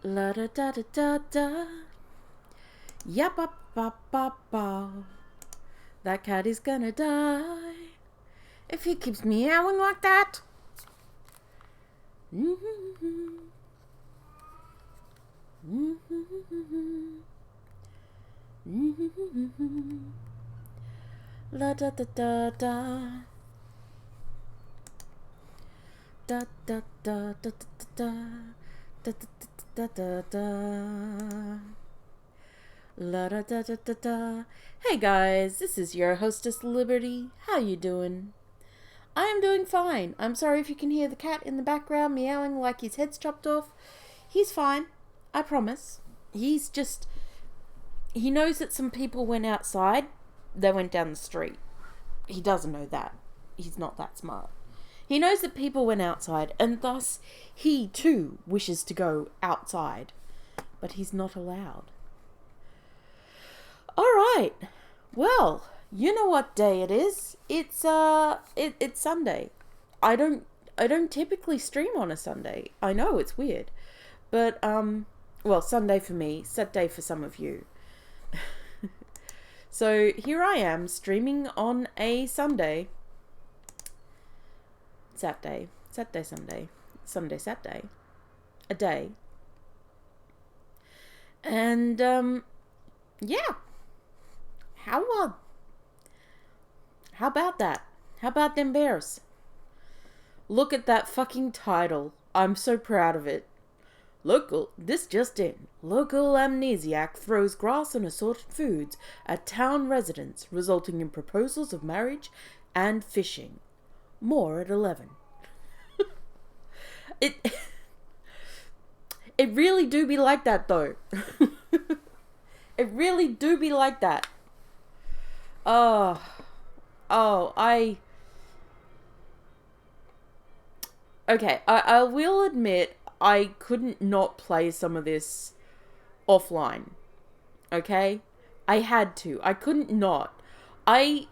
La da da da da da. Yap ba ba ba ba. That cat is gonna die if he keeps meowing like that. La da da da da. Da da da da da da da da da. La da da da da da. Hey guys, this is your hostess Liberty. How you doing? I am doing fine. I'm sorry if you can hear the cat in the background meowing like his head's chopped off. He's fine. I promise. He knows that some people went outside. They went down the street. He doesn't know that. He's not that smart. He knows that people went outside, and thus he too wishes to go outside. But he's not allowed. Alright. Well, you know what day it is. It's Sunday. I don't typically stream on a Sunday. I know it's weird. But well, Sunday for me, Saturday for some of you. So here I am streaming on a Sunday. Saturday, Saturday. A day. And yeah. How about that? How about them bears? Look at that fucking title. I'm so proud of it. This just in. Local amnesiac throws grass and assorted foods at town residents, resulting in proposals of marriage and fishing. More at 11. It really do be like that though. It really do be like that. Okay, I will admit I couldn't not play some of this offline. Okay? I had to. I couldn't not. I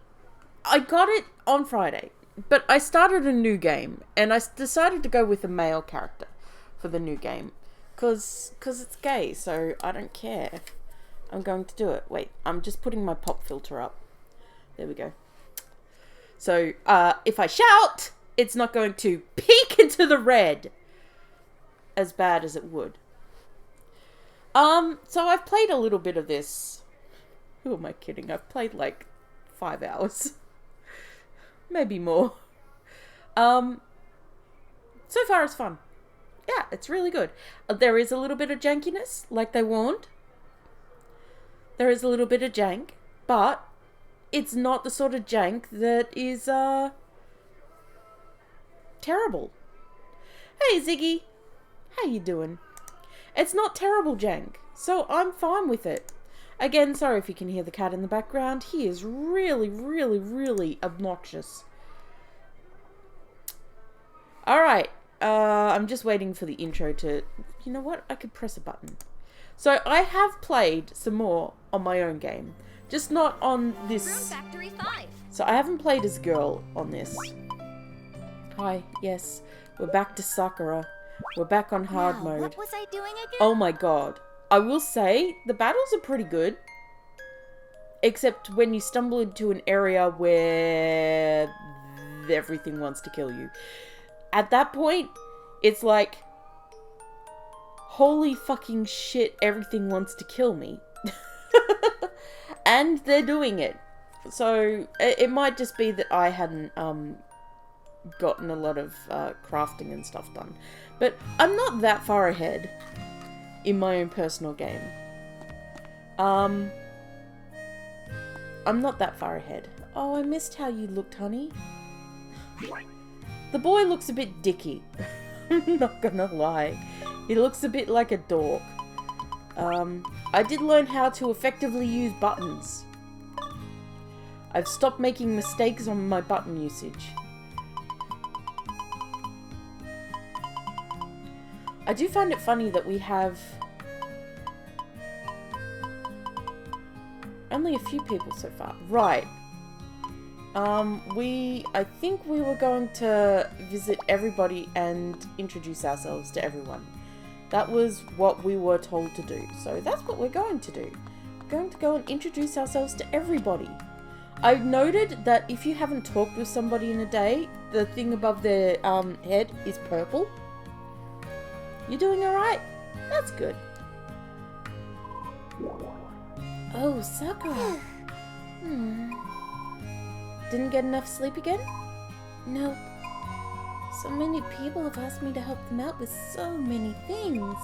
got it on Friday, but I started a new game, and I decided to go with a male character for the new game. Cause it's gay, so I don't care. I'm going to do it. Wait, I'm just putting my pop filter up. There we go. So, if I shout, it's not going to peek into the red as bad as it would. So I've played a little bit of this. Who am I kidding? I've played like 5 hours. Maybe more. So far it's fun. Yeah, it's really good. There is a little bit of jankiness, like they warned. There is a little bit of jank, but it's not the sort of jank that is, terrible. Hey, Ziggy. How you doing? It's not terrible jank, so I'm fine with it. Again, sorry if you can hear the cat in the background. He is really, really, really obnoxious. Alright, I'm just waiting for the intro to... You know what? I could press a button. So, I have played some more on my own game. Just not on this... Room Factory 5. So, I haven't played as a girl on this. Hi, yes. We're back to Sakura. We're back on hard mode. What was I doing again? Oh my god. I will say, the battles are pretty good. Except when you stumble into an area where everything wants to kill you. At that point, it's like, holy fucking shit, everything wants to kill me. And they're doing it. So, it might just be that I hadn't gotten a lot of crafting and stuff done. But I'm not that far ahead in my own personal game. I'm not that far ahead. Oh, I missed how you looked, honey. The boy looks a bit dicky. I'm not gonna lie. He looks a bit like a dork. I did learn how to effectively use buttons. I've stopped making mistakes on my button usage. I do find it funny that we have only a few people so far. Right. I think we were going to visit everybody and introduce ourselves to everyone. That was what we were told to do. So that's what we're going to do. We're going to go and introduce ourselves to everybody. I've noted that if you haven't talked with somebody in a day, the thing above their head is purple. You doing alright? That's good. Oh, Sakura. Didn't get enough sleep again? Nope. So many people have asked me to help them out with so many things.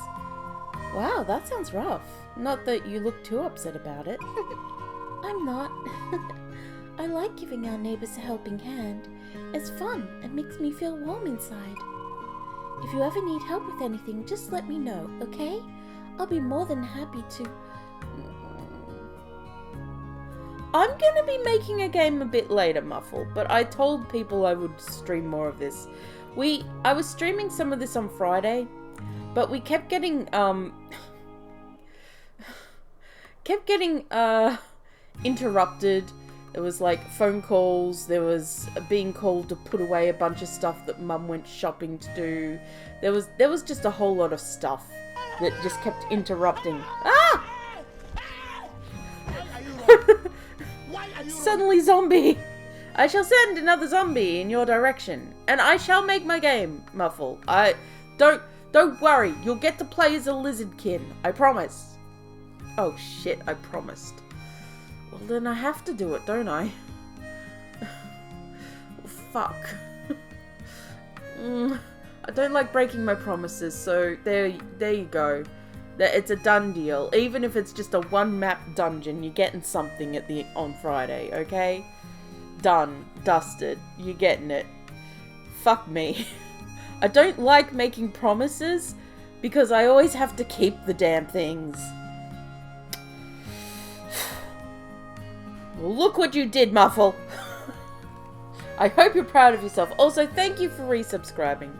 Wow, that sounds rough. Not that you look too upset about it. I'm not. I like giving our neighbors a helping hand. It's fun and makes me feel warm inside. If you ever need help with anything, just let me know, okay? I'll be more than happy to... I'm gonna be making a game a bit later, Muffle, but I told people I would stream more of this. I was streaming some of this on Friday, but we kept getting interrupted. There was like phone calls, there was being called to put away a bunch of stuff that Mum went shopping to do. There was just a whole lot of stuff that just kept interrupting. Ah! Suddenly zombie! I shall send another zombie in your direction, and I shall make my game, Muffle. Don't worry, you'll get to play as a lizardkin, I promise. Oh shit, I promised. Well then I have to do it, don't I? Fuck. I don't like breaking my promises, so there you go. It's a done deal. Even if it's just a one map dungeon, you're getting something on Friday, okay? Done. Dusted. You're getting it. Fuck me. I don't like making promises because I always have to keep the damn things. Well, look what you did, Muffle. I hope you're proud of yourself. Also, thank you for resubscribing.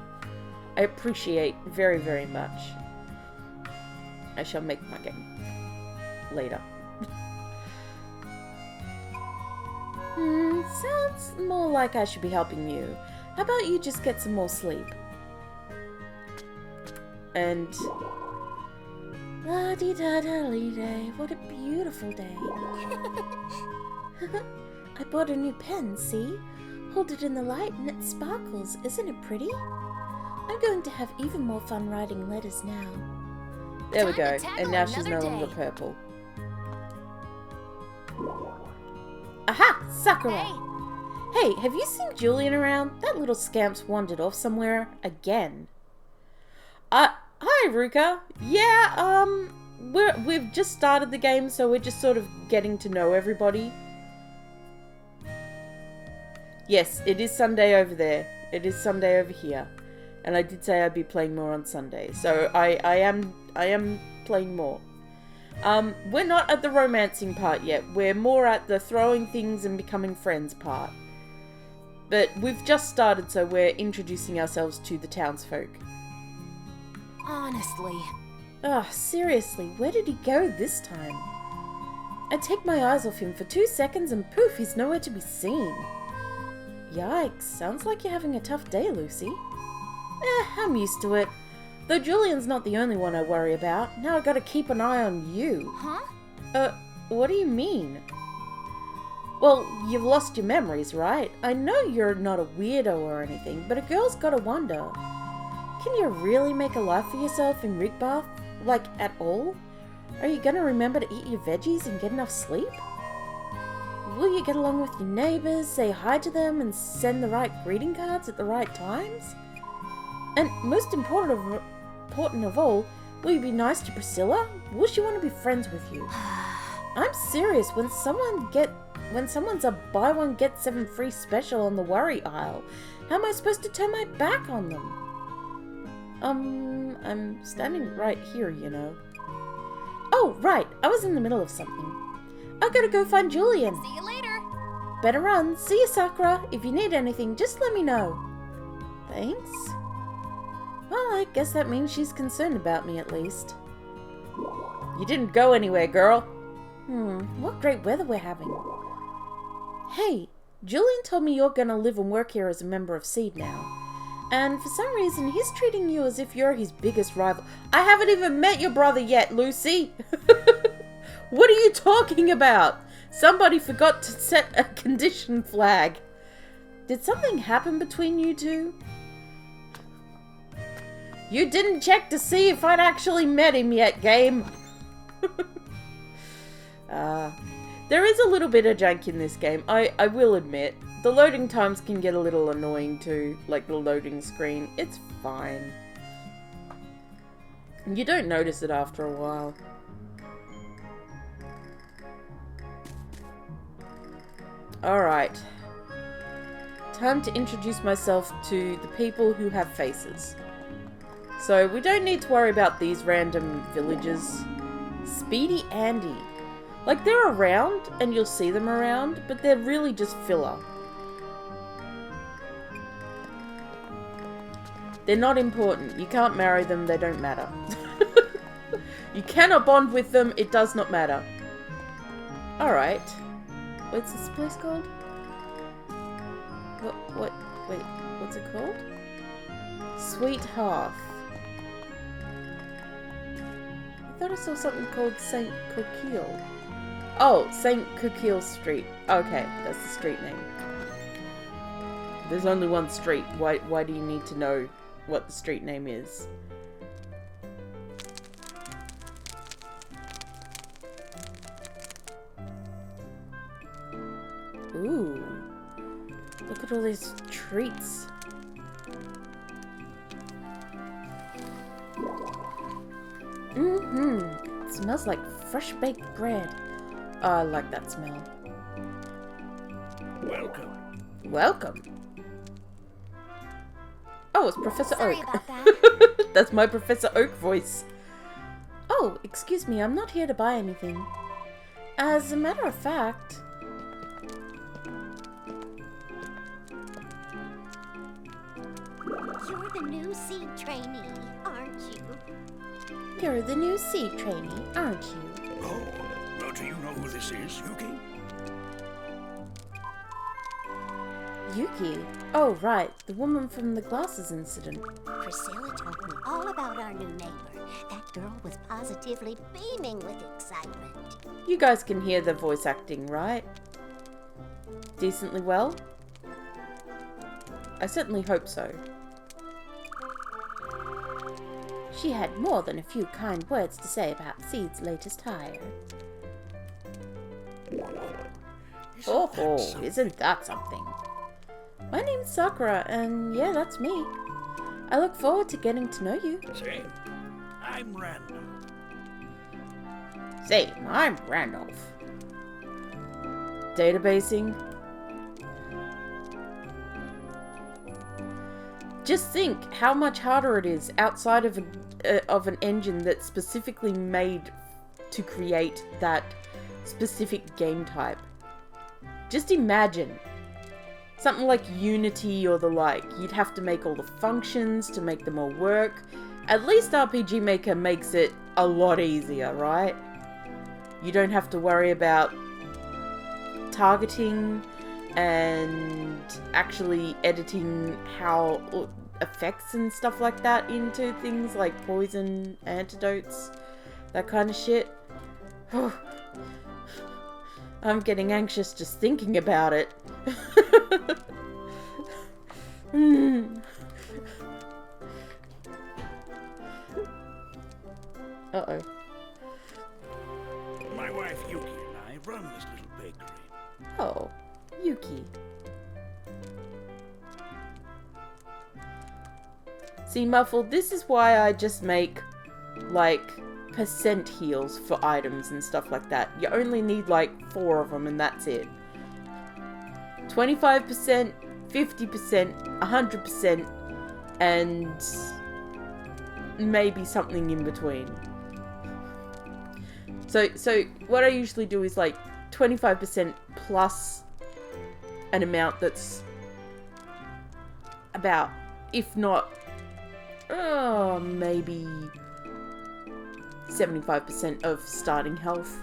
I appreciate very, very much. I shall make my game later. Sounds more like I should be helping you. How about you just get some more sleep? And... La-dee-da-da-lee-day. What a beautiful day. I bought a new pen, see? Hold it in the light and it sparkles. Isn't it pretty? I'm going to have even more fun writing letters now. There we go, and now she's no longer purple. Aha! Sakura! Hey, have you seen Julian around? That little scamp's wandered off somewhere again. Hi, Ruka. Yeah, we've just started the game, so we're just sort of getting to know everybody. Yes, it is Sunday over there. It is Sunday over here. And I did say I'd be playing more on Sunday, so I am playing more. We're not at the romancing part yet. We're more at the throwing things and becoming friends part. But we've just started, so we're introducing ourselves to the townsfolk. Honestly. Oh, seriously, where did he go this time? I take my eyes off him for 2 seconds and poof, he's nowhere to be seen. Yikes, sounds like you're having a tough day, Lucy. I'm used to it. Though Julian's not the only one I worry about. Now I gotta keep an eye on you. Huh? What do you mean? Well, you've lost your memories, right? I know you're not a weirdo or anything, but a girl's gotta wonder. Can you really make a life for yourself in Rigbath? Like, at all? Are you gonna remember to eat your veggies and get enough sleep? Will you get along with your neighbours, say hi to them, and send the right greeting cards at the right times? And most important of all, will you be nice to Priscilla? Will she want to be friends with you? I'm serious. When someone's a buy one get 7 free special on the worry aisle, how am I supposed to turn my back on them? I'm standing right here, you know. Oh, right. I was in the middle of something. I gotta go find Julian. See you later. Better run. See you, Sakura. If you need anything, just let me know. Thanks. Well, I guess that means she's concerned about me at least. You didn't go anywhere, girl. What great weather we're having. Hey, Julian told me you're gonna live and work here as a member of Seed now. And for some reason, he's treating you as if you're his biggest rival. I haven't even met your brother yet, Lucy! What are you talking about? Somebody forgot to set a condition flag. Did something happen between you two? You didn't check to see if I'd actually met him yet, game. There is a little bit of junk in this game, I will admit. The loading times can get a little annoying too, like the loading screen. It's fine. You don't notice it after a while. Alright. Time to introduce myself to the people who have faces. So we don't need to worry about these random villagers. Speedy Andy. Like, they're around, and you'll see them around, but they're really just filler. They're not important. You can't marry them, they don't matter. You cannot bond with them, it does not matter. Alright. What's this place called? Wait, what's it called? Sweet Hearth. I thought I saw something called St. Coquille. Oh, St. Coquille Street. Okay, that's the street name. There's only one street. Why do you need to know what the street name is? Ooh. Look at all these treats. It smells like fresh baked bread. Oh, I like that smell. Welcome. Welcome. Oh, it's Professor Sorry Oak. about that. That's my Professor Oak voice. Oh, excuse me, I'm not here to buy anything. As a matter of fact... You're the new seed trainee, aren't you? You're the new seed trainee, aren't you? Oh, well, do you know who this is, Yuki? Yuki? Oh, right, the woman from the glasses incident. Priscilla told me all about our new neighbor. That girl was positively beaming with excitement. You guys can hear the voice acting, right? Decently well? I certainly hope so. She had more than a few kind words to say about Seed's latest hire. Oh, isn't that something? My name's Sakura, and yeah, that's me. I look forward to getting to know you. Same. I'm Randall. Same, I'm Randolph. Databasing? Just think how much harder it is outside of an engine that's specifically made to create that specific game type. Just imagine something like Unity or the like. You'd have to make all the functions to make them all work. At least RPG Maker makes it a lot easier, right? You don't have to worry about targeting and actually editing how effects and stuff like that into things like poison, antidotes, that kind of shit. I'm getting anxious just thinking about it. Uh-oh. My wife Yuki and I run this little bakery. Oh, Yuki. See, Muffled, this is why I just make, like, percent heals for items and stuff like that. You only need, like, 4 of them and that's it. 25%, 50%, 100%, and maybe something in between. So what I usually do is, like, 25% plus an amount that's about, if not, maybe 75% of starting health.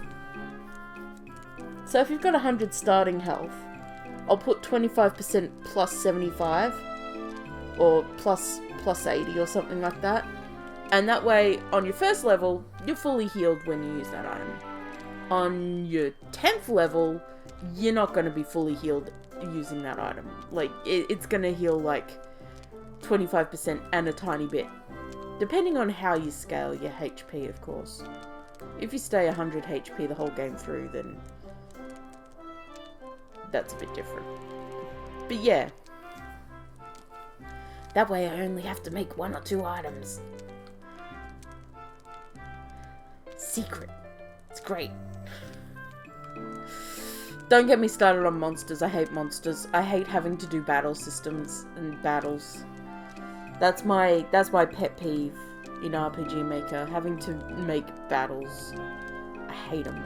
So if you've got 100 starting health, I'll put 25% plus 75 or plus 80 or something like that. And that way, on your first level, you're fully healed when you use that item. On your 10th level, you're not going to be fully healed using that item. Like, it's going to heal like 25% and a tiny bit. Depending on how you scale your HP, of course. If you stay 100 HP the whole game through, then that's a bit different. But yeah. That way I only have to make 1 or 2 items. Secret. It's great. Don't get me started on monsters. I hate monsters. I hate having to do battle systems and battles. That's my pet peeve in RPG Maker. Having to make battles. I hate them.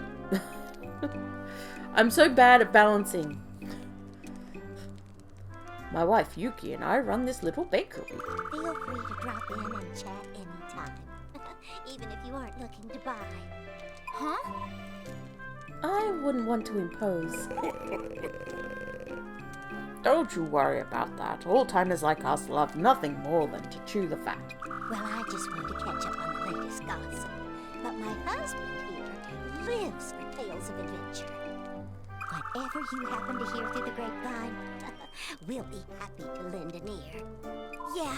I'm so bad at balancing. My wife Yuki and I run this little bakery. Feel free to drop in and chat anytime. Even if you aren't looking to buy. Huh? I wouldn't want to impose. Don't you worry about that. Old-timers like us love nothing more than to chew the fat. Well, I just want to catch up on the latest gossip. But my husband here lives for tales of adventure. Whatever you happen to hear through the grapevine, we'll be happy to lend an ear. Yeah.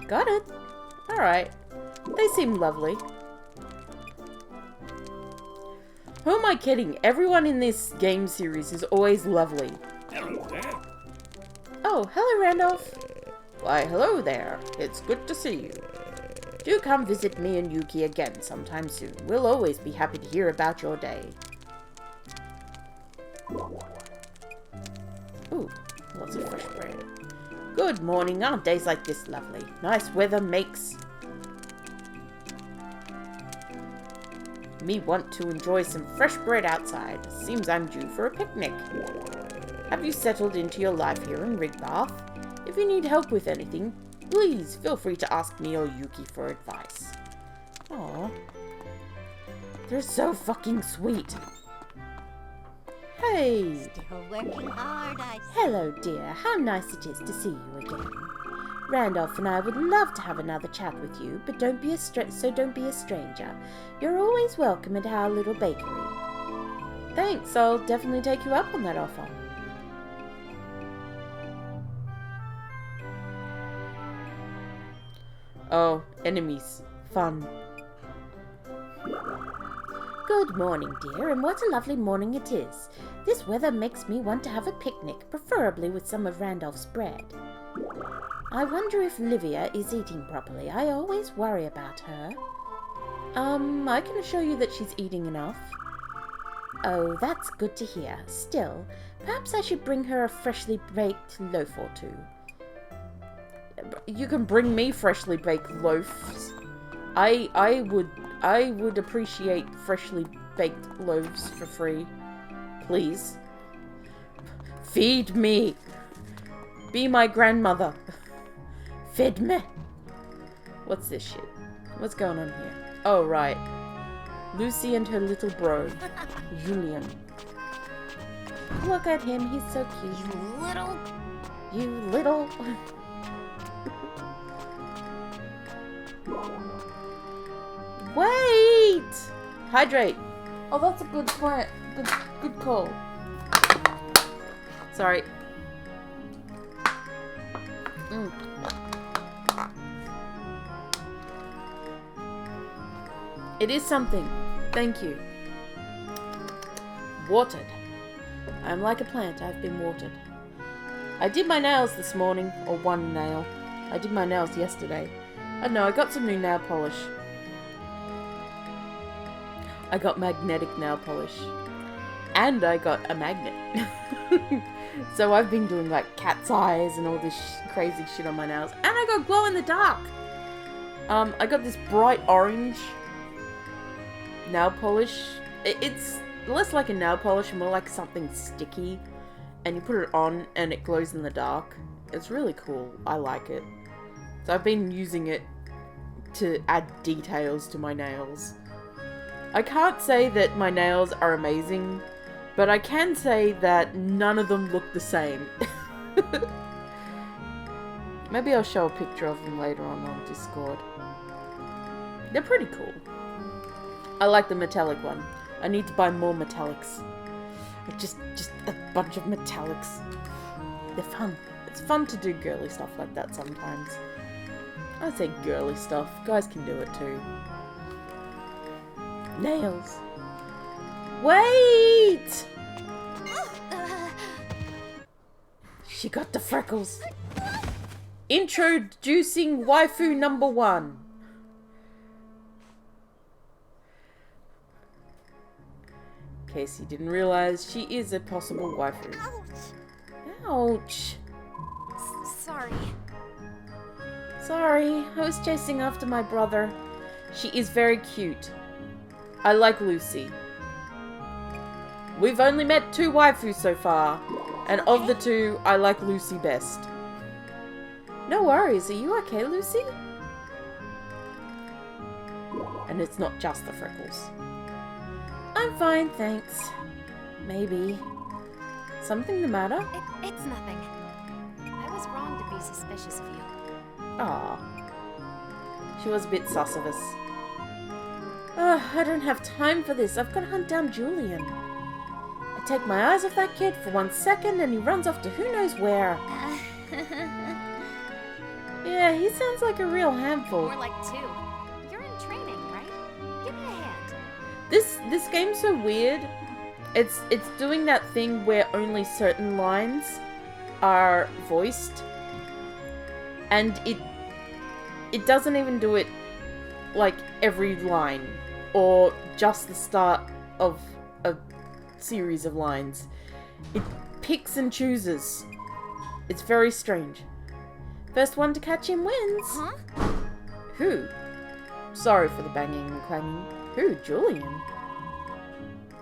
Got it. Alright. They seem lovely. Who am I kidding? Everyone in this game series is always lovely. Hello there. Oh, hello, Randolph. Why, hello there. It's good to see you. Do come visit me and Yuki again sometime soon. We'll always be happy to hear about your day. Ooh, lots of fresh bread. Good morning. Aren't days like this lovely? Nice weather makes me want to enjoy some fresh bread outside. Seems I'm due for a picnic. Have you settled into your life here in Rigbath? If you need help with anything, please feel free to ask me or Yuki for advice. Aww. They're so fucking sweet. Hey! Still working hard, I see. Hello, dear. How nice it is to see you again. Randolph and I would love to have another chat with you, but don't be a stranger. You're always welcome at our little bakery. Thanks, I'll definitely take you up on that offer. Oh, enemies. Fun. Good morning, dear, and what a lovely morning it is. This weather makes me want to have a picnic, preferably with some of Randolph's bread. I wonder if Livia is eating properly. I always worry about her. I can assure you that she's eating enough. Oh, that's good to hear. Still, perhaps I should bring her a freshly baked loaf or two. You can bring me freshly baked loaves. I would appreciate freshly baked loaves for free. Please. Feed me. Be my grandmother. Feed me. What's this shit? What's going on here? Oh, right. Lucy and her little bro, Julian. Look at him, he's so cute. You little... Wait! Hydrate. Oh, that's a good point. Good call. Sorry. It is something. Thank you. Watered. I'm like a plant. I've been watered. I did my nails this morning. Or one nail. I did my nails yesterday. I don't know. I got some new nail polish. I got magnetic nail polish. And I got a magnet. So I've been doing like cat's eyes and all this crazy shit on my nails. And I got glow in the dark. I got this bright orange nail polish. It's less like a nail polish and more like something sticky. And you put it on and it glows in the dark. It's really cool. I like it. So I've been using it to add details to my nails. I can't say that my nails are amazing But I can say that none of them look the same. Maybe I'll show a picture of them later on Discord. They're pretty cool. I like the metallic one. I need to buy more metallics. Just a bunch of metallics. They're fun. It's fun to do girly stuff like that sometimes. I say girly stuff. Guys can do it too. Nails. Wait! She got the freckles. Introducing waifu number 1. In case you didn't realize, she is a possible waifu. Ouch. Sorry. Sorry, I was chasing after my brother. She is very cute. I like Lucy. We've only met 2 waifus so far, and of the 2, I like Lucy best. No worries, are you okay, Lucy? And it's not just the freckles. I'm fine, thanks. Maybe. Something the matter? It's nothing. I was wrong to be suspicious of you. Ah. She was a bit sus of us. Ugh, I don't have time for this. I've got to hunt down Julian. I take my eyes off that kid for 1 second and he runs off to who knows where. Yeah, he sounds like a real handful. More like 2. You're in training, right? Give me a hand. This game's so weird. It's doing that thing where only certain lines are voiced. And it doesn't even do it like every line or just the start of a series of lines. It picks and chooses. It's very strange. First one to catch him wins. Huh? Who? Sorry for the banging and clanging. Who? Julian?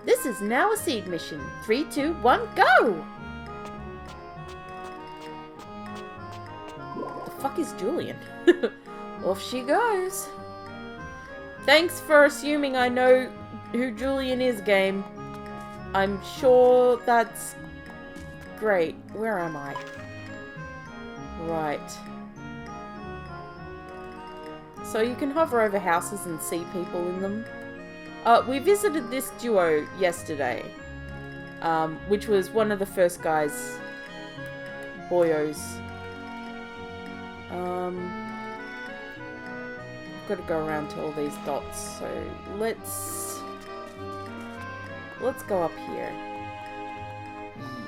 This is now a seed mission. 3, 2, 1, go! The fuck is Julian? Off she goes. Thanks for assuming I know who Julian is, game. I'm sure that's great. Where am I? Right. So you can hover over houses and see people in them. We visited this duo yesterday, which was one of the first guys, boyos. I've got to go around to all these dots, so let's go up here.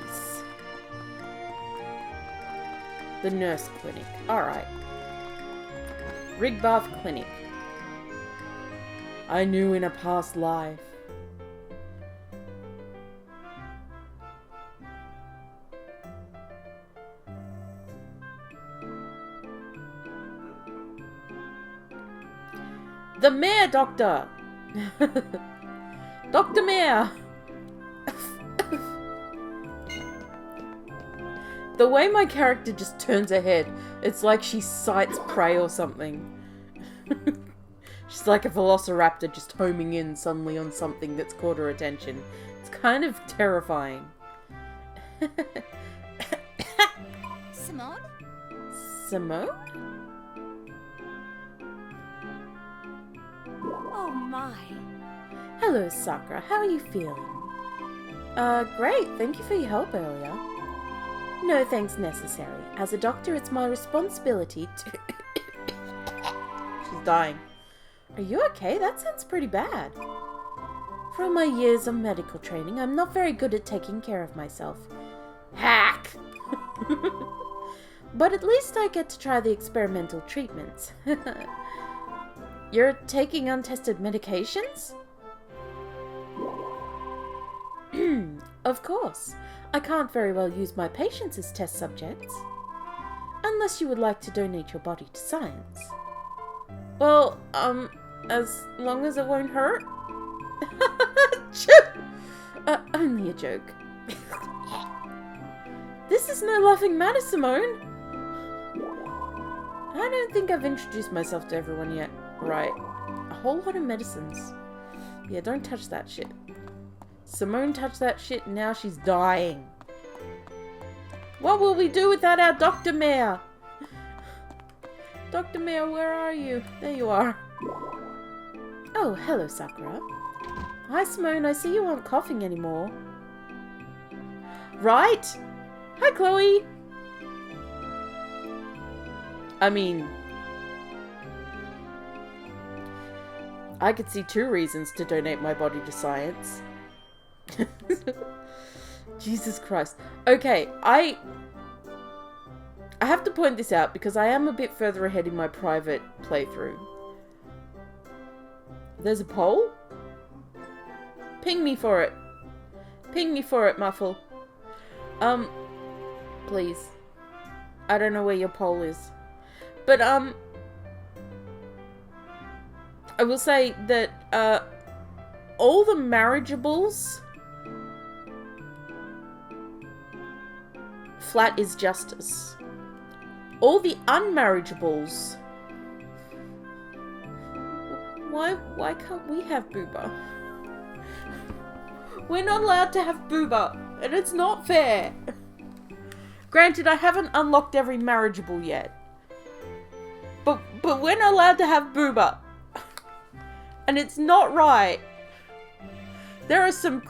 Yes. The nurse clinic. Alright. Rigbath Clinic. I knew in a past life. The Mayor Doctor! Dr. Mayor! The way my character just turns her head, it's like she sights prey or something. She's like a velociraptor just homing in suddenly on something that's caught her attention. It's kind of terrifying. Simone? Simone? Oh my. Hello, Sakura. How are you feeling? Great. Thank you for your help earlier. No thanks necessary. As a doctor, it's my responsibility to... She's dying. Are you okay? That sounds pretty bad. From my years of medical training, I'm not very good at taking care of myself. Hack! But at least I get to try the experimental treatments. You're taking untested medications? Of course. I can't very well use my patients as test subjects. Unless you would like to donate your body to science. Well, as long as it won't hurt? Only a joke. This is no laughing matter, Simone. I don't think I've introduced myself to everyone yet. Right. A whole lot of medicines. Yeah, don't touch that shit. Simone touched that shit and now she's dying. What will we do without our Dr. Mayor? Dr. Mayor, where are you? There you are. Oh, hello, Sakura. Hi, Simone. I see you aren't coughing anymore. Right? Hi, Chloe. I mean, I could see 2 reasons to donate my body to science. Jesus Christ. Okay, I have to point this out because I am a bit further ahead in my private playthrough. There's a poll? Ping me for it. Ping me for it, Muffle. Please. I don't know where your poll is. But, I will say that, all the marriageables, flat is justice. All the unmarriageables, why can't we have booba? We're not allowed to have booba, and it's not fair. Granted, I haven't unlocked every marriageable yet. But we're not allowed to have booba. And it's not right. There are some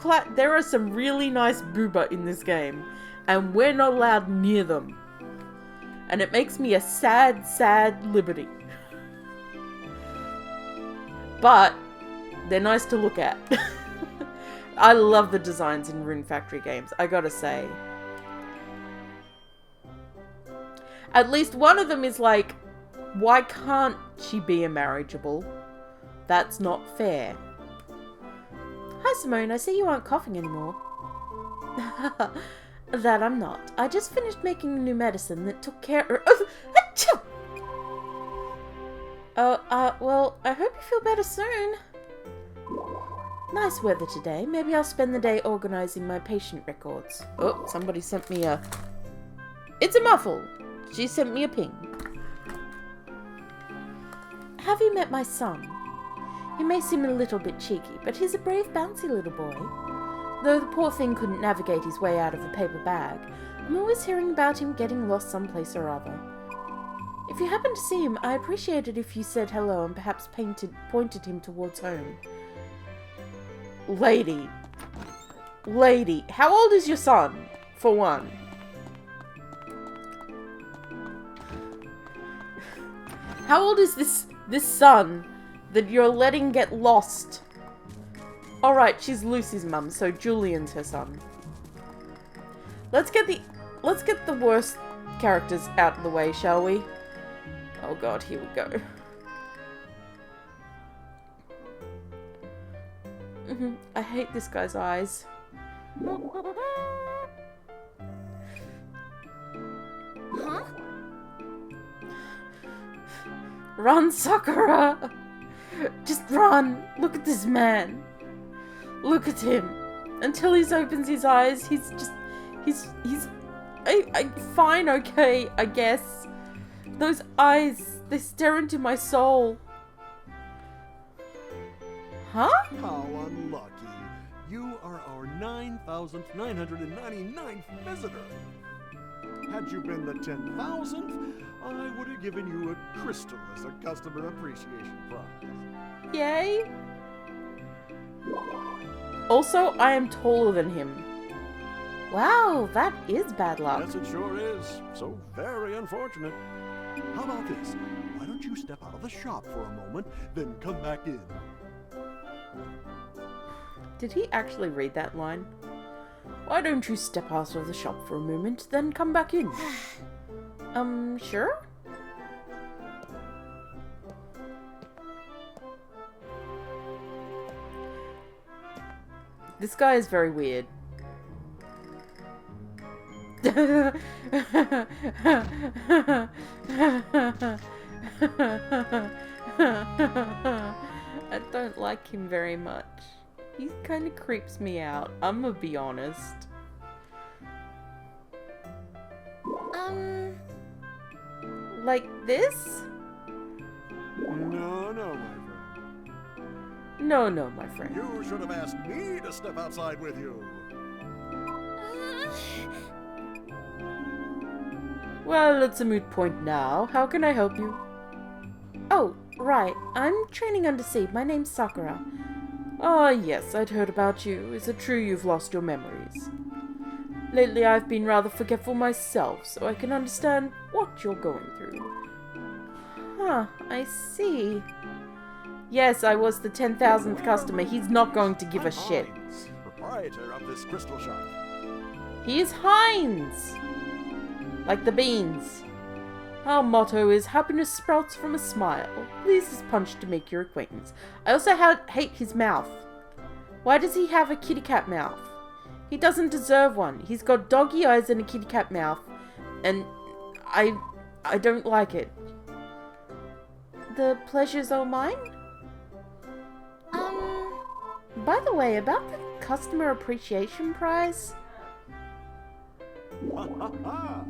really nice booba in this game, and we're not allowed near them. And it makes me a sad, sad liberty. But they're nice to look at. I love the designs in Rune Factory games, I gotta say. At least one of them is like, why can't she be a marriageable? That's not fair. Hi, Simone. I see you aren't coughing anymore. That I'm not. I just finished making new medicine that took care of... well, I hope you feel better soon. Nice weather today. Maybe I'll spend the day organizing my patient records. Oh, somebody sent me a... It's a Muffle. She sent me a ping. Have you met my son? He may seem a little bit cheeky, but he's a brave, bouncy little boy. Though the poor thing couldn't navigate his way out of a paper bag, I'm always hearing about him getting lost someplace or other. If you happen to see him, I appreciate it if you said hello and perhaps pointed him towards home. Lady, how old is your son, for one? How old is this son that you're letting get lost? Alright, she's Lucy's mum, so Julian's her son. Let's get the worst characters out of the way, shall we? Oh god, here we go. I hate this guy's eyes. Huh? Run, Sakura! Just run! Look at this man. Look at him. Until he opens his eyes, he's fine, okay, I guess. Those eyes, they stare into my soul. Huh? How unlucky. You are our 9,999th visitor. Had you been the 10,000th, I would have given you a crystal as a customer appreciation prize. Yay! Also, I am taller than him. Wow, that is bad luck. Yes, it sure is. So very unfortunate. How about this? Why don't you step out of the shop for a moment, then come back in? Did he actually read that line? Why don't you step out of the shop for a moment, then come back in? Sure? This guy is very weird. I don't like him very much. He kind of creeps me out, I'm gonna be honest. Like this? No, my friend. No, no, my friend. You should have asked me to step outside with you. Well, it's a moot point now. How can I help you? Oh, right. I'm training undersea. My name's Sakura. Ah, yes, I'd heard about you. Is it true you've lost your memories? Lately, I've been rather forgetful myself, so I can understand what you're going through. Huh, I see. Yes, I was the 10,000th customer. He's not going to give a shit. Hines, proprietor of this crystal shop. He is Heinz! Like the beans. Our motto is happiness sprouts from a smile. Please is punched to make your acquaintance. I also hate his mouth. Why does he have a kitty cat mouth? He doesn't deserve one. He's got doggy eyes and a kitty cat mouth. And I don't like it. The pleasure's all mine? By the way, about the customer appreciation prize? Ha ha ha!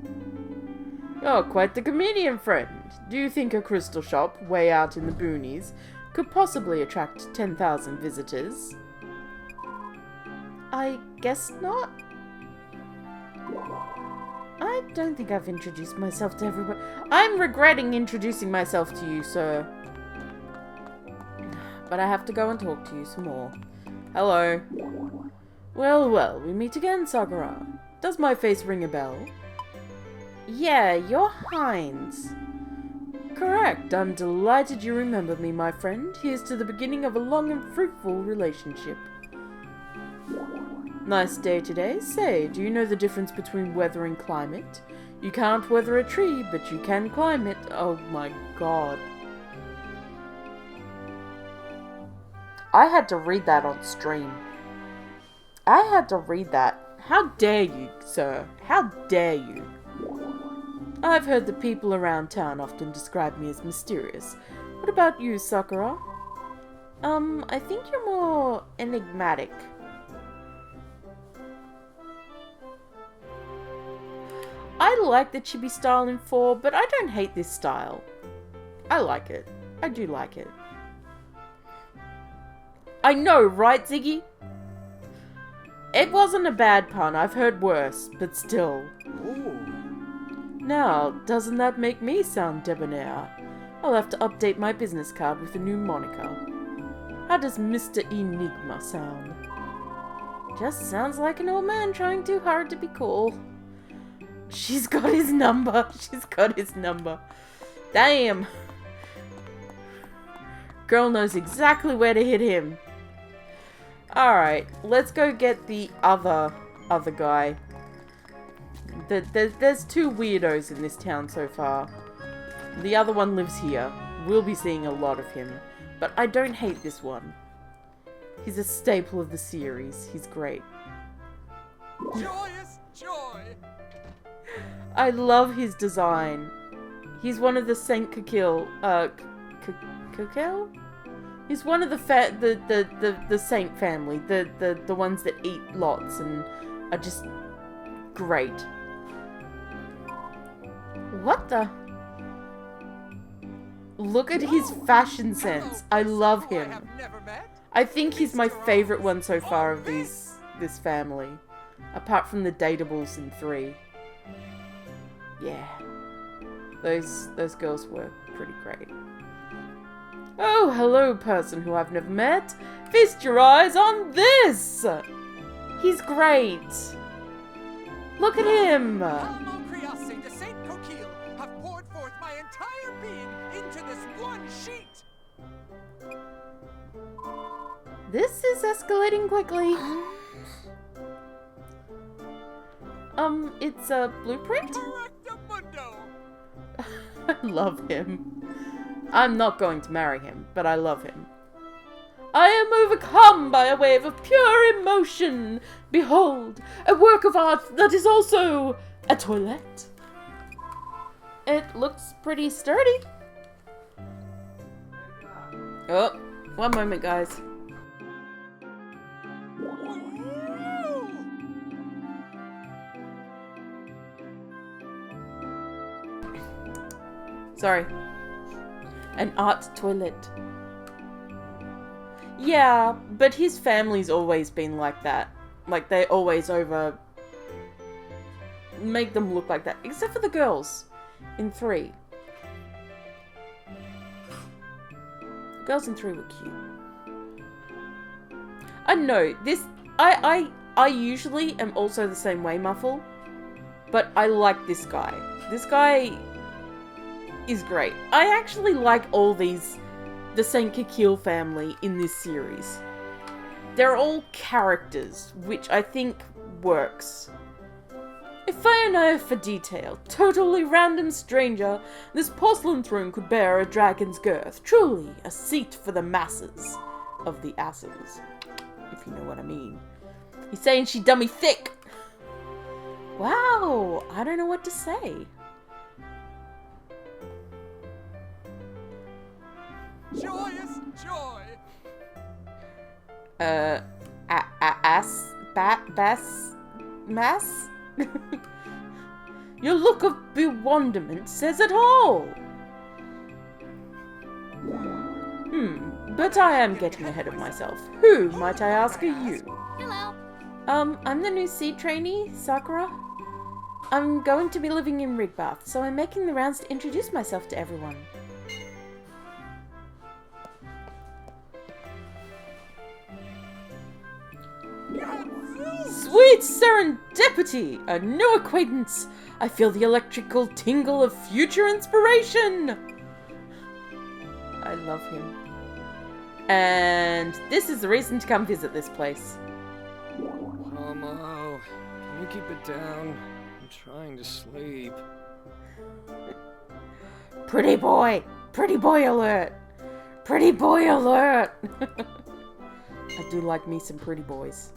You're quite the comedian, friend. Do you think a crystal shop, way out in the boonies, could possibly attract 10,000 visitors? I guess not. I don't think I've introduced myself to everyone. I'm regretting introducing myself to you, sir. But I have to go and talk to you some more. Hello. Well, well, we meet again, Sakura. Does my face ring a bell? Yeah, you're Heinz. Correct. I'm delighted you remember me, my friend. Here's to the beginning of a long and fruitful relationship. Nice day today. Say, do you know the difference between weather and climate? You can't weather a tree, but you can climb it. Oh my god. I had to read that on stream. I had to read that. How dare you, sir? How dare you? I've heard that people around town often describe me as mysterious. What about you, Sakura? I think you're more enigmatic. I like the chibi style in 4, but I don't hate this style. I like it. I do like it. I know, right, Ziggy? It wasn't a bad pun. I've heard worse, but still. Ooh. Now, doesn't that make me sound debonair? I'll have to update my business card with a new moniker. How does Mr. Enigma sound? Just sounds like an old man trying too hard to be cool. She's got his number. She's got his number. Damn. Girl knows exactly where to hit him. Alright, let's go get the other guy. There's two weirdos in this town so far. The other one lives here. We'll be seeing a lot of him. But I don't hate this one. He's a staple of the series. He's great. Joyous joy! I love his design. He's one of the Saint Cecile, Cecile? He's one of the Saint family, the ones that eat lots and are just great. What the? Look at his fashion sense. I love him. I think he's my favorite one so far of this family, apart from the Dateables in 3. Yeah, those girls were pretty great. Oh, hello, person who I've never met. Feast your eyes on this! He's great. Look at him. de Saint Coquille have poured forth my entire being into this one sheet. This is escalating quickly. It's a blueprint? Correctamundo. I love him. I'm not going to marry him, but I love him. I am overcome by a wave of pure emotion. Behold, a work of art that is also a toilet. It looks pretty sturdy. Oh, one moment, guys. Sorry. An art toilet. Yeah, but his family's always been like that. Like, they always make them look like that. Except for the girls in 3. Girls in 3 were cute. I know, I usually am also the same way, Muffle. But I like this guy. This guy is great. I actually like all the St. Kikil family in this series. They're all characters, which I think works. If I an eye for detail, totally random stranger, this porcelain throne could bear a dragon's girth. Truly, a seat for the masses of the asses. If you know what I mean. He's saying she dummy thick. Wow, I don't know what to say. Joyous joy! Mass? Your look of bewilderment says it all. But I am getting ahead of myself. Who, might I ask, are you? Hello. I'm the new seed trainee, Sakura. I'm going to be living in Rigbath, so I'm making the rounds to introduce myself to everyone. Sweet serendipity! A new acquaintance! I feel the electrical tingle of future inspiration! I love him. And this is the reason to come visit this place. Momo, can you keep it down? I'm trying to sleep. Pretty boy! Pretty boy alert! Pretty boy alert! I do like me some pretty boys.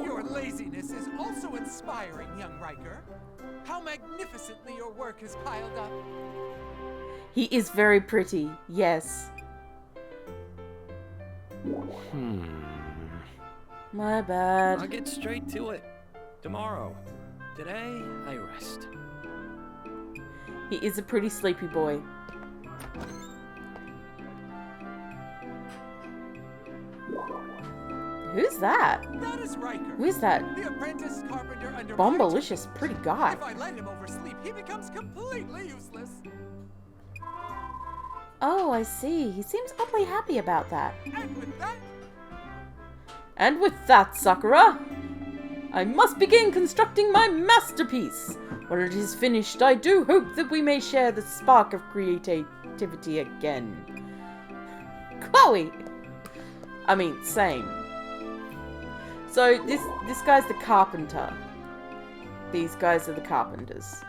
Your laziness is also inspiring, young Riker. How magnificently your work is piled up. He is very pretty, yes. My bad. I'll get straight to it. Tomorrow. Today, I rest. He is a pretty sleepy boy. Who's that? That is Riker. Who is that? The apprentice carpenter under Bombalicious, pretty guy. If I let him oversleep, he becomes completely useless. Oh, I see. He seems oddly happy about that. And with that, Sakura, I must begin constructing my masterpiece. When it is finished, I do hope that we may share the spark of creativity again. Chloe! I mean, same. So, this guy's the carpenter. These guys are the carpenters.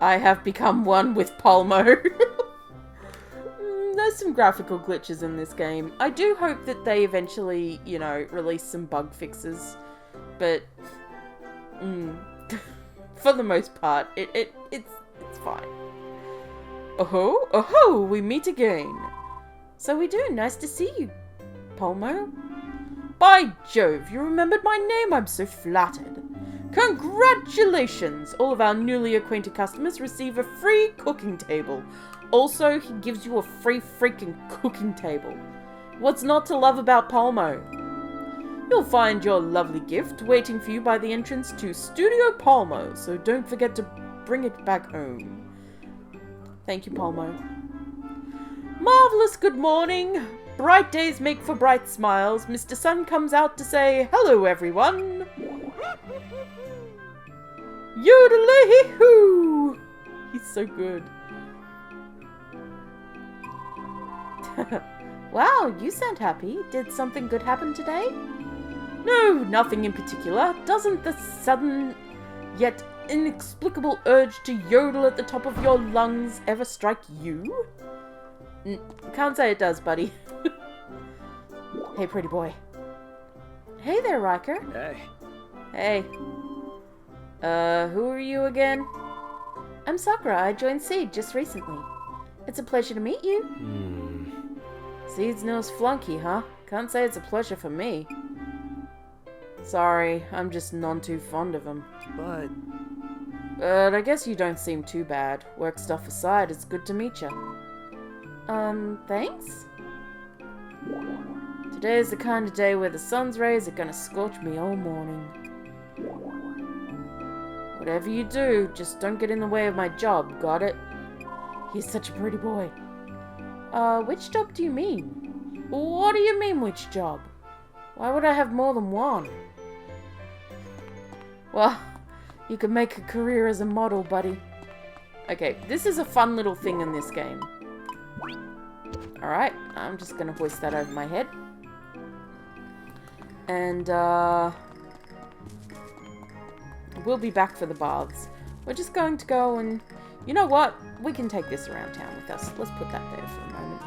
I have become one with Palmo. There's some graphical glitches in this game. I do hope that they eventually, you know, release some bug fixes. But, for the most part, it's fine. Oh, we meet again. So we do. Nice to see you, Palmo. By Jove, you remembered my name. I'm so flattered. Congratulations! All of our newly acquainted customers receive a free cooking table. Also, he gives you a free freaking cooking table. What's not to love about Palmo? You'll find your lovely gift waiting for you by the entrance to Studio Palmo, so don't forget to bring it back home. Thank you, Palmo. Marvelous good morning. Bright days make for bright smiles. Mr. Sun comes out to say, hello, everyone. Yodelay-hoo! He's so good. Wow, you sound happy. Did something good happen today? No, nothing in particular. Doesn't the sudden yet inexplicable urge to yodel at the top of your lungs ever strike you? Can't say it does, buddy. Hey, pretty boy. Hey there, Riker. Hey. Hey. Who are you again? I'm Sakura. I joined Seed just recently. It's a pleasure to meet you. Seed's nose flunky, huh? Can't say it's a pleasure for me. Sorry, I'm just none too fond of him. But But I guess you don't seem too bad. Work stuff aside, it's good to meet you. Thanks? Today is the kind of day where the sun's rays are gonna scorch me all morning. Whatever you do, just don't get in the way of my job, got it? He's such a pretty boy. Which job do you mean? What do you mean, which job? Why would I have more than one? Well, you could make a career as a model, buddy. Okay, this is a fun little thing in this game. Alright, I'm just gonna hoist that over my head. And, we'll be back for the baths. We're just going to go and... You know what? We can take this around town with us. Let's put that there for a moment.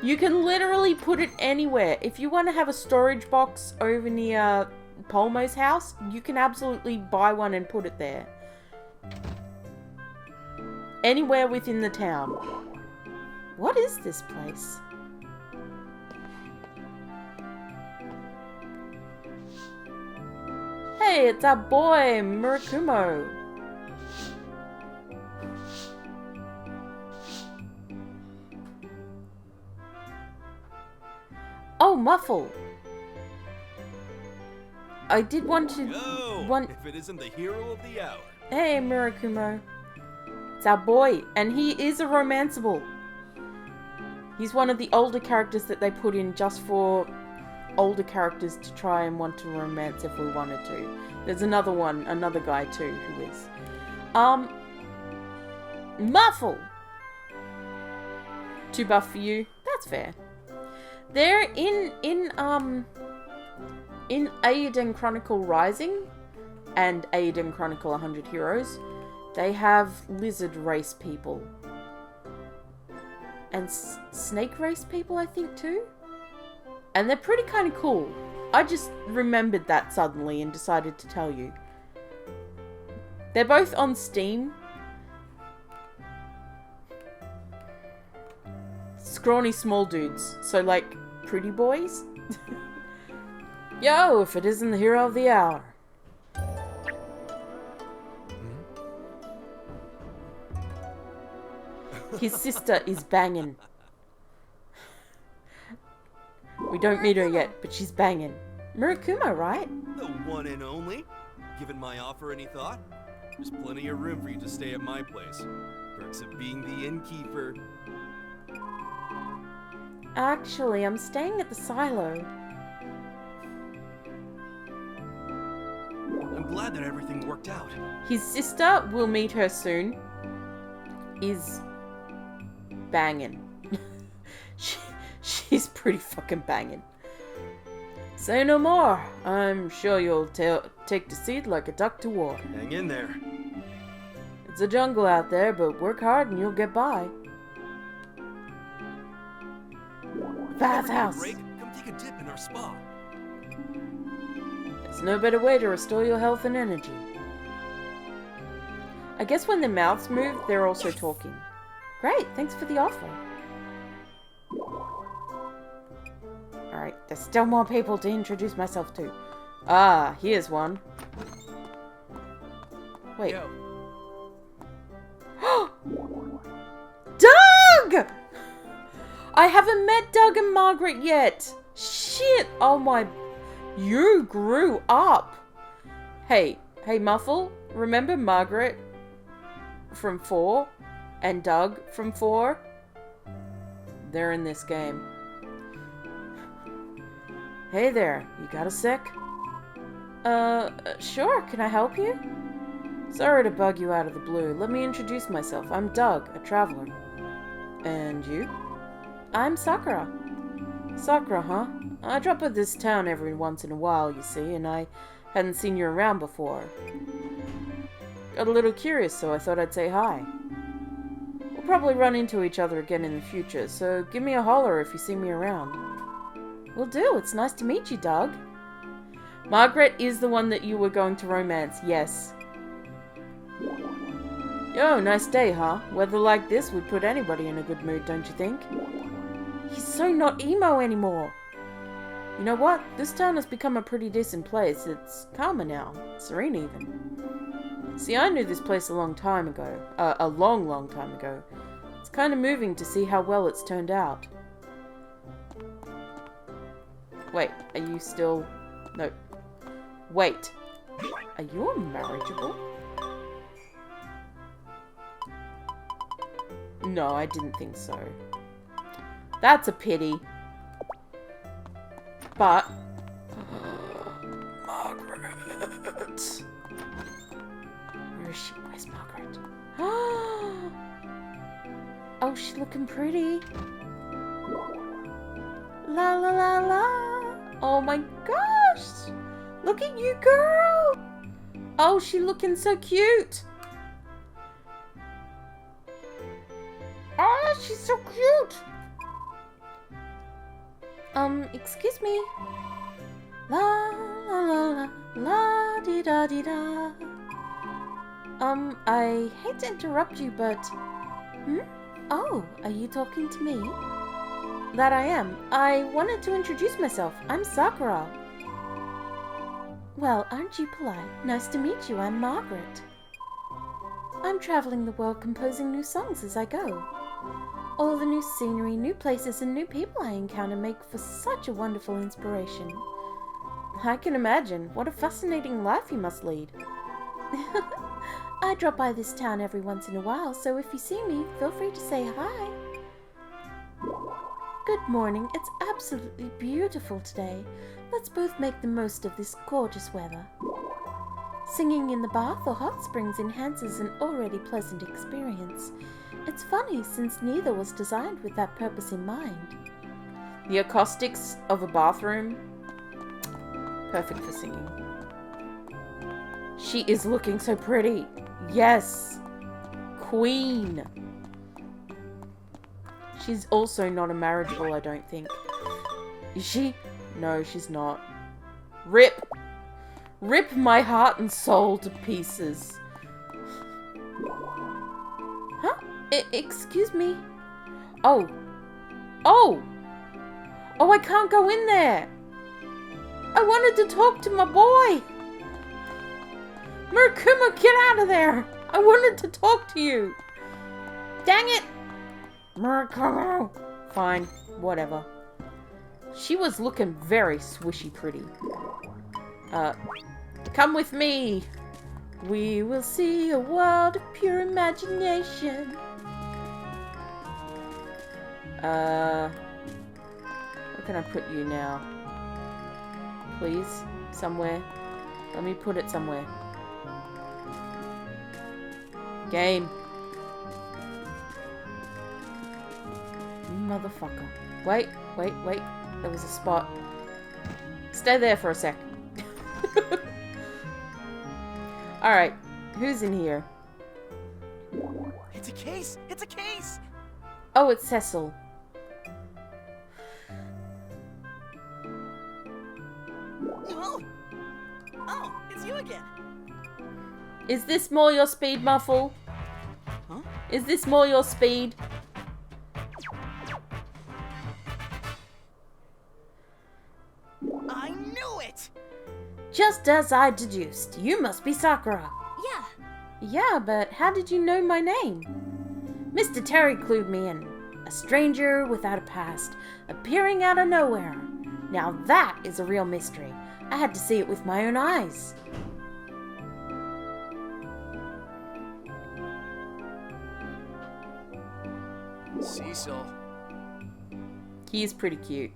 You can literally put it anywhere. If you want to have a storage box over near Polmo's house, you can absolutely buy one and put it there. Anywhere within the town. What is this place? Hey, it's our boy, Murakumo. Oh, Muffle. I did want to... if it isn't the hero of the hour. Hey, Murakumo. It's our boy, and he is a romanceable. He's one of the older characters that they put in just for older characters to try and want to romance if we wanted to. There's another one, another guy too, who is. Muffle! Too buff for you? That's fair. They're in Aiden Chronicle Rising and Aiden Chronicle 100 Heroes, they have lizard race people. And snake race people, I think, too? And they're pretty kind of cool. I just remembered that suddenly and decided to tell you. They're both on Steam. Scrawny small dudes. So, like, pretty boys? Yo, if it isn't the hero of the hour. His sister is banging. We don't meet her yet, but she's banging. Murakumo, right? The one and only. Given my offer any thought? There's plenty of room for you to stay at my place. Perks of being the innkeeper. Actually, I'm staying at the silo. I'm glad that everything worked out. His sister, we'll meet her soon, is banging. She's pretty fucking banging. Say no more. I'm sure you'll take the seat like a duck to water. Hang in there. It's a jungle out there, but work hard and you'll get by. Bathhouse. Come take a dip in our spa. There's no better way to restore your health and energy. I guess when their mouths move, they're also talking. Great, thanks for the offer. Alright, there's still more people to introduce myself to. Ah, here's one. Wait. Doug! I haven't met Doug and Margaret yet. Shit. Oh my. You grew up. Hey Muffle. Remember Margaret from 4 and Doug from 4? They're in this game. Hey there. You got a sec? Sure. Can I help you? Sorry to bug you out of the blue. Let me introduce myself. I'm Doug, a traveler. And you? I'm Sakura. Sakura, huh? I drop by this town every once in a while, you see, and I hadn't seen you around before. Got a little curious, so I thought I'd say hi. We'll probably run into each other again in the future, so give me a holler if you see me around. Will do. It's nice to meet you, Doug. Margaret is the one that you were going to romance, yes. Yo, nice day, huh? Weather like this would put anybody in a good mood, don't you think? He's so not emo anymore. You know what? This town has become a pretty decent place. It's calmer now. Serene even. See, I knew this place a long time ago. A long time ago. It's kind of moving to see how well it's turned out. Wait, are you still... No. Wait. Are you marriageable? No, I didn't think so. That's a pity. But... Margaret. Where is she? Where's Margaret? Oh, she's looking pretty. La la la la. Oh my gosh. Look at you, girl. Oh, she's looking so cute. Oh, she's so cute. Excuse me. La la la la la di da di da. I hate to interrupt you, but oh, are you talking to me? That I am. I wanted to introduce myself. I'm Sakura. Well, aren't you polite? Nice to meet you. I'm Margaret. I'm traveling the world composing new songs as I go. All the new scenery, new places, and new people I encounter make for such a wonderful inspiration. I can imagine. What a fascinating life you must lead. I drop by this town every once in a while, so if you see me, feel free to say hi. Good morning. It's absolutely beautiful today. Let's both make the most of this gorgeous weather. Singing in the bath or hot springs enhances an already pleasant experience. It's funny, since neither was designed with that purpose in mind. The acoustics of a bathroom, perfect for singing. She is looking so pretty. Yes. Queen. She's also not a marriageable, I don't think. Is she? No, she's not. Rip. Rip my heart and soul to pieces. Huh? Excuse me? Oh. Oh! Oh, I can't go in there! I wanted to talk to my boy! Murkuma, get out of there! I wanted to talk to you! Dang it! Murkuma! Fine, whatever. She was looking very swishy pretty. Come with me! We will see a world of pure imagination. Where can I put you now? Please? Somewhere? Let me put it somewhere. Game. Motherfucker. Wait. There was a spot. Stay there for a sec. Alright. Who's in here? It's a case! It's a case! Oh, it's Cecil. Oh, it's you again. Is this more your speed, Muffle? Huh? Is this more your speed? I knew it! Just as I deduced, you must be Sakura. Yeah. Yeah, but how did you know my name? Mr. Terry clued me in. A stranger without a past, appearing out of nowhere. Now that is a real mystery. I had to see it with my own eyes. Cecil. He is pretty cute.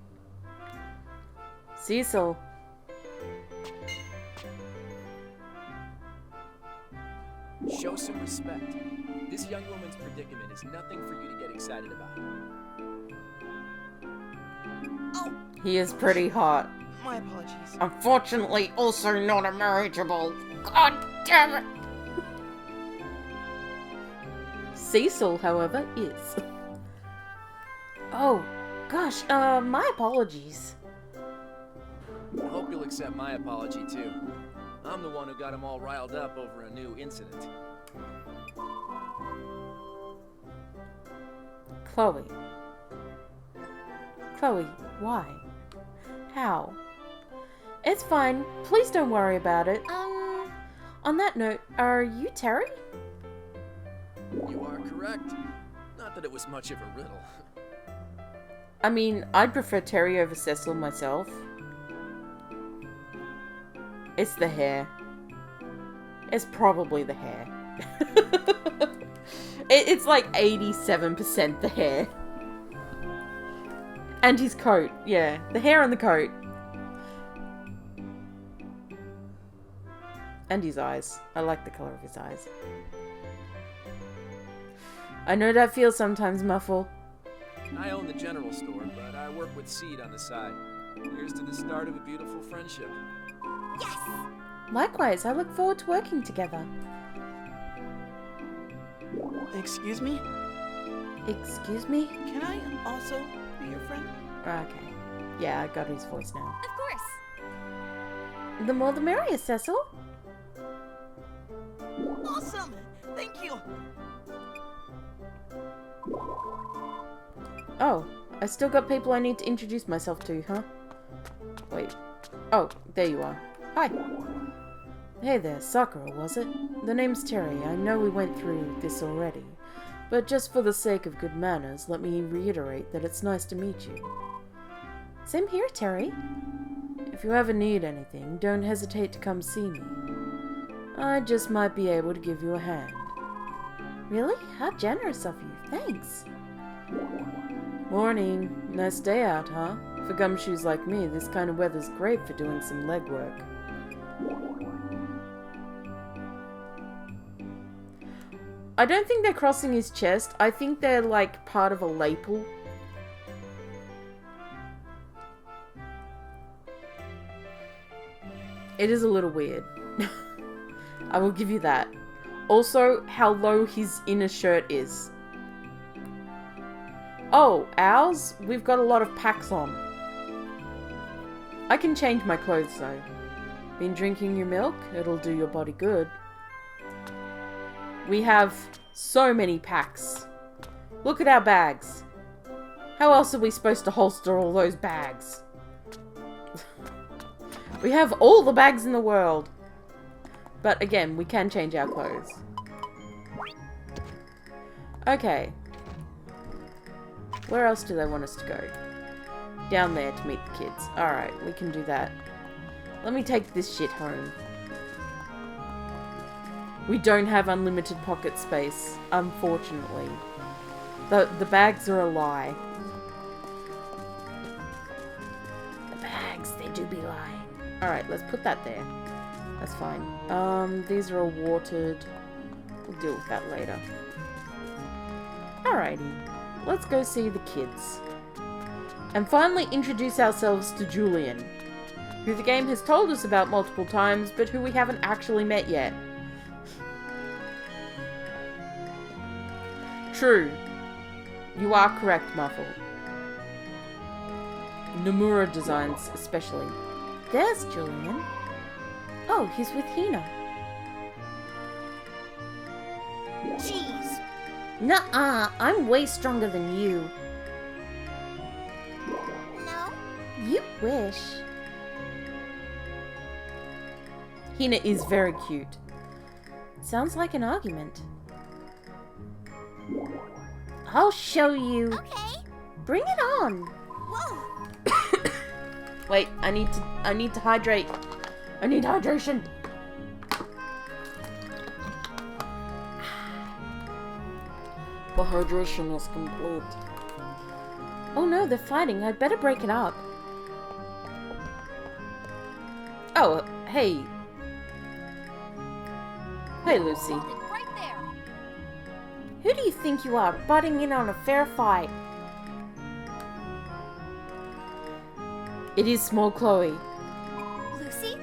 Cecil. Show some respect. This young woman's predicament is nothing for you to get excited about. Oh, He is pretty hot. my apologies. Unfortunately, also not a marriageable. God damn it! Cecil, however, is. Oh, gosh, my apologies. I hope you'll accept my apology, too. I'm the one who got him all riled up over a new incident. Chloe. Chloe, why? How? It's fine. Please don't worry about it. On that note, are you Terry? You are correct. Not that it was much of a riddle. I mean, I'd prefer Terry over Cecil myself. It's the hair. It's probably the hair. It's like 87% the hair. And his coat. Yeah, the hair and the coat. And his eyes. I like the colour of his eyes. I know that feels sometimes, Muffle. I own the general store, but I work with Seed on the side. Here's to the start of a beautiful friendship. Yes! Likewise, I look forward to working together. Excuse me? Excuse me? Can I also be your friend? Okay. Yeah, I got his voice now. Of course. The more the merrier, Cecil. Awesome! Thank you! Oh, I still got people I need to introduce myself to, huh? Wait. Oh, there you are. Hi. Hey there, Sakura, was it? The name's Terry. I know we went through this already. But just for the sake of good manners, let me reiterate that it's nice to meet you. Same here, Terry. If you ever need anything, don't hesitate to come see me. I just might be able to give you a hand. Really? How generous of you. Thanks. Morning. Nice day out, huh? For gumshoes like me, this kind of weather's great for doing some legwork. I don't think they're crossing his chest. I think they're like part of a lapel. It is a little weird. I will give you that. Also, how low his inner shirt is. Oh, ours? We've got a lot of packs on. I can change my clothes though. Been drinking your milk? It'll do your body good. We have so many packs. Look at our bags. How else are we supposed to holster all those bags? We have all the bags in the world. But again, we can change our clothes. Okay. Where else do they want us to go? Down there to meet the kids. Alright, we can do that. Let me take this shit home. We don't have unlimited pocket space, unfortunately. The bags are a lie. The bags, they do be lying. Alright, let's put that there. That's fine. These are all watered. We'll deal with that later. Alrighty. Let's go see the kids. And finally introduce ourselves to Julian, who the game has told us about multiple times, but who we haven't actually met yet. True. You are correct, Muffle. Nomura designs, especially. There's Julian. Oh, he's with Hina. Jeez. Nuh-uh, I'm way stronger than you. No? You wish. Hina is very cute. Sounds like an argument. I'll show you. Okay. Bring it on. Whoa. Wait, I need to hydrate. I need hydration. The hydration is complete. Oh no, they're fighting. I'd better break it up. Oh, hey. Hey, Lucy. Right there. Who do you think you are, butting in on a fair fight? It is small Chloe. Lucy?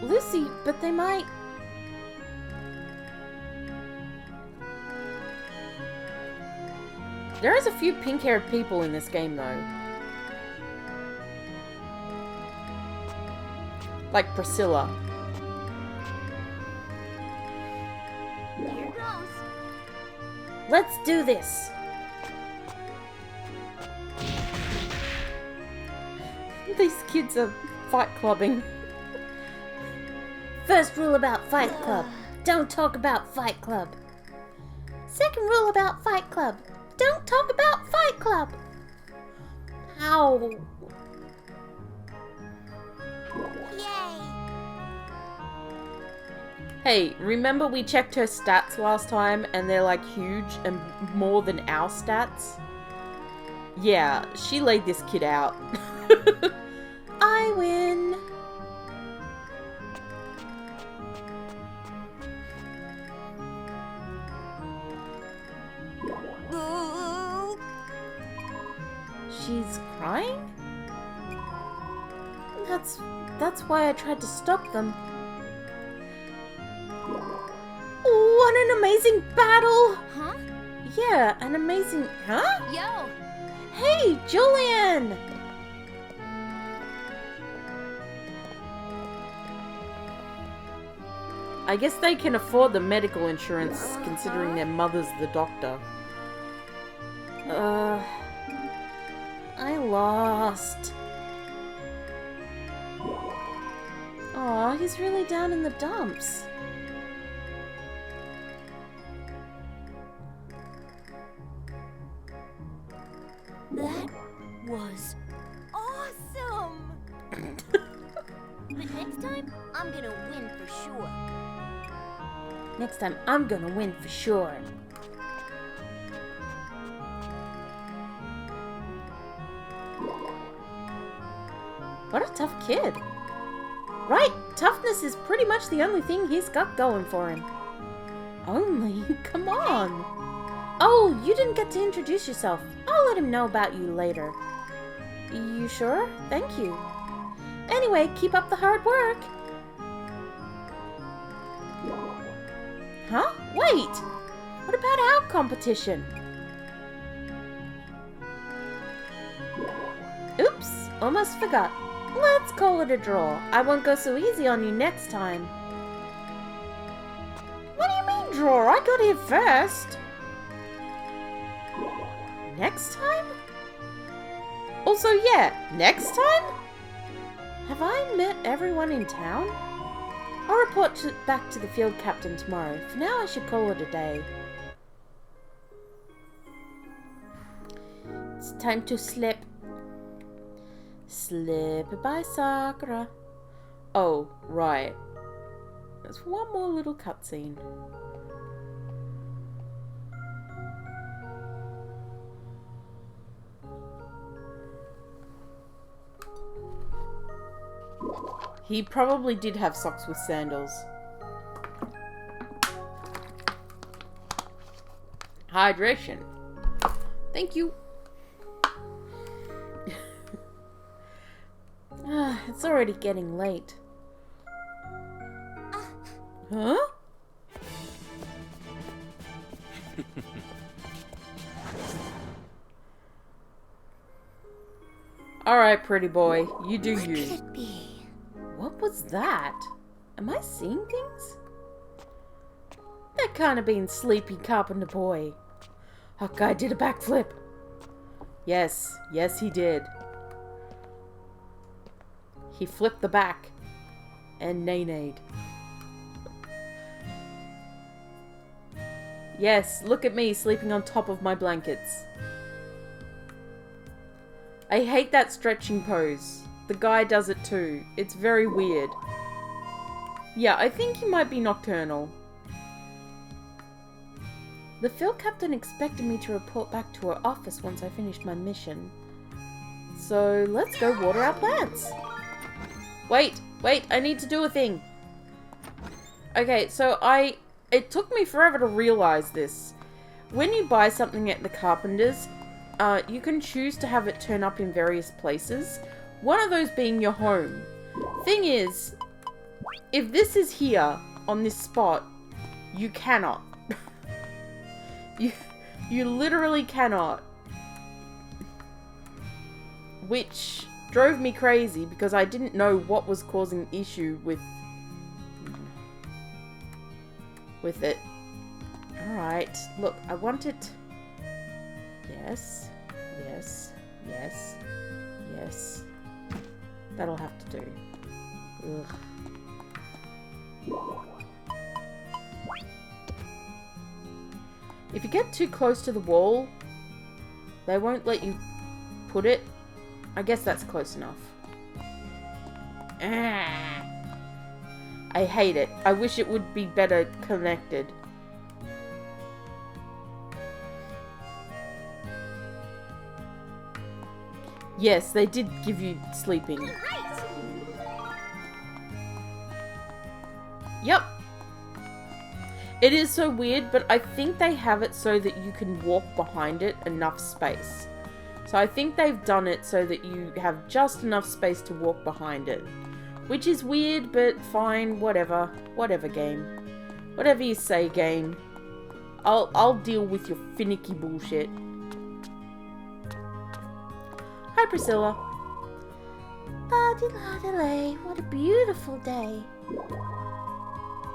Lucy, but they might... There is a few pink-haired people in this game, though. Like Priscilla. Here goes. Let's do this! These kids are fight clubbing. First rule about Fight Club, don't talk about Fight Club. Second rule about Fight Club, don't talk about Fight Club. Ow. Yay! Hey, remember we checked her stats last time and they're like huge and more than our stats? Yeah, she laid this kid out. I win. Boo! She's crying? That's why I tried to stop them. What an amazing battle! Huh? Yeah, an amazing... Huh? Yo! Hey, Julian! I guess they can afford the medical insurance, considering their mother's the doctor. I lost. Aw, he's really down in the dumps. That was awesome! But next time, I'm gonna win for sure. Next time, I'm gonna win for sure. What a tough kid. Right, toughness is pretty much the only thing he's got going for him. Only? Come on. Oh, you didn't get to introduce yourself. I'll let him know about you later. You sure? Thank you. Anyway, keep up the hard work. Huh? Wait! What about our competition? Oops, almost forgot. Let's call it a draw. I won't go so easy on you next time. What do you mean draw? I got here first. Next time? Also, yeah, next time? Have I met everyone in town? I'll report back to the field captain tomorrow. For now, I should call it a day. It's time to slip. Slip by Sakura. Oh, right. There's one more little cutscene. He probably did have socks with sandals. Hydration. Thank you. It's already getting late. Huh? Alright, pretty boy. You do What you. could it be? What was that? Am I seeing things? That can't have been Sleepy Carpenter Boy. That guy did a backflip. Yes, yes he did. He flipped the back and nay-nayed. Yes, look at me sleeping on top of my blankets. I hate that stretching pose. The guy does it too. It's very weird. Yeah, I think he might be nocturnal. The field captain expected me to report back to her office once I finished my mission. So let's go water our plants. Wait, I need to do a thing. Okay, so it took me forever to realize this. When you buy something at the carpenter's, you can choose to have it turn up in various places. One of those being your home. Thing is, if this is here, on this spot, you cannot. You literally cannot. Which drove me crazy because I didn't know what was causing issue with it. Alright, look, I want it. Yes, yes, yes, yes. That'll have to do. Ugh. If you get too close to the wall, they won't let you put it. I guess that's close enough. Ah. I hate it. I wish it would be better connected. Yes, they did give you sleeping. Yep. It is so weird, but I think they have it so that you can walk behind it enough space. So I think they've done it so that you have just enough space to walk behind it. Which is weird, but fine, whatever. Whatever, game. Whatever you say, game. I'll deal with your finicky bullshit. Hi, Priscilla. La-di-la-di-lay, what a beautiful day.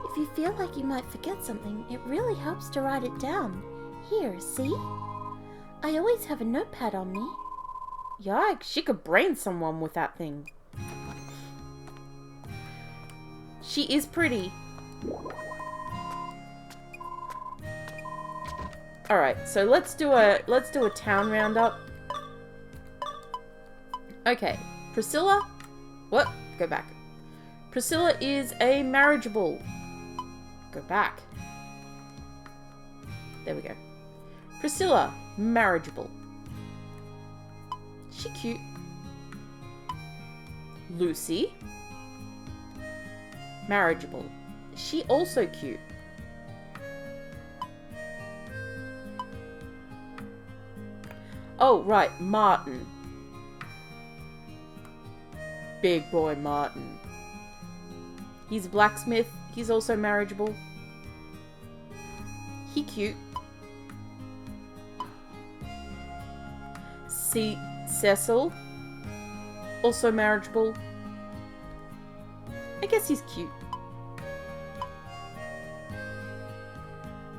If you feel like you might forget something, it really helps to write it down. Here, see? I always have a notepad on me. Yikes, she could brain someone with that thing. She is pretty. Alright, so let's do a town roundup. Okay, Priscilla. What? Go back. Priscilla is a marriageable. Go back. There we go. Priscilla, marriageable. She cute. Lucy, marriageable. She also cute. Oh, right, Martin. Big boy Martin. He's a blacksmith. He's also marriageable. He cute. Cecil. Also marriageable. I guess he's cute.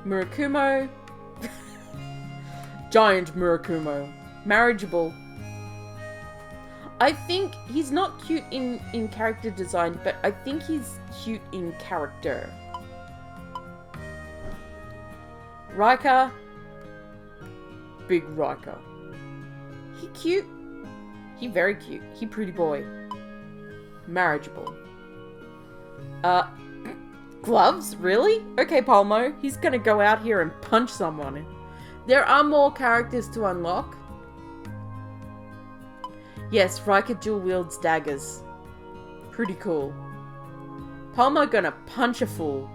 Murakumo. Giant Murakumo. Marriageable. I think he's not cute in character design, but I think he's cute in character. Riker. Big Riker. He cute. He very cute. He pretty boy. Marriageable. Gloves? Really? Okay, Palmo. He's gonna go out here and punch someone. There are more characters to unlock. Yes, Riker dual wields daggers. Pretty cool. Palmo gonna punch a fool.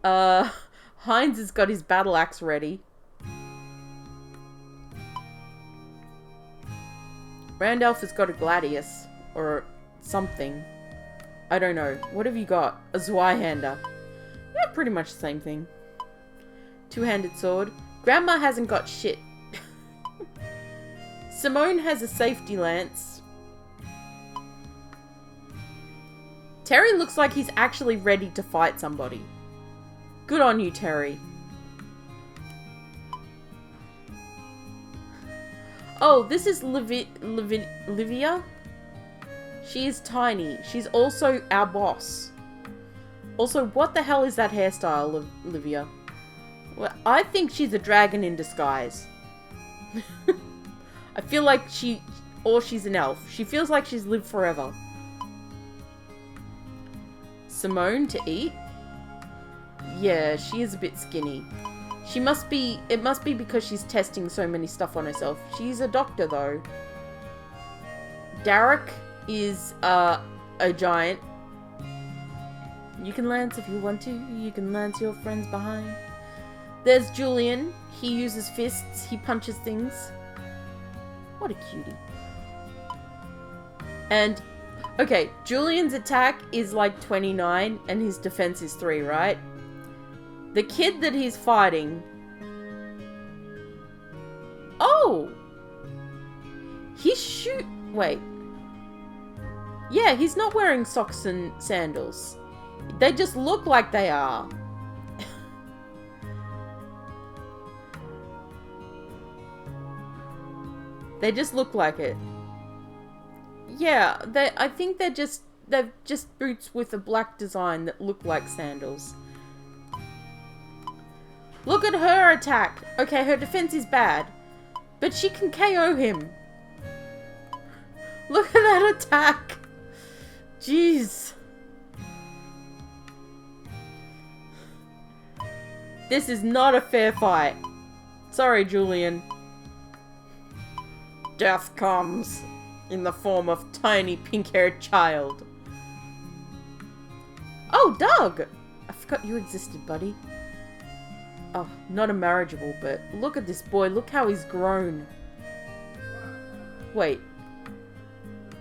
Heinz has got his battle axe ready. Randolph has got a gladius. Or something. I don't know. What have you got? A Zweihander. Yeah, pretty much the same thing. Two-handed sword. Grandma hasn't got shit. Simone has a safety lance. Terry looks like he's actually ready to fight somebody. Good on you, Terry. Oh, this is Livia. She is tiny. She's also our boss. Also, what the hell is that hairstyle, Livia? Well, I think she's a dragon in disguise. I feel like she's an elf. She feels like she's lived forever. Simone to eat? Yeah, she is a bit skinny. It must be because she's testing so many stuff on herself. She's a doctor, though. Derek is, a giant. You can lance if you want to. You can lance your friends behind. There's Julian. He uses fists. He punches things. What a cutie. And, okay, Julian's attack is like 29 and his defense is 3, right? The kid that he's fighting... Oh! Wait. Yeah, he's not wearing socks and sandals. They just look like they are. They just look like it. Yeah, I think they're just boots with a black design that look like sandals. Look at her attack. Okay, her defense is bad, but she can KO him. Look at that attack. Jeez. This is not a fair fight. Sorry, Julian. Death comes in the form of tiny pink-haired child. Oh, Doug! I forgot you existed, buddy. Oh, not a marriageable, but look at this boy. Look how he's grown. Wait.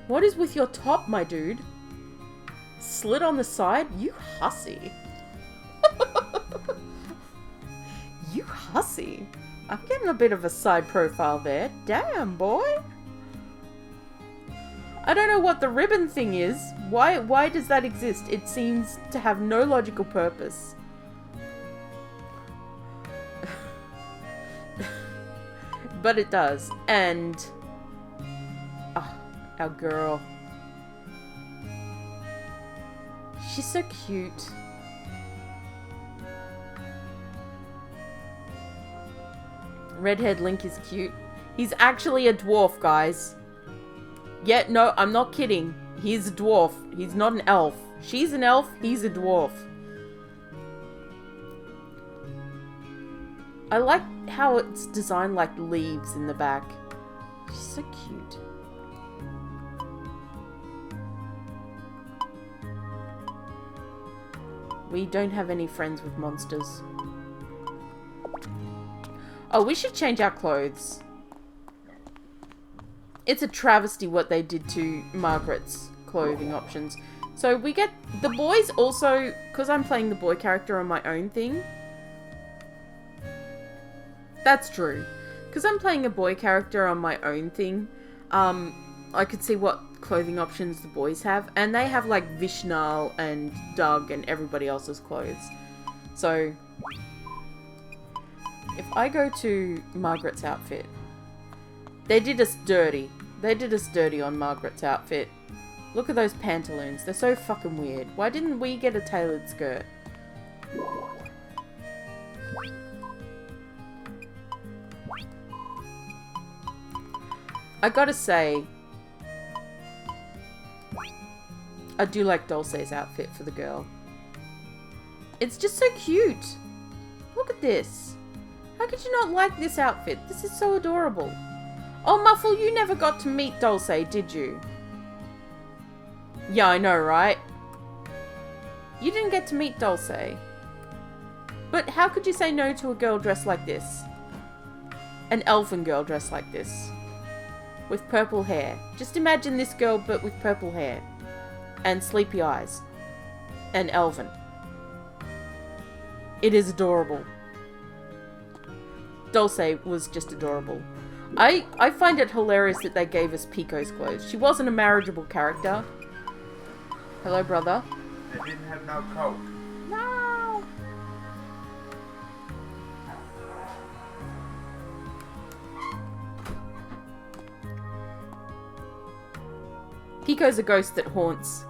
What is with your top, my dude? Slit on the side? You hussy. You hussy. I'm getting a bit of a side profile there. Damn, boy. I don't know what the ribbon thing is. Why does that exist? It seems to have no logical purpose. But it does. And... oh, our girl. She's so cute. Redhead Link is cute. He's actually a dwarf, guys. Yeah, no, I'm not kidding. He's a dwarf. He's not an elf. She's an elf. He's a dwarf. I like how it's designed like leaves in the back. She's so cute. We don't have any friends with monsters. Oh, we should change our clothes. It's a travesty what they did to Margaret's clothing options. So we get... the boys also... because I'm playing the boy character on my own thing. That's true. Because I'm playing a boy character on my own thing. I could see what clothing options the boys have. And they have like Vishnal and Doug and everybody else's clothes. So... if I go to Margaret's outfit, they did us dirty. They did us dirty on Margaret's outfit. Look at those pantaloons. They're so fucking weird. Why didn't we get a tailored skirt? I gotta say, I do like Dulce's outfit for the girl. It's just so cute. Look at this. How could you not like this outfit? This is so adorable. Oh, Muffle, you never got to meet Dulce, did you? Yeah, I know, right? You didn't get to meet Dulce. But how could you say no to a girl dressed like this? An elfin girl dressed like this. With purple hair. Just imagine this girl, but with purple hair. And sleepy eyes. And elven. It is adorable. Dulce was just adorable. I find it hilarious that they gave us Pico's clothes. She wasn't a marriageable character. Hello, brother. They didn't have no coat. No! Pico's a ghost that haunts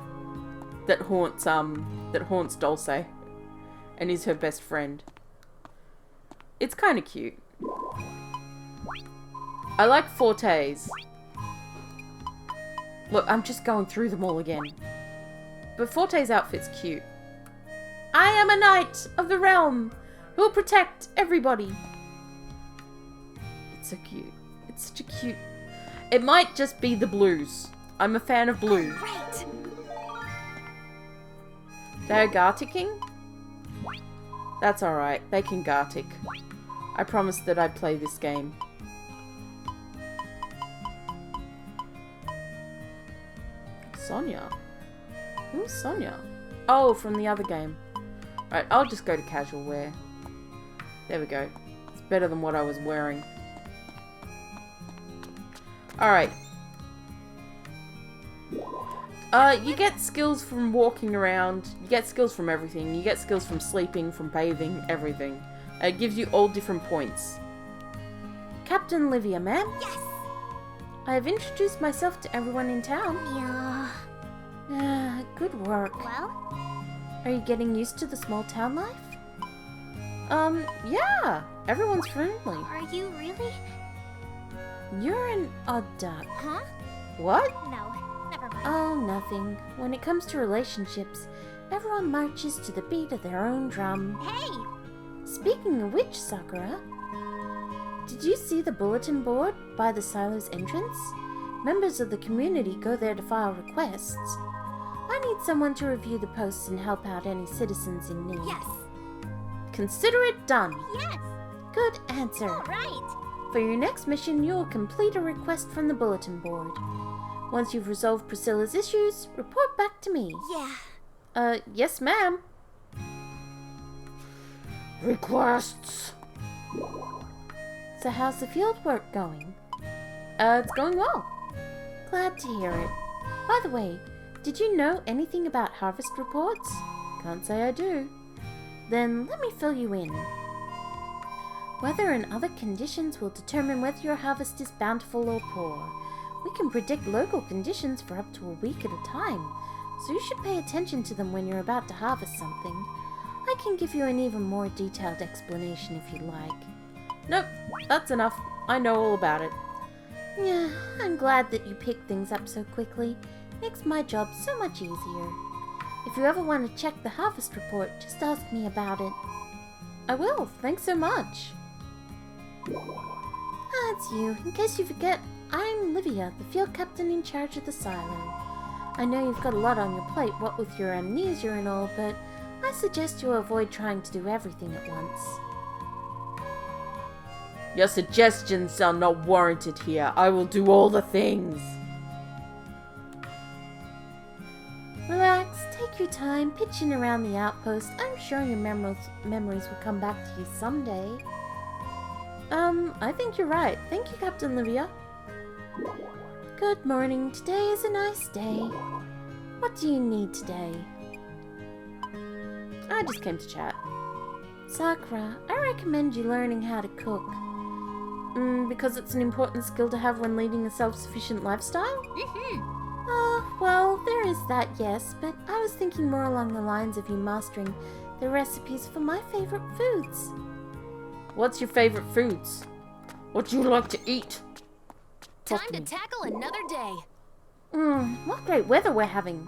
Dulce. And is her best friend. It's kind of cute. I like Forte's. Look, I'm just going through them all again. But Forte's outfit's cute. I am a knight of the realm who will protect everybody. It's so cute. It's such a cute... it might just be the blues. I'm a fan of blue. Right. They're Garticking? That's alright. They can Gartic. I promised that I'd play this game. Sonia? Who's Sonia? Oh, from the other game. Alright, I'll just go to casual wear. There we go. It's better than what I was wearing. Alright. You get skills from walking around. You get skills from everything. You get skills from sleeping, from bathing, everything. It gives you all different points. Captain Livia, ma'am? Yes. I have introduced myself to everyone in town. Yeah. Good work. Well? Are you getting used to the small town life? Yeah. Everyone's friendly. Are you really? You're an odd duck. Huh? What? No, never mind. Oh, nothing. When it comes to relationships, everyone marches to the beat of their own drum. Hey! Speaking of which, Sakura, did you see the bulletin board by the silo's entrance? Members of the community go there to file requests. I need someone to review the posts and help out any citizens in need. Yes! Consider it done. Yes! Good answer. All right! For your next mission, you will complete a request from the bulletin board. Once you've resolved Priscilla's issues, report back to me. Yeah. Yes, ma'am. Requests. So how's the field work going? It's going well. Glad to hear it. By the way, did you know anything about harvest reports? Can't say I do. Then let me fill you in. Weather and other conditions will determine whether your harvest is bountiful or poor. We can predict local conditions for up to a week at a time, so you should pay attention to them when you're about to harvest something. I can give you an even more detailed explanation if you'd like. Nope, that's enough. I know all about it. Yeah, I'm glad that you picked things up so quickly. Makes my job so much easier. If you ever want to check the harvest report, just ask me about it. I will, thanks so much. It's you. In case you forget, I'm Livia, the field captain in charge of the silo. I know you've got a lot on your plate, what with your amnesia and all, but I suggest you avoid trying to do everything at once. Your suggestions are not warranted here. I will do all the things. Relax, take your time, pitching around the outpost. I'm sure your memories will come back to you someday. I think you're right. Thank you, Captain Livia. Good morning. Today is a nice day. What do you need today? I just came to chat. Sakura, I recommend you learning how to cook. Because it's an important skill to have when leading a self-sufficient lifestyle? Well, there is that, yes, but I was thinking more along the lines of you mastering the recipes for my favorite foods. What's your favorite foods? What do you like to eat? Time to tackle another day. What great weather we're having.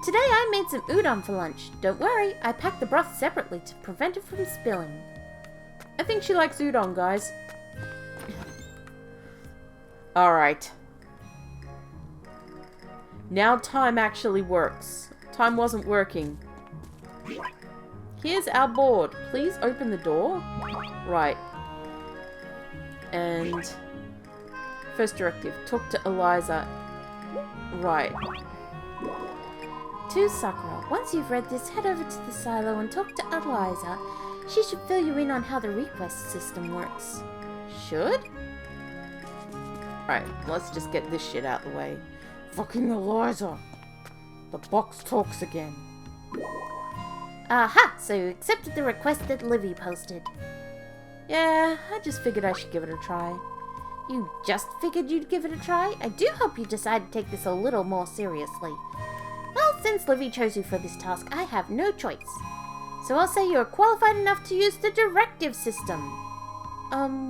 Today I made some udon for lunch. Don't worry, I packed the broth separately to prevent it from spilling. I think she likes udon, guys. Alright. Now time actually works. Time wasn't working. Here's our board. Please open the door. Right. And first directive, talk to Eliza. Right. To Sakura, once you've read this, head over to the silo and talk to Eliza. She should fill you in on how the request system works. Should? Right, let's just get this shit out of the way. Fucking Eliza! The box talks again. Aha! So you accepted the request that Livy posted. Yeah, I just figured I should give it a try. You just figured you'd give it a try? I do hope you decide to take this a little more seriously. Well, since Livy chose you for this task, I have no choice. So I'll say you're qualified enough to use the Directive System.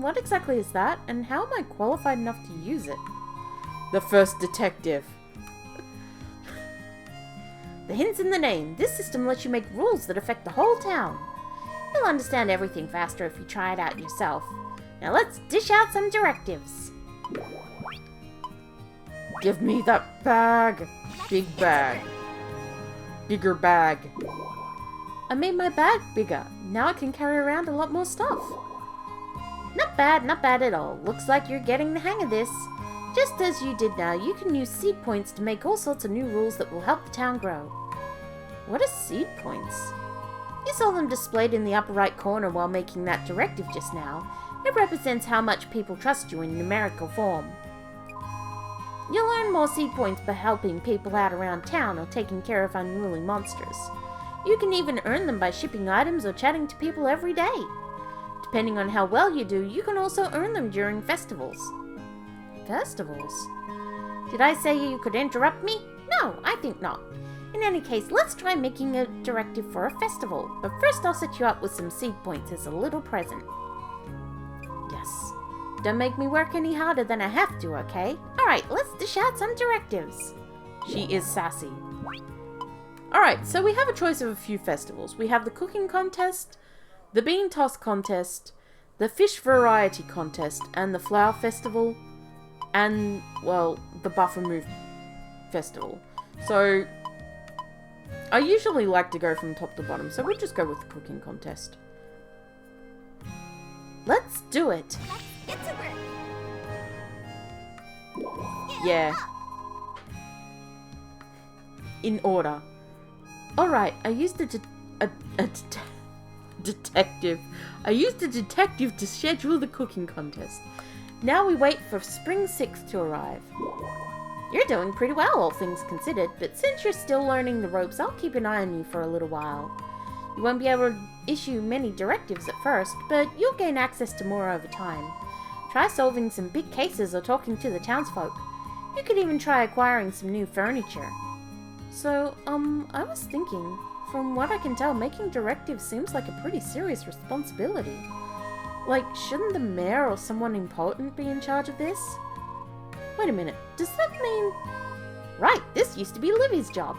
What exactly is that? And how am I qualified enough to use it? The first detective. The hint's in the name. This system lets you make rules that affect the whole town. You'll understand everything faster if you try it out yourself. Now let's dish out some directives. Give me that bag. Big bag. Bigger bag. I made my bag bigger. Now I can carry around a lot more stuff. Not bad at all. Looks like you're getting the hang of this. Just as you did now, you can use seed points to make all sorts of new rules that will help the town grow. What are seed points? You saw them displayed in the upper right corner while making that directive just now. It represents how much people trust you in numerical form. You'll earn more seed points by helping people out around town or taking care of unruly monsters. You can even earn them by shipping items or chatting to people every day. Depending on how well you do, you can also earn them during festivals. Festivals? Did I say you could interrupt me? No, I think not. In any case, let's try making a directive for a festival. But first I'll set you up with some seed points as a little present. Yes. Don't make me work any harder than I have to, okay? Alright, let's dish out some directives. She is sassy. Alright, so we have a choice of a few festivals. We have the cooking contest, the bean toss contest, the fish variety contest, and the flower festival, and, well, the buffer move festival. So, I usually like to go from top to bottom, so we'll just go with the cooking contest. Let's do it! Get to work. Yeah. In order. Alright, I used a detective. I used a detective to schedule the cooking contest. Now we wait for Spring 6 to arrive. You're doing pretty well, all things considered, but since you're still learning the ropes, I'll keep an eye on you for a little while. You won't be able to issue many directives at first, but you'll gain access to more over time. Try solving some big cases or talking to the townsfolk. You could even try acquiring some new furniture. So, I was thinking, from what I can tell, making directives seems like a pretty serious responsibility. Like, shouldn't the mayor or someone important be in charge of this? Wait a minute, does that mean... Right, this used to be Livy's job.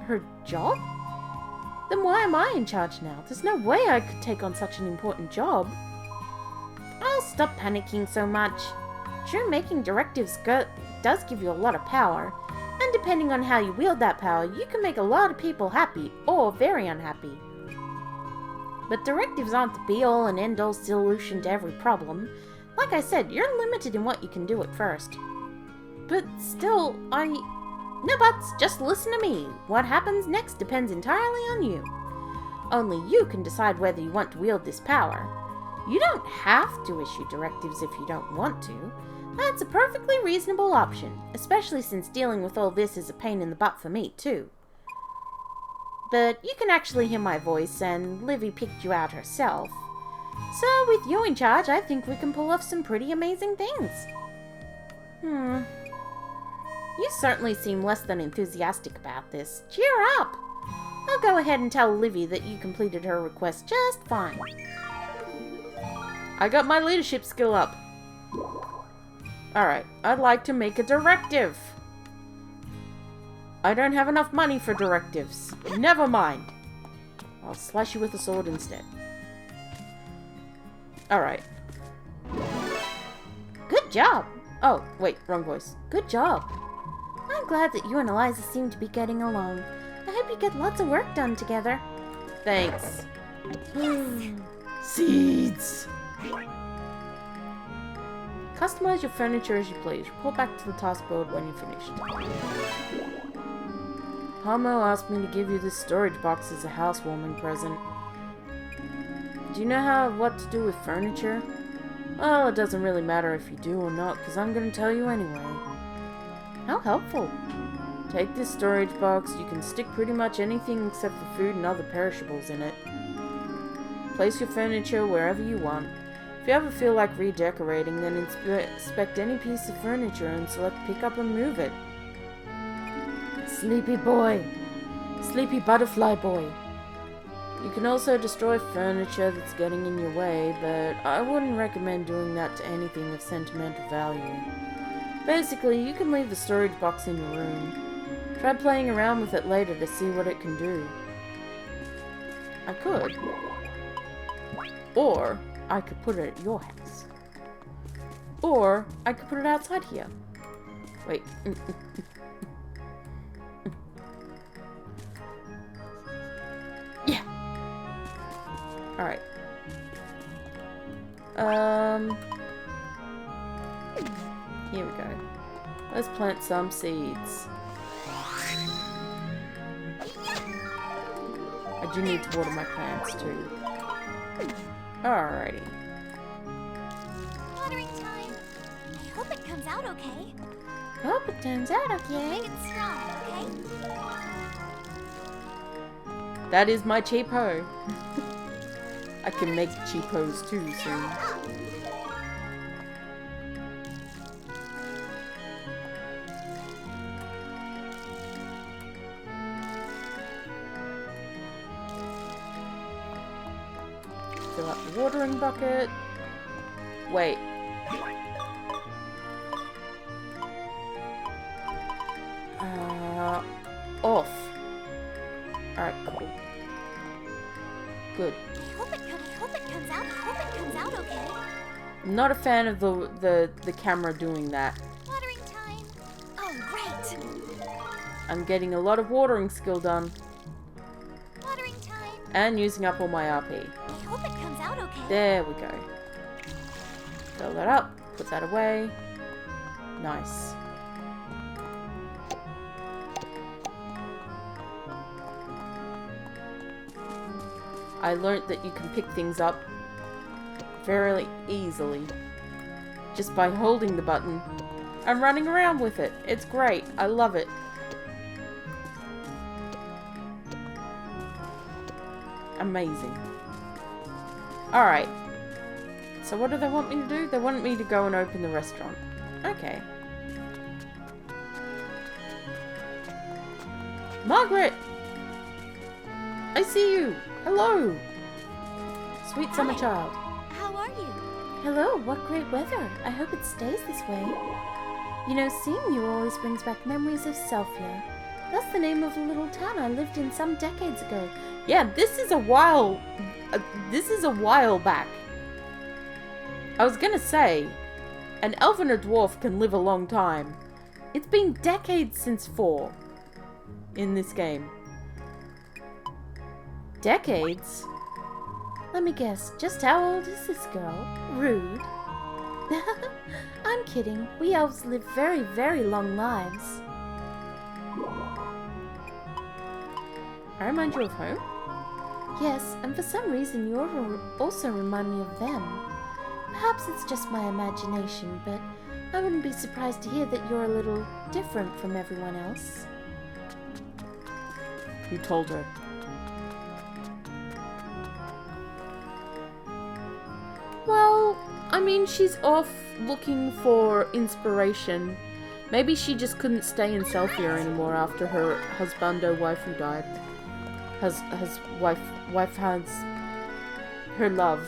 Her job? Then why am I in charge now? There's no way I could take on such an important job. I'll stop panicking so much. Sure, making directives does give you a lot of power, and depending on how you wield that power, you can make a lot of people happy, or very unhappy. But directives aren't the be-all and end-all solution to every problem. Like I said, you're limited in what you can do at first. But still, No buts, just listen to me. What happens next depends entirely on you. Only you can decide whether you want to wield this power. You don't have to issue directives if you don't want to. That's a perfectly reasonable option, especially since dealing with all this is a pain in the butt for me, too. But you can actually hear my voice, and Livy picked you out herself. So, with you in charge, I think we can pull off some pretty amazing things. You certainly seem less than enthusiastic about this. Cheer up! I'll go ahead and tell Livy that you completed her request just fine. I got my leadership skill up. Alright, I'd like to make a directive. I don't have enough money for directives. Never mind. I'll slash you with a sword instead. Alright. Good job! Oh, wait, wrong voice. Good job. I'm glad that you and Eliza seem to be getting along. I hope you get lots of work done together. Thanks. Seeds! Customize your furniture as you please. Report back to the task board when you're finished. Palmo asked me to give you this storage box as a housewarming present. Do you know what to do with furniture? Well, it doesn't really matter if you do or not, because I'm going to tell you anyway. How helpful. Take this storage box. You can stick pretty much anything except for food and other perishables in it. Place your furniture wherever you want. If you ever feel like redecorating, then inspect any piece of furniture and select pick up and move it. Sleepy boy. Sleepy butterfly boy. You can also destroy furniture that's getting in your way, but I wouldn't recommend doing that to anything of sentimental value. Basically, you can leave the storage box in your room. Try playing around with it later to see what it can do. I could. Or I could put it at your house. Or I could put it outside here. Wait. Yeah. Alright. Here we go. Let's plant some seeds. I do need to water my plants too. Alrighty. Watering time. I hope it comes out okay. Hope it turns out okay. Make it strong, okay? That is my cheapo. I can make cheapos too soon. fill up the watering bucket. Wait. Off. Alright, cool. Good. I hope it comes out. I hope it comes out okay. I'm not a fan of the camera doing that. Watering time. Oh, right. I'm getting a lot of watering skill done. Watering time. And using up all my RP. I hope it comes out okay. There we go. Fill that up. Put that away. Nice. I learnt that you can pick things up fairly easily just by holding the button and running around with it. It's great. I love it. Amazing. Alright. So what do they want me to do? They want me to go and open the restaurant. Okay. Margaret! I see you! Hello! Sweet summer child. How are you? Hello, what great weather. I hope it stays this way. You know, seeing you always brings back memories of Selphia. That's the name of a little town I lived in some decades ago. Yeah, this is a while back. I was gonna say, an elf and a dwarf can live a long time. It's been decades since 4 in this game. Decades? Let me guess, just how old is this girl? Rude. I'm kidding. We elves live very, very long lives. I remind you of home? Yes, and for some reason you also remind me of them. Perhaps it's just my imagination, but I wouldn't be surprised to hear that you're a little different from everyone else. You told her. Well, I mean, she's off looking for inspiration. Maybe she just couldn't stay in Selphia anymore after her husbando waifu died. Wife has her love.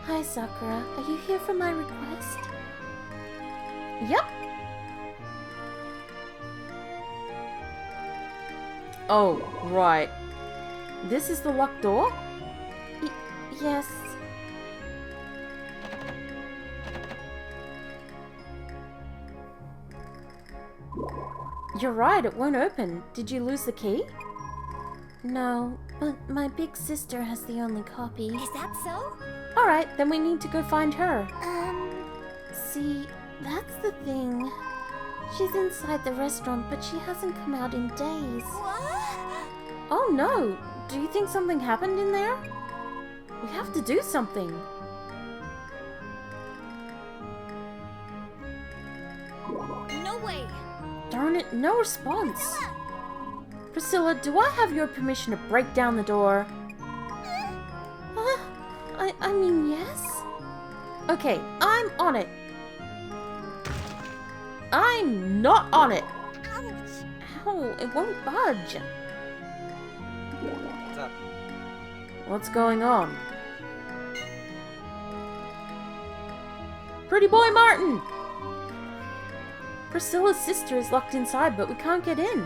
Hi, Sakura. Are you here for my request? Yep. Oh, right. This is the locked door? Yes. You're right, it won't open. Did you lose the key? No, but my big sister has the only copy. Is that so? Alright, then we need to go find her. See, that's the thing. She's inside the restaurant, but she hasn't come out in days. What? Oh no! Do you think something happened in there? We have to do something. No way. Darn it, no response. Priscilla, do I have your permission to break down the door? I mean, yes? Okay, I'm on it. I'm not on it. Ouch. Ow, it won't budge. What's up? What's going on? Pretty boy Martin! Priscilla's sister is locked inside, but we can't get in.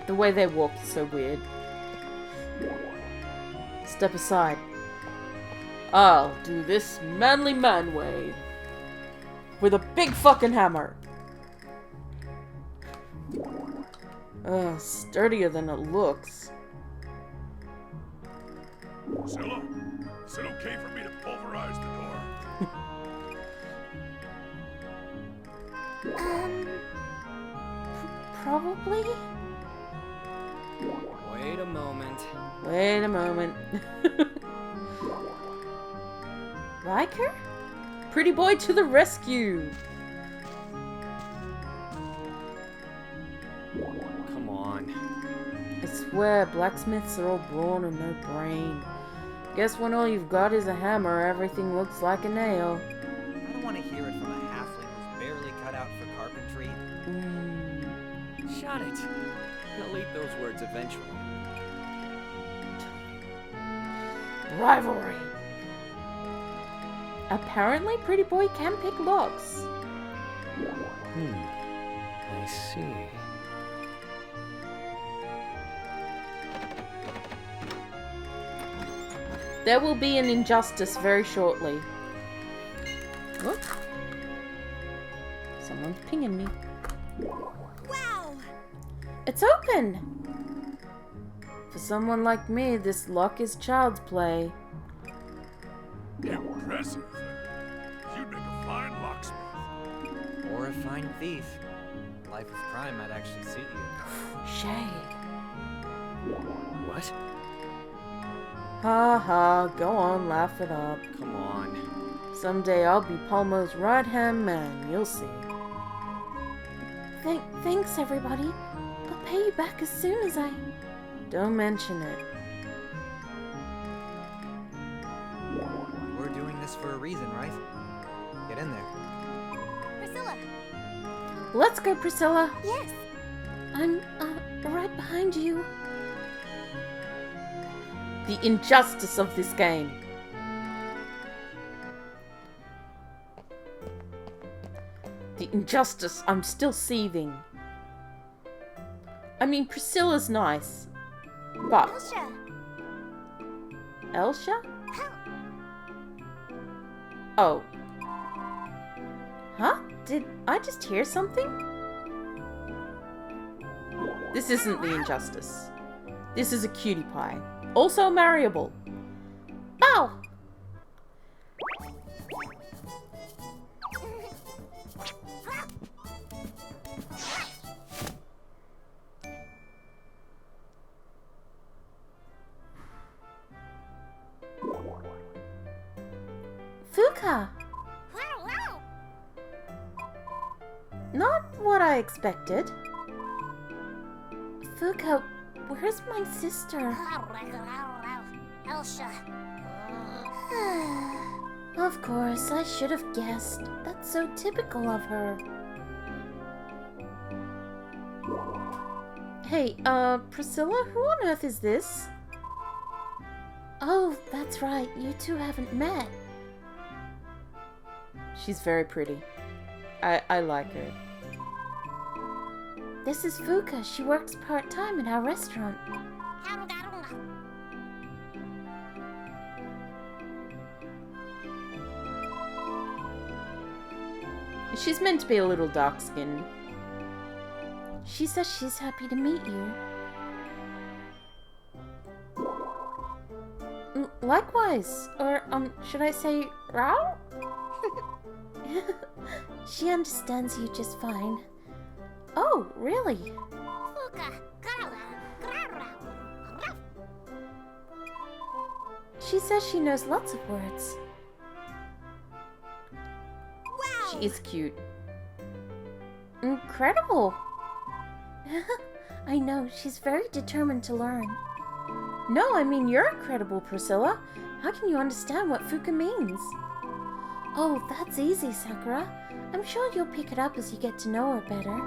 The way they walk is so weird. Step aside. I'll do this manly man way. With a big fucking hammer. Sturdier than it looks. Priscilla, is it okay for me to pulverize the door? Probably? Wait a moment. Wait a moment. Riker? Pretty boy to the rescue! Come on. I swear, blacksmiths are all brawn and no brain. Guess when all you've got is a hammer, everything looks like a nail. I don't want to hear it from a halfling who's barely cut out for carpentry. Shut it. He'll eat those words eventually. Rivalry. Apparently, Pretty Boy can pick locks. I see. There will be an injustice very shortly. Whoop. Someone's pinging me. Wow! It's open! For someone like me, this lock is child's play. Impressive. You'd make a fine locksmith. Or a fine thief. Life of crime might actually suit you. Shade. What? Ha ha, go on, laugh it up. Come on. Someday I'll be Palmo's right-hand man, you'll see. Thanks, everybody. I'll pay you back as soon as I... Don't mention it. We're doing this for a reason, right? Get in there. Priscilla! Let's go, Priscilla. Yes! I'm, right behind you. The injustice of this game. The injustice. I'm still seething. I mean, Priscilla's nice. But... Elsa! Elsha? Oh. Huh? Did I just hear something? This isn't the injustice. This is a cutie pie. Also marryable. Bow! Fuka! Not what I expected. Fuka, where's my sister? Elsa. Of course, I should have guessed. That's so typical of her. Hey, Priscilla, who on earth is this? Oh, that's right. You two haven't met. She's very pretty. I like her. This is Fuka. She works part-time in our restaurant. She's meant to be a little dark-skinned. She says she's happy to meet you. Likewise. Or, should I say, Rao? She understands you just fine. Oh, really? She says she knows lots of words. Wow! She is cute. Incredible! I know, she's very determined to learn. No, I mean you're incredible, Priscilla. How can you understand what Fuka means? Oh, that's easy, Sakura. I'm sure you'll pick it up as you get to know her better.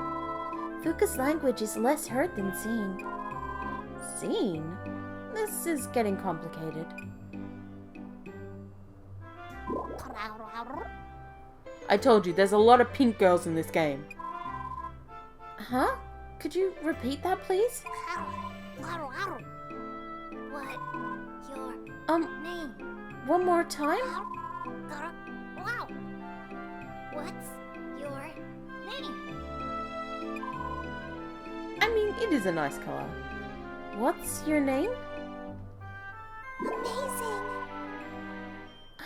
Fuka's language is less heard than seen. Seen? This is getting complicated. I told you, there's a lot of pink girls in this game. Huh? Could you repeat that, please? What's your name? One more time? What's your name? I mean, it is a nice color. What's your name? Amazing!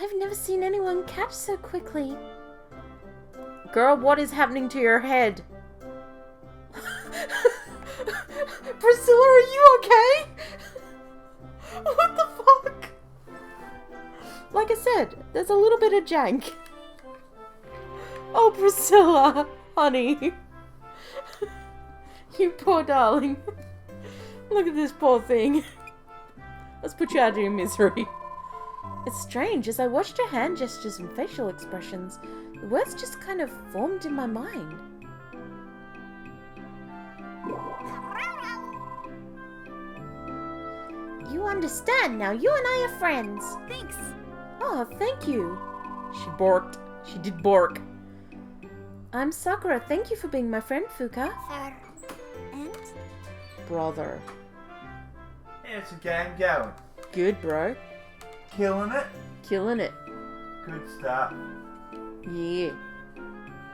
I've never seen anyone catch so quickly. Girl, what is happening to your head? Priscilla, are you okay? What the fuck? Like I said, there's a little bit of jank. Oh, Priscilla, honey. You poor darling. Look at this poor thing. Let's put you out of your misery. It's strange, as I watched her hand gestures and facial expressions, the words just kind of formed in my mind. You understand now. You and I are friends. Thanks. Oh, thank you. She borked. She did bork. I'm Sakura. Thank you for being my friend, Fuka. Sir. And? Brother. It's again going. Good, bro. Killing it. Killing it. Good stuff. Yeah.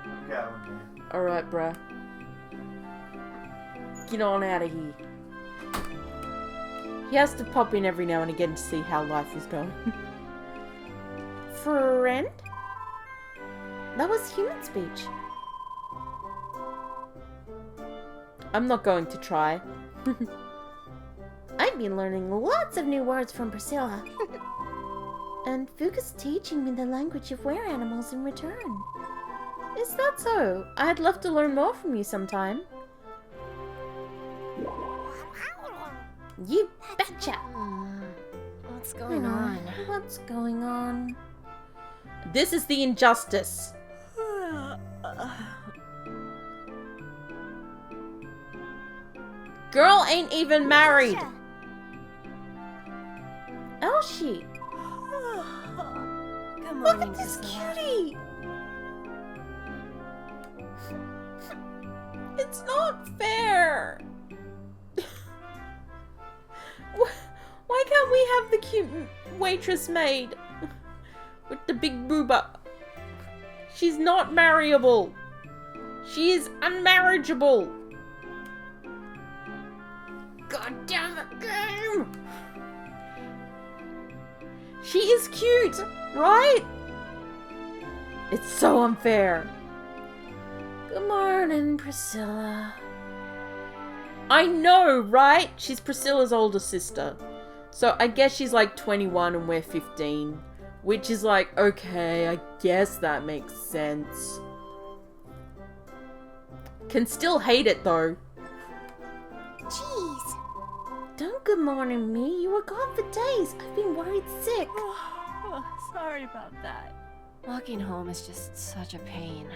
I'm going, man. Alright, bruh. Get on out of here. He has to pop in every now and again to see how life is going. Friend? That was human speech. I'm not going to try. I've been learning lots of new words from Priscilla. And Fuka's teaching me the language of were animals in return. Is that so? I'd love to learn more from you sometime. You betcha! What's going on? What's going on? This is the injustice. Girl ain't even married. Elshi! Good Look morning, at this Priscilla. cutie! It's not fair. Why can't we have the cute waitress maid with the big booba? She's not marryable. She is unmarriageable. God damn it, game! She is cute, right? It's so unfair. Good morning, Priscilla. I know, right? She's Priscilla's older sister. So I guess she's like 21 and we're 15. Which is like, okay, I guess that makes sense. Can still hate it though. Jeez. Don't good morning me. You were gone for days. I've been worried sick. Oh, sorry about that. Walking home is just such a pain.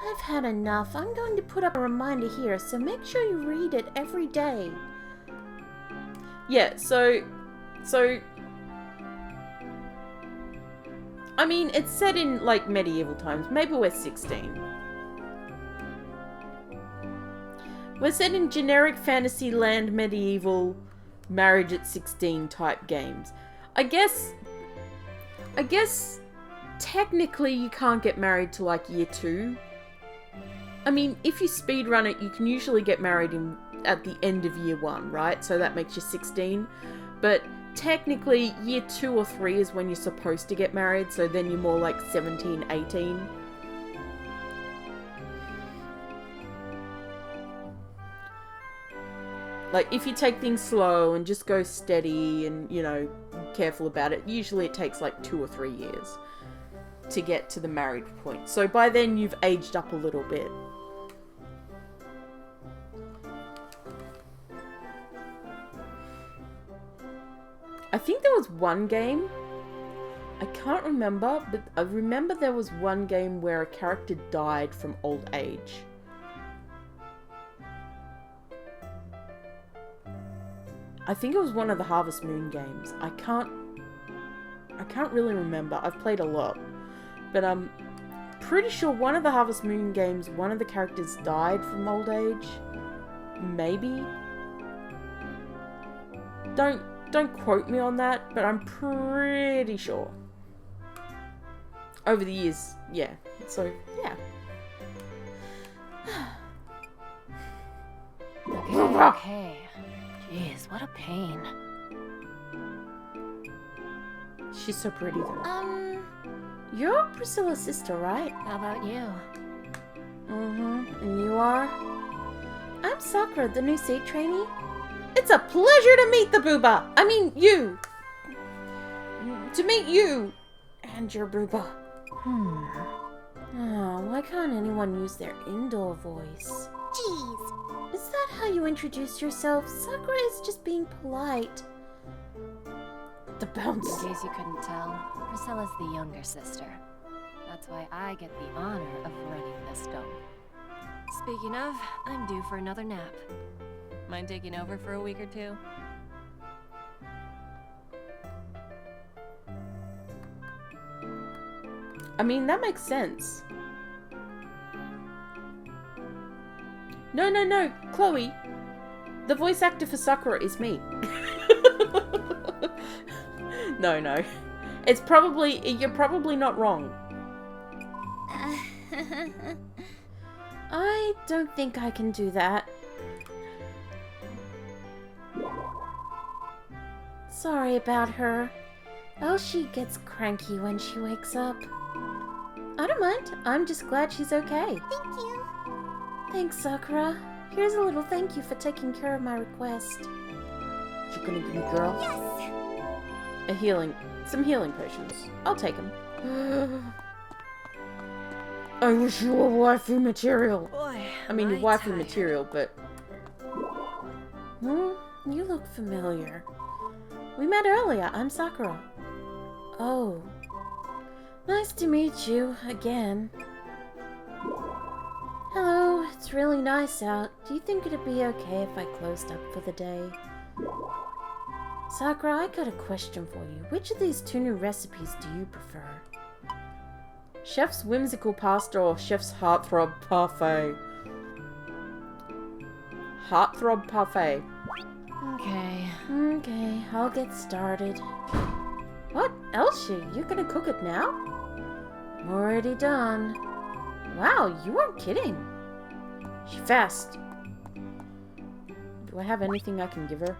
I've had enough. I'm going to put up a reminder here, so make sure you read it every day. Yeah, so I mean, it's set in like medieval times. Maybe we're 16. We're set in generic fantasy land, medieval, marriage at 16 type games. I guess technically you can't get married till like year 2. I mean, if you speedrun it, you can usually get married at the end of year 1, right? So that makes you 16. But technically, year 2 or 3 is when you're supposed to get married, so then you're more like 17, 18. Like, if you take things slow and just go steady and, you know, careful about it, usually it takes like 2 or 3 years to get to the married point. So by then, you've aged up a little bit. I think there was one game, I can't remember, but I remember there was one game where a character died from old age. I think it was one of the Harvest Moon games. I can't really remember. I've played a lot. But I'm pretty sure one of the Harvest Moon games, one of the characters died from old age. Maybe. Don't quote me on that, but I'm pretty sure. Over the years, yeah. So, yeah. Okay. Jeez, what a pain. She's so pretty though. You're Priscilla's sister, right? How about you? And you are? I'm Sakura, the new SEA trainee. It's a pleasure to meet the booba. I mean, you. To meet you. And your booba. Oh, why can't anyone use their indoor voice? Jeez. Is that how you introduce yourself? Sakura is just being polite. The bounce. In case you couldn't tell, Priscilla's the younger sister. That's why I get the honor of running this dome. Speaking of, I'm due for another nap. Mind taking over for a week or two? I mean, that makes sense. No, no, no, Chloe. The voice actor for Sakura is me. No, no. It's probably... You're probably not wrong. I don't think I can do that. Sorry about her. Oh, she gets cranky when she wakes up. I don't mind. I'm just glad she's okay. Thank you. Thanks, Sakura. Here's a little thank you for taking care of my request. You gonna give me, girl? Yes. Some healing potions. I'll take them. I wish you were waifu material. Boy, I mean, you're my waifu tired. material, but... You look familiar. We met earlier. I'm Sakura. Oh. Nice to meet you again. Hello, it's really nice out. Do you think it'd be okay if I closed up for the day? Sakura, I got a question for you. Which of these two new recipes do you prefer? Chef's whimsical pasta or chef's heartthrob parfait? Heartthrob parfait. Okay. Okay, I'll get started. What? Elsie, you're gonna cook it now? Already done. Wow, you weren't kidding. She fast. Do I have anything I can give her?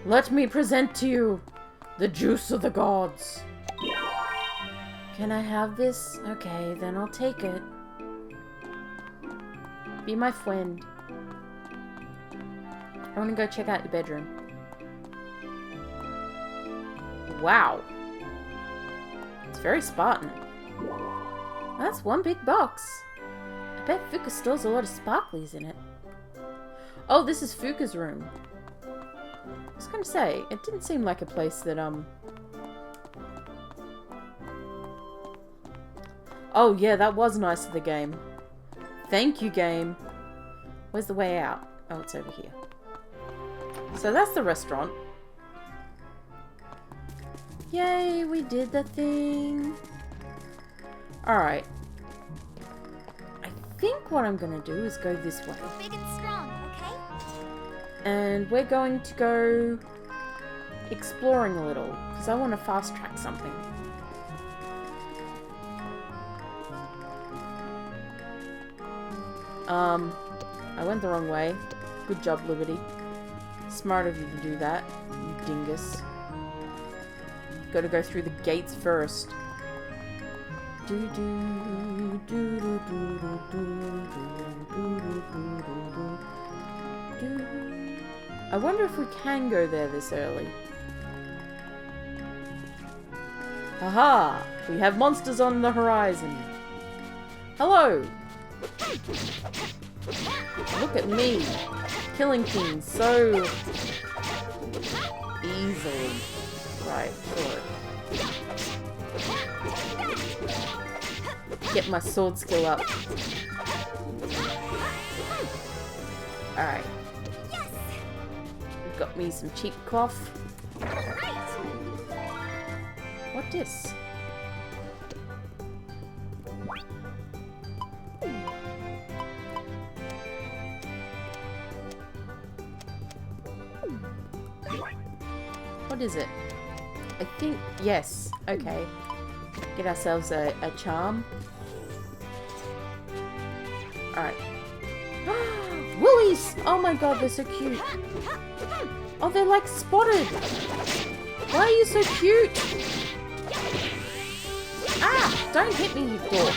Let me present to you the juice of the gods. Can I have this? Okay, then I'll take it. Be my friend. I want to go check out your bedroom. Wow. It's very Spartan. That's one big box. I bet Fuka stores a lot of sparklies in it. Oh, this is Fuka's room. I was gonna say, it didn't seem like a place that, Oh, yeah, that was nice of the game. Thank you, game. Where's the way out? Oh, it's over here. So that's the restaurant. Yay, we did the thing. Alright. I think what I'm gonna do is go this way. Big and strong, okay? And we're going to go exploring a little, because I want to fast track something. I went the wrong way. Good job, Liberty. Smart of you to do that, you dingus. Gotta go through the gates first. I wonder if we can go there this early. Haha! We have monsters on the horizon. Hello! Look at me! Killing things so easily. Right, sure. Get my sword skill up. Alright. Got me some cheap cloth. What this? What is it? I think, yes. Okay. Get ourselves a charm. Alright. Woolies! Oh my god, they're so cute. Oh, they're like spotted. Why are you so cute? Ah! Don't hit me, you dork.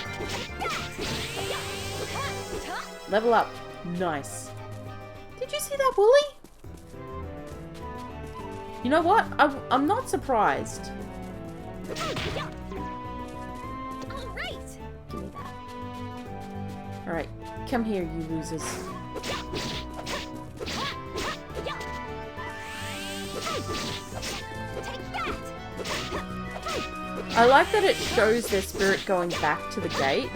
Level up. Nice. Did you see that woolly? You know what? I'm not surprised. Alright. Give me that. Alright, come here, you losers. I like that it shows their spirit going back to the gate.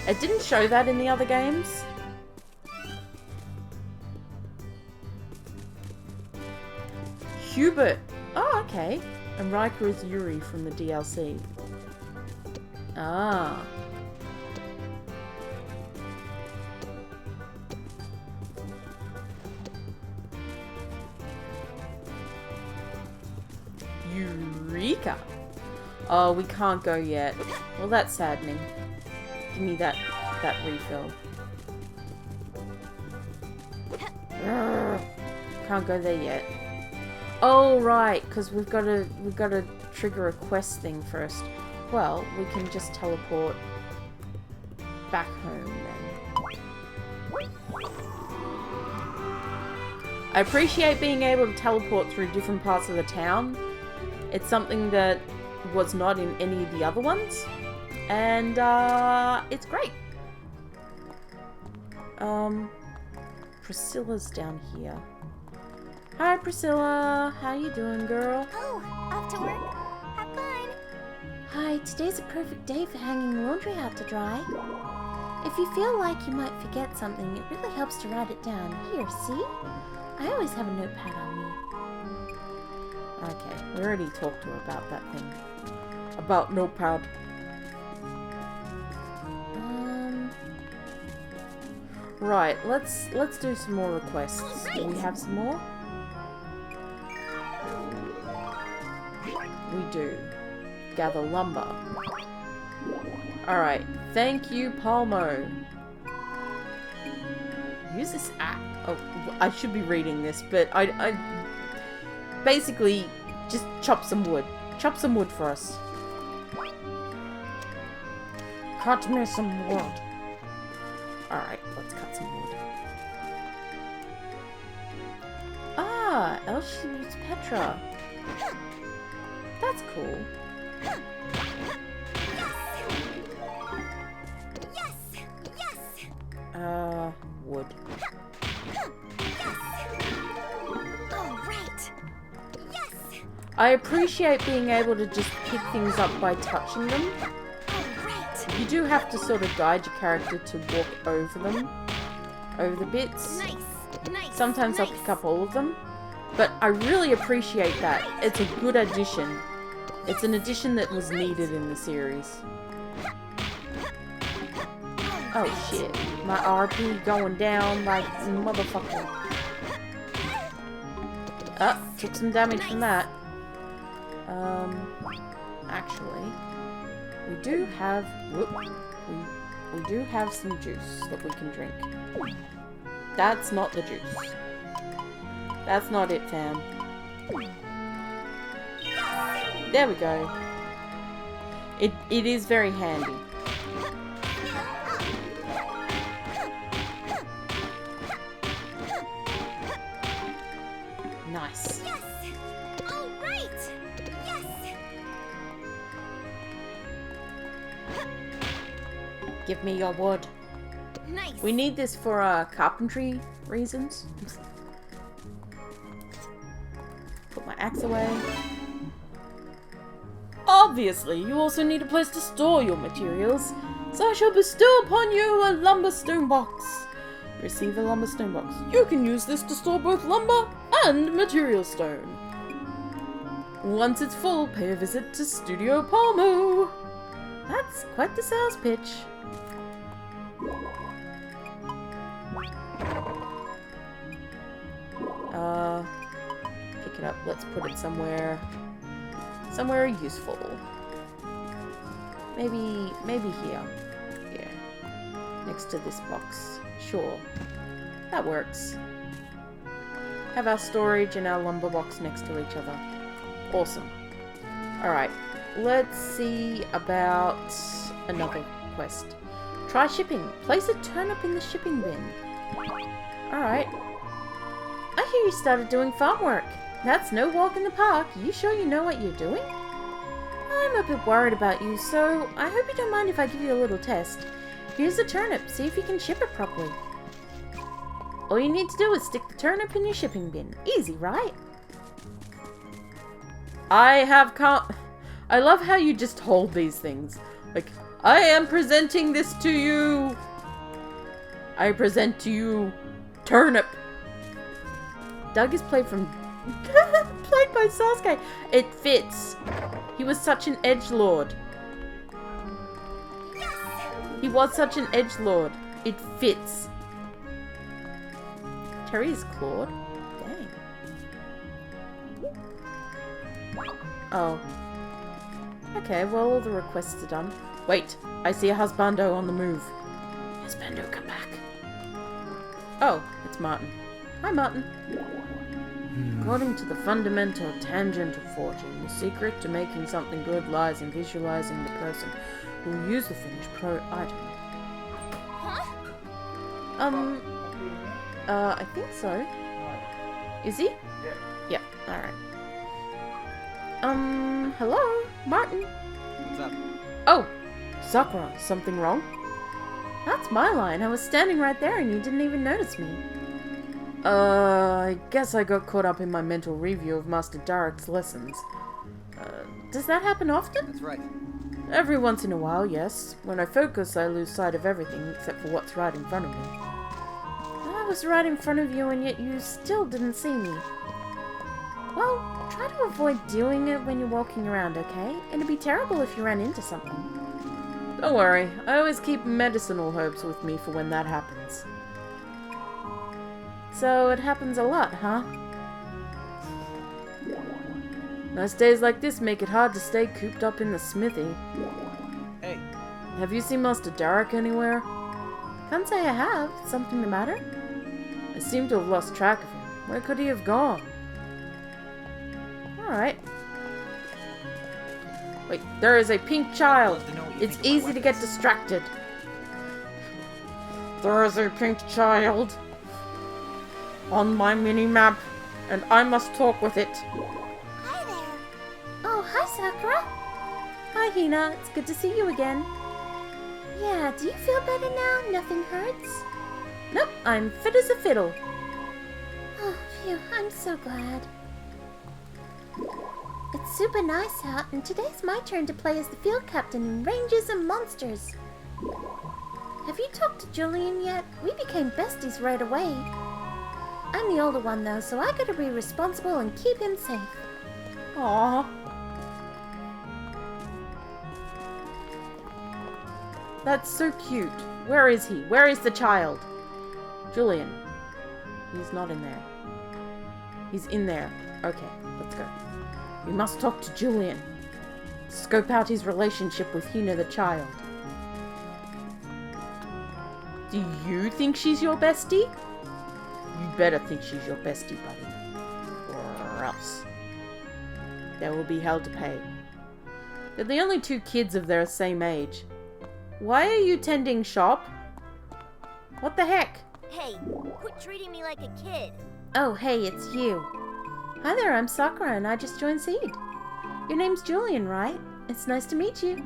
It didn't show that in the other games. Hubert. Oh, okay. And Riker is Yuri from the DLC. Ah. Eureka! Oh, we can't go yet. Well, that's saddening. Give me that refill. Can't go there yet. Oh, right, because we've got to trigger a quest thing first. Well, we can just teleport back home then. I appreciate being able to teleport through different parts of the town. It's something that was not in any of the other ones. And, it's great. Priscilla's down here. Hi, Priscilla. How you doing, girl? Oh, off to work. Have fun. Hi, today's a perfect day for hanging laundry out to dry. If you feel like you might forget something, it really helps to write it down. Here, see? I always have a notepad on me. Okay, we already talked to her about that thing. About notepad. Right, let's do some more requests. Do we have some more? We do. Gather lumber. Alright, thank you, Palmo. Use this app. Oh, I should be reading this, but I basically just chop some wood. Chop some wood for us. Cut me some wood. Alright, let's cut some wood. Ah, Elshi's Petra. That's cool. Yes! Yes! Wood. All right. Yes! I appreciate being able to just pick things up by touching them. You do have to sort of guide your character to walk over them. Over the bits. Nice. Nice. Sometimes I'll pick up all of them. But I really appreciate that. It's a good addition. It's an addition that was needed in the series. Oh shit. My RP going down like motherfucker. Ah, took some damage from that. Actually, we do have we do have some juice that we can drink. That's not the juice. That's not it, fam. There we go. It is very handy. Nice. Yes. All right. Yes. Give me your wood. Nice. We need this for carpentry reasons. Put my axe away. Obviously, you also need a place to store your materials, so I shall bestow upon you a lumber stone box. Receive a lumber stone box. You can use this to store both lumber and material stone. Once it's full, pay a visit to Studio Palmo. That's quite the sales pitch. Pick it up. Let's put it somewhere useful. Maybe here. Yeah. Next to this box. Sure. That works. Have our storage and our lumber box next to each other. Awesome. Alright. Let's see about another quest. Try shipping. Place a turnip in the shipping bin. Alright. I hear you started doing farm work. That's no walk in the park. You sure you know what you're doing? I'm a bit worried about you, so I hope you don't mind if I give you a little test. Here's a turnip. See if you can ship it properly. All you need to do is stick the turnip in your shipping bin. Easy, right? I love how you just hold these things. Like, I am presenting this to you. I present to you Turnip. Doug is played by Sasuke. It fits. He was such an edgelord. He was such an edgelord. It fits. Terry is Claude. Dang. Oh. Okay, well, all the requests are done. Wait, I see a husbando on the move. Husbando, come back. Oh, it's Martin. Hi, Martin. According to the fundamental tangent of fortune, the secret to making something good lies in visualizing the person who will use the finished item. I think so. Is he? Yeah, alright. Hello? Martin? What's up? Oh! Sakura, something wrong? That's my line. I was standing right there and you didn't even notice me. I guess I got caught up in my mental review of Master Direct's lessons. Does that happen often? That's right. Every once in a while, yes. When I focus, I lose sight of everything except for what's right in front of me. I was right in front of you and yet you still didn't see me. Well, try to avoid doing it when you're walking around, okay? It'd be terrible if you ran into something. Don't worry, I always keep medicinal herbs with me for when that happens. So it happens a lot, huh? Nice days like this make it hard to stay cooped up in the smithy. Hey. Have you seen Master Derek anywhere? Can't say I have. Something the matter? I seem to have lost track of him. Where could he have gone? Alright. Wait, there is a pink child. It's easy to get distracted. There is a pink child on my mini-map, and I must talk with it. Hi there. Oh, hi, Sakura. Hi, Hina. It's good to see you again. Yeah, do you feel better now? Nothing hurts? Nope, I'm fit as a fiddle. Oh, phew, I'm so glad. It's super nice out, and today's my turn to play as the field captain in Rangers and Monsters. Have you talked to Julian yet? We became besties right away. I'm the older one though, so I gotta be responsible and keep him safe. Aww. That's so cute. Where is he? Where is the child? Julian. He's not in there. He's in there. Okay, let's go. We must talk to Julian. Scope out his relationship with Hina the child. Do you think she's your bestie? You better think she's your bestie, buddy. Or else. There will be hell to pay. They're the only two kids of their same age. Why are you tending shop? What the heck? Hey, quit treating me like a kid. Oh, hey, it's you. Hi there, I'm Sakura and I just joined Seed. Your name's Julian, right? It's nice to meet you.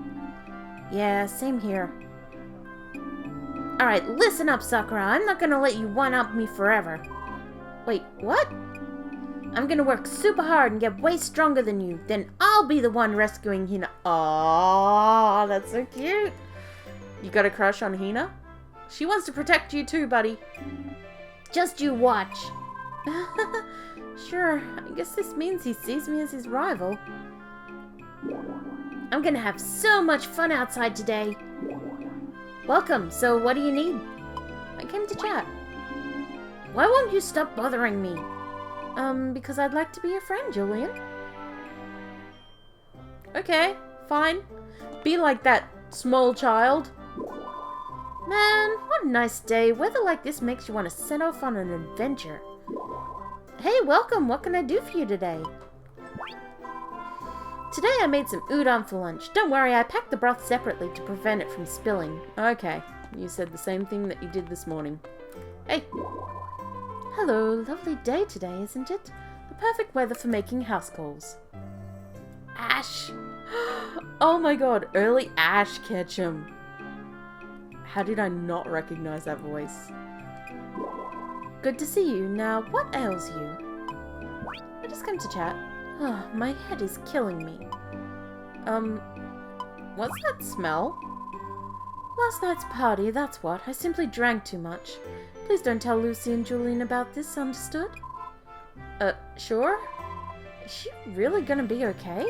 Yeah, same here. Alright, listen up, Sakura. I'm not gonna let you one-up me forever. Wait, what? I'm gonna work super hard and get way stronger than you. Then I'll be the one rescuing Hina. Aww, that's so cute. You got a crush on Hina? She wants to protect you too, buddy. Just you watch. Sure, I guess this means he sees me as his rival. I'm gonna have so much fun outside today. Welcome, so what do you need? I came to chat. Why won't you stop bothering me? Because I'd like to be your friend, Julian. Okay, fine. Be like that, small child. Man, what a nice day. Weather like this makes you want to set off on an adventure. Hey, welcome. What can I do for you today? Today I made some udon for lunch. Don't worry, I packed the broth separately to prevent it from spilling. Okay, you said the same thing that you did this morning. Hey. Hello, lovely day today, isn't it? The perfect weather for making house calls. Ash! Oh my god, early Ash Ketchum. How did I not recognize that voice? Good to see you. Now, what ails you? I just came to chat. Oh, my head is killing me. What's that smell? Last night's party, that's what. I simply drank too much. Please don't tell Lucy and Julian about this, understood? Sure? Is she really gonna be okay?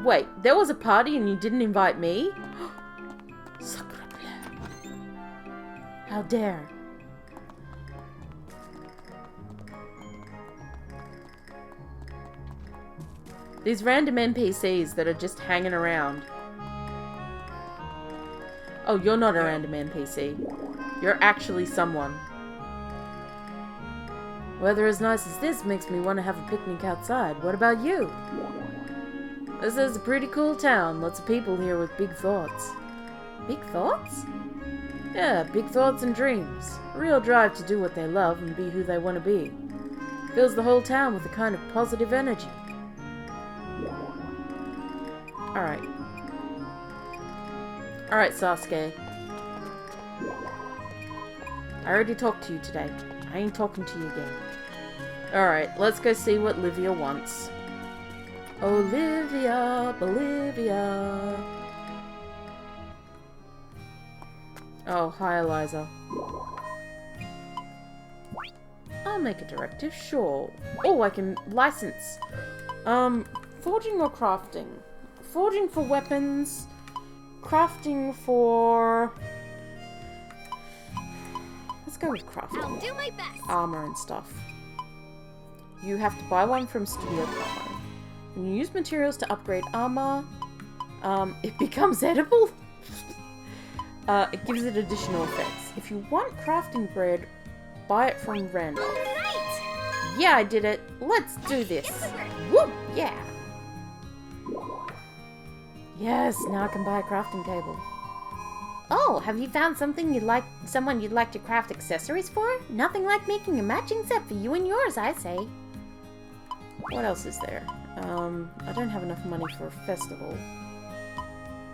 Wait, there was a party and you didn't invite me? Sacre bleu. How dare. These random NPCs that are just hanging around. Oh, you're not a random NPC. You're actually someone. Weather as nice as this makes me want to have a picnic outside. What about you? This is a pretty cool town. Lots of people here with big thoughts. Big thoughts? Yeah, big thoughts and dreams. A real drive to do what they love and be who they want to be. Fills the whole town with a kind of positive energy. Alright. Alright, Sasuke. I already talked to you today. I ain't talking to you again. Alright, let's go see what Livia wants. Olivia, Bolivia. Oh, hi, Eliza. I'll make a directive, sure. Oh, I can license. Forging or crafting? Forging for weapons. Crafting for... Let's go with crafting. I'll do my best. Armor and stuff. You have to buy one from Studio Promo. When you use materials to upgrade armor, it becomes edible. It gives it additional effects. If you want crafting bread, buy it from Roundup. Right. Yeah, I did it. Let's do this. Woo! Yeah. Yes, now I can buy a crafting table. Oh, have you found something someone you'd like to craft accessories for? Nothing like making a matching set for you and yours, I say. What else is there? I don't have enough money for a festival.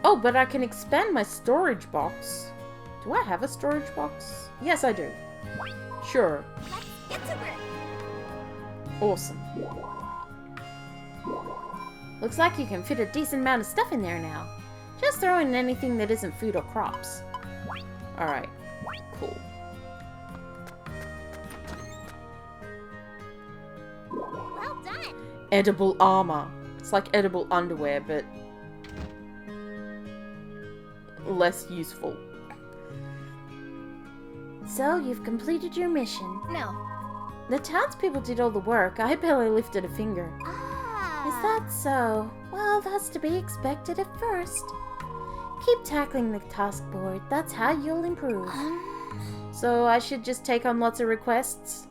Oh, but I can expand my storage box. Do I have a storage box? Yes, I do. Sure. Let's get to work. Awesome. Looks like you can fit a decent amount of stuff in there now. Just throw in anything that isn't food or crops. Alright. Cool. Well done. Edible armor. It's like edible underwear, but less useful. So, you've completed your mission. No. The townspeople did all the work. I barely lifted a finger. Is that so? Well, that's to be expected at first. Keep tackling the task board. That's how you'll improve. So I should just take on lots of requests?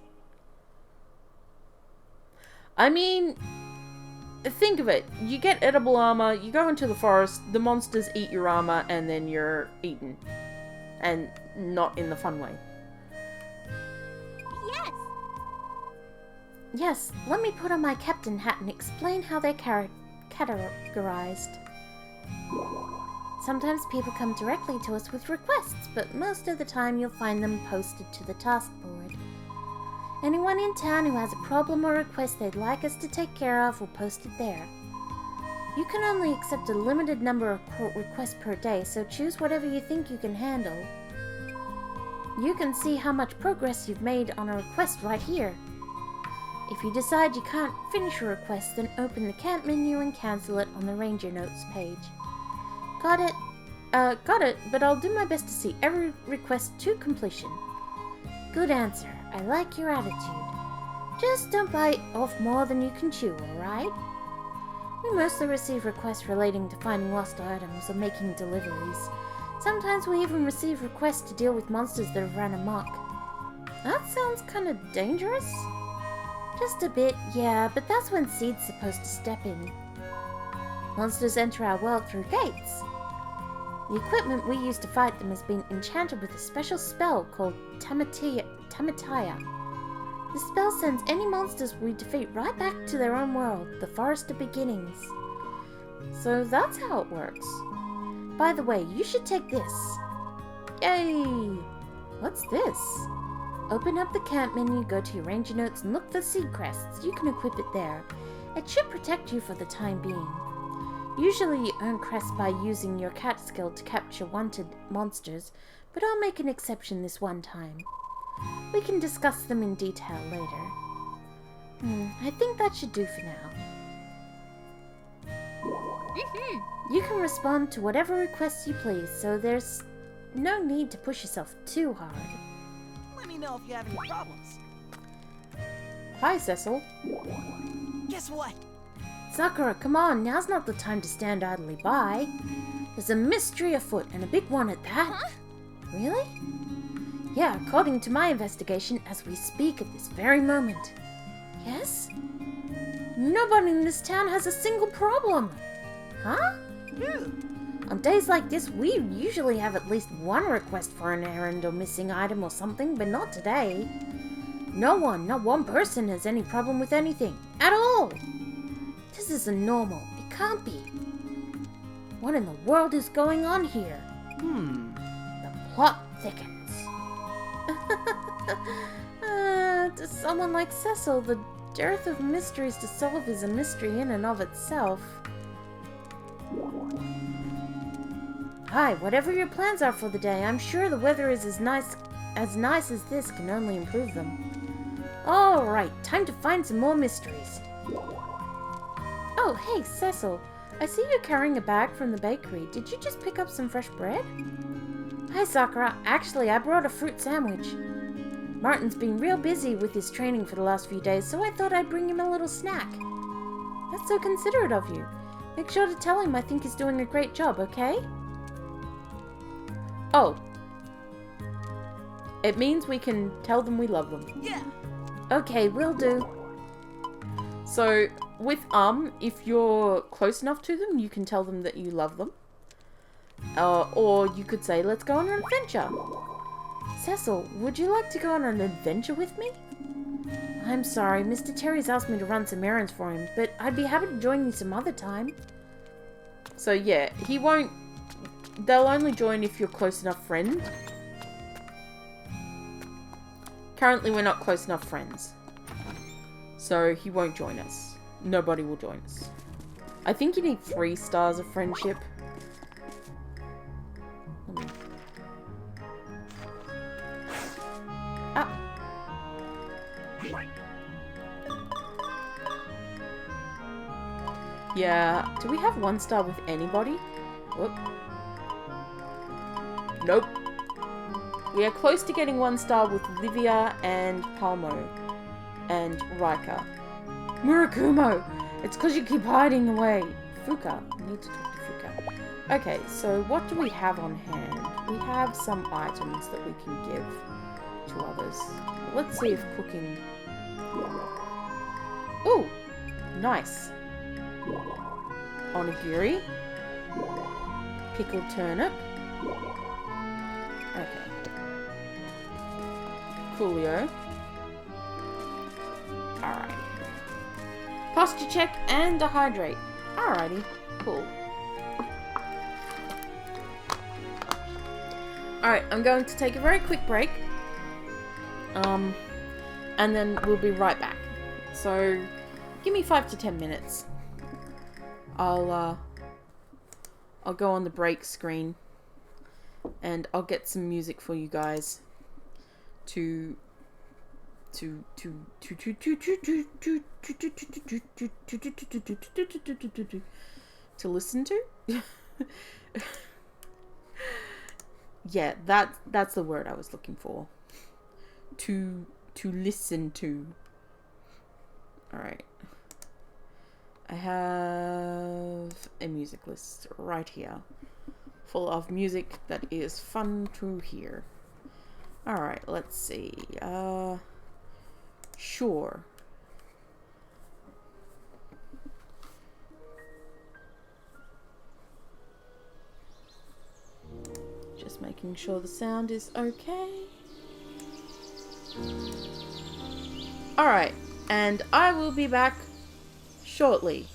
I mean, think of it. You get edible armor, you go into the forest, the monsters eat your armor, and then you're eaten. And not in the fun way. Yes. Yes, let me put on my captain hat and explain how they're categorized. Sometimes people come directly to us with requests, but most of the time you'll find them posted to the task board. Anyone in town who has a problem or request they'd like us to take care of will post it there. You can only accept a limited number of requests per day, so choose whatever you think you can handle. You can see how much progress you've made on a request right here. If you decide you can't finish a request, then open the camp menu and cancel it on the Ranger Notes page. Got it? Got it, but I'll do my best to see every request to completion. Good answer. I like your attitude. Just don't bite off more than you can chew, alright? We mostly receive requests relating to finding lost items or making deliveries. Sometimes we even receive requests to deal with monsters that have run amok. That sounds kinda dangerous. Just a bit, yeah, but that's when Seed's supposed to step in. Monsters enter our world through gates. The equipment we use to fight them has been enchanted with a special spell called Tamataya. The spell sends any monsters we defeat right back to their own world, the Forest of Beginnings. So that's how it works. By the way, you should take this. Yay! What's this? Open up the camp menu, go to your Ranger Notes, and look for Seed Crests. You can equip it there. It should protect you for the time being. Usually you earn crests by using your cat skill to capture wanted monsters, but I'll make an exception this one time. We can discuss them in detail later. I think that should do for now. You can respond to whatever requests you please, so there's no need to push yourself too hard. Let me know if you have any problems. Hi, Cecil. Guess what? Sakura, come on, now's not the time to stand idly by. There's a mystery afoot, and a big one at that. Huh? Really? Yeah, according to my investigation, as we speak at this very moment. Yes? Nobody in this town has a single problem. Huh? On days like this, we usually have at least one request for an errand or missing item or something, but not today. No one, not one person has any problem with anything. At all! This isn't normal. It can't be. What in the world is going on here? The plot thickens. To someone like Cecil, the dearth of mysteries to solve is a mystery in and of itself. Hi, whatever your plans are for the day, I'm sure the weather is as nice as this can only improve them. Alright, time to find some more mysteries. Oh, hey, Cecil. I see you're carrying a bag from the bakery. Did you just pick up some fresh bread? Hi, Sakura. Actually, I brought a fruit sandwich. Martin's been real busy with his training for the last few days, so I thought I'd bring him a little snack. That's so considerate of you. Make sure to tell him I think he's doing a great job, okay? Oh. It means we can tell them we love them. Yeah. Okay, will do. So, with if you're close enough to them, you can tell them that you love them. Or you could say, let's go on an adventure. Cecil, would you like to go on an adventure with me? I'm sorry, Mr. Terry's asked me to run some errands for him, but I'd be happy to join you some other time. So yeah, he won't... They'll only join if you're close enough friend. Currently, we're not close enough friends. So he won't join us. Nobody will join us. I think you need 3 stars of friendship. Ah. Yeah, do we have 1 star with anybody? Whoop. Nope. We are close to getting 1 star with Livia and Palmo. And Rika. Murakumo! It's because you keep hiding away. Fuka. I need to talk to Fuka. Okay, so what do we have on hand? We have some items that we can give to others. Let's see if cooking... Ooh! Nice. Onigiri. Pickled turnip. Okay. Coolio. Alright. Posture check and dehydrate. Alrighty. Cool. Alright, I'm going to take a very quick break. And then we'll be right back. So, give me 5 to 10 minutes. I'll go on the break screen. And I'll get some music for you guys. To listen to. Yeah, that's the word I was looking for. To listen to. All right. I have a music list right here, full of music that is fun to hear. All right, let's see. Sure. Just making sure the sound is okay. Alright, and I will be back shortly.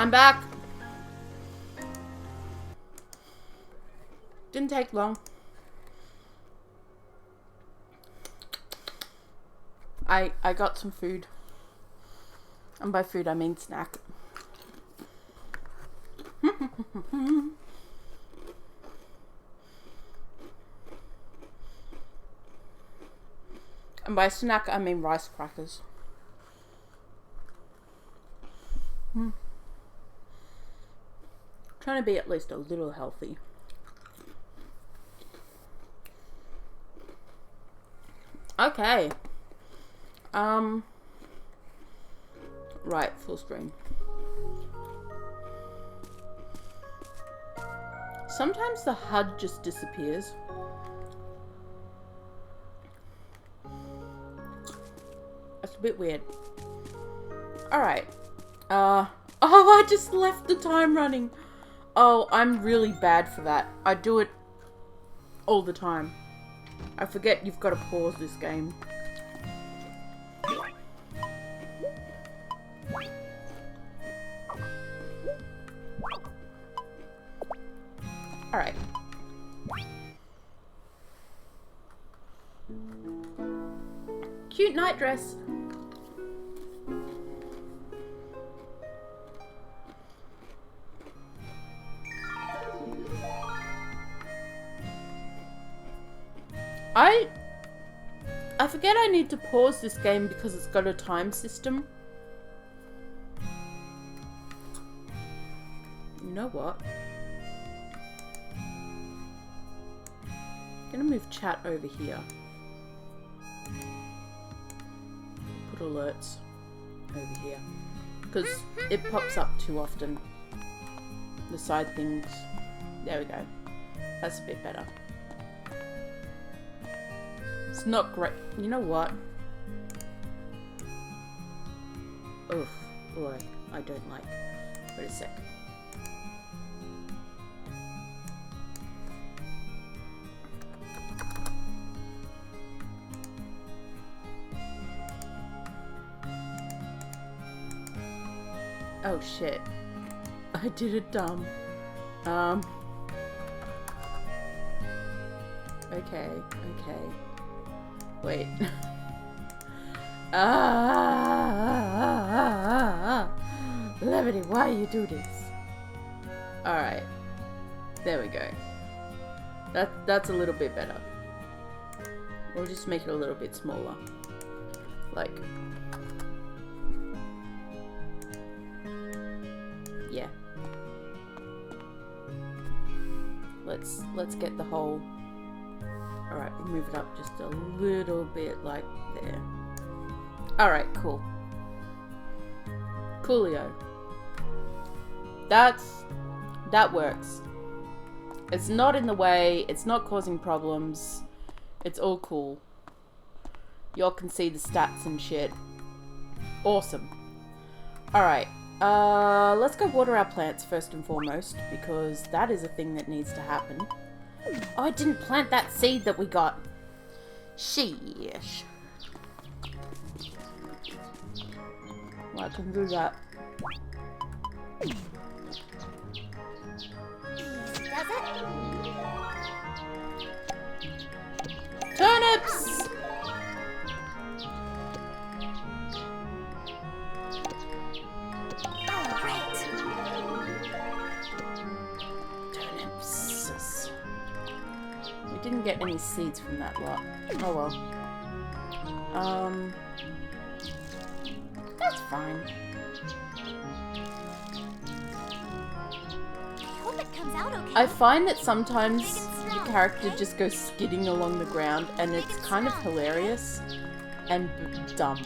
I'm back. Didn't take long. I got some food. And by food I mean snack. And by snack I mean rice crackers. Trying to be at least a little healthy. Okay. Right, full screen. Sometimes the HUD just disappears. That's a bit weird. Alright. Oh, I just left the time running. Oh, I'm really bad for that. I do it all the time. I forget you've got to pause this game. Alright. Cute night dress. I forget I need to pause this game because it's got a time system. You know what? I'm gonna move chat over here. Put alerts over here. Because it pops up too often. The side things. There we go. That's a bit better. It's not great. You know what? Ugh. Boy, I don't like. Wait a sec. Oh shit. I did it dumb. Okay. Wait. Levity, why you do this? Alright. There we go. That's a little bit better. We'll just make it a little bit smaller. Like. Yeah. Let's get the whole. Alright, we'll move it up just a little bit like there. Alright, cool. Coolio. That works. It's not in the way, it's not causing problems. It's all cool. Y'all can see the stats and shit. Awesome. Alright. Let's go water our plants first and foremost, because that is a thing that needs to happen. Oh, I didn't plant that seed that we got. Sheesh. Well, I can do that. Turnips! Didn't get any seeds from that lot. Oh well. That's fine. I hope it comes out okay. I find that sometimes the character just goes skidding along the ground and it's kind of hilarious and dumb.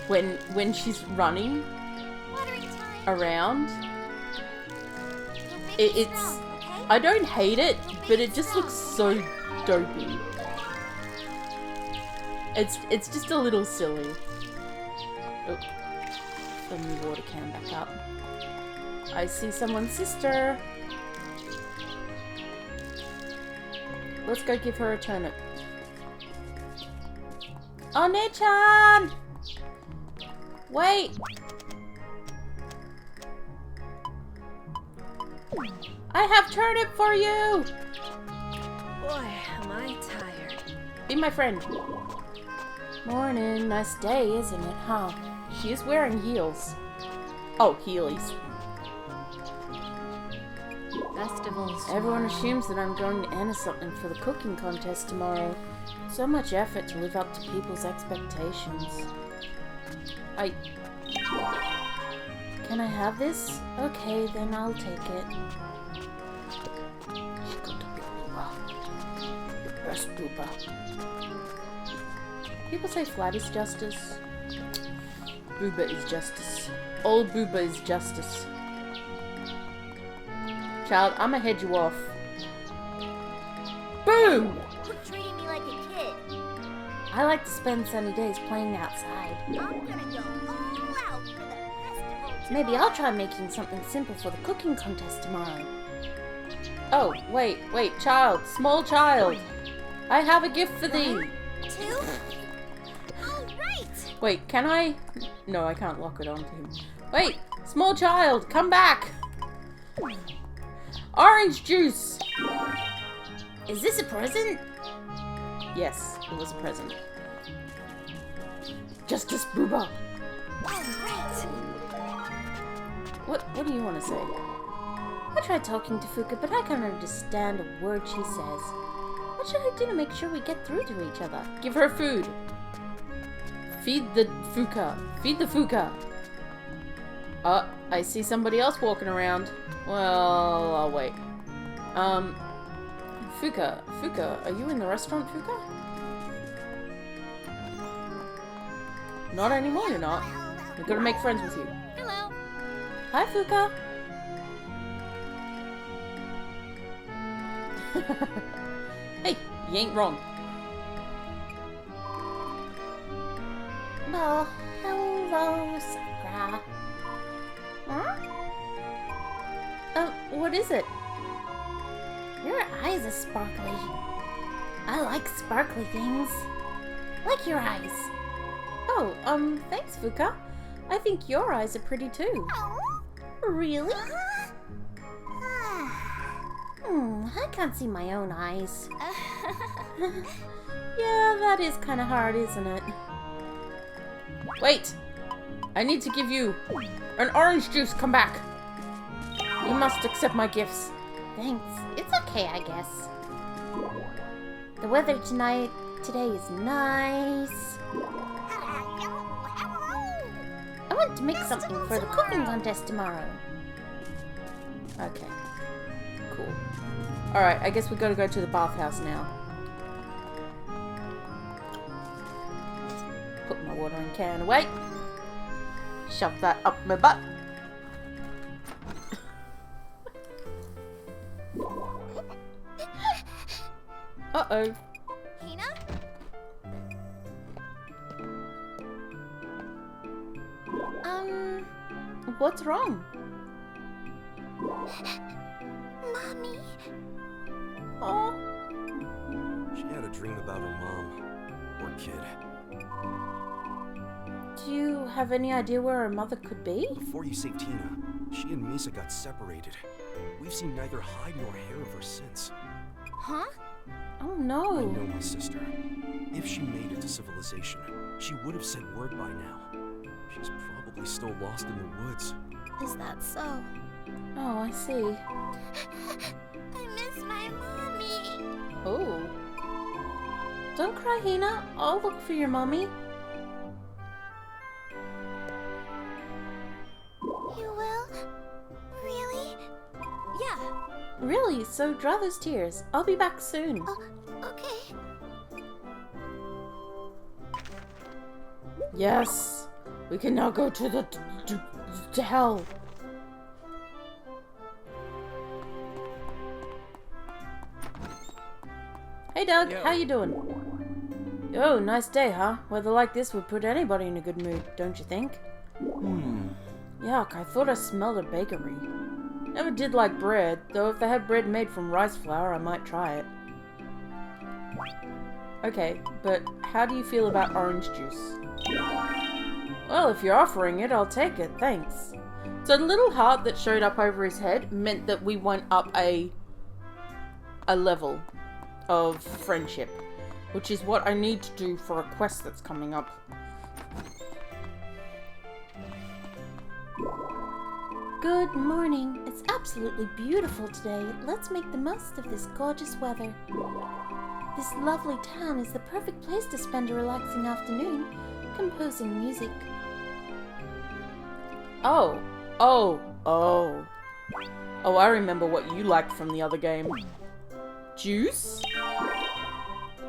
When she's running around, it's I don't hate it, but it just looks so dopey. It's just a little silly. Oh, fill the water can back up. I see someone's sister. Let's go give her a turnip. Oh, Ne-chan! Wait! I have turnip for you! Boy, am I tired. Be my friend. Morning. Nice day, isn't it, huh? She is wearing heels. Oh, heelys. Festivals. Everyone assumes that I'm going to enter something for the cooking contest tomorrow. So much effort to live up to people's expectations. Can I have this? Okay, then I'll take it. She got the big booba. The best booba. People say flat is justice. Booba is justice. Old booba is justice. Child, I'ma head you off. Boom! Quit treating me like a kid. I like to spend sunny days playing outside. I'm gonna go all out for the festival. Maybe I'll try making something simple for the cooking contest tomorrow. Oh, wait, child, small child. I have a gift for thee. 2? All right. Wait, can I? No, I can't lock it onto him. Wait, small child, come back. Orange juice. Is this a present? Yes, it was a present. Justice Booba. What do you want to say? I tried talking to Fuka, but I can't understand a word she says. What should I do to make sure we get through to each other? Give her food. Feed the Fuka. Feed the Fuka. I see somebody else walking around. Well, I'll wait. Fuka, are you in the restaurant, Fuka? Not anymore, you're not. We've got to make friends with you. Hello. Hi, Fuka. Hey, you ain't wrong. Oh, hello, Sakura. Huh? What is it? Your eyes are sparkly. I like sparkly things. Like your eyes. Oh, thanks, Fuka. I think your eyes are pretty too. Really? I can't see my own eyes. Yeah, that is kind of hard, isn't it? Wait! I need to give you an orange juice. Come back. You must accept my gifts. Thanks. It's okay, I guess. The weather today is nice. I want to make something for the cooking contest tomorrow. Okay. Cool. Alright, I guess we gotta go to the bathhouse now. Put my watering can away. Shove that up my butt. Uh-oh. Hina? What's wrong? Mommy? Oh. She had a dream about her mom. Or kid. Do you have any idea where her mother could be? Before you saved Tina, she and Misa got separated. We've seen neither hide nor hair of her since. Huh? Oh no. I know my sister. If she made it to civilization, she would have sent word by now. She's probably still lost in the woods. Is that so? Oh, I see. I miss my mommy. Oh. Don't cry, Hina. I'll look for your mommy. You will? Really? Yeah. Really? So dry those tears. I'll be back soon. Okay. Yes. We can now go to the to hell. Hey Doug, how you doing? Oh, nice day, huh? Weather like this would put anybody in a good mood, don't you think? Yuck, I thought I smelled a bakery. Never did like bread, though if they had bread made from rice flour, I might try it. Okay, but how do you feel about orange juice? Well, if you're offering it, I'll take it, thanks. So the little heart that showed up over his head meant that we went up a level of friendship, which is what I need to do for a quest that's coming up. Good morning. It's absolutely beautiful today. Let's make the most of this gorgeous weather. This lovely town is the perfect place to spend a relaxing afternoon, composing music. Oh, I remember what you liked from the other game. Juice?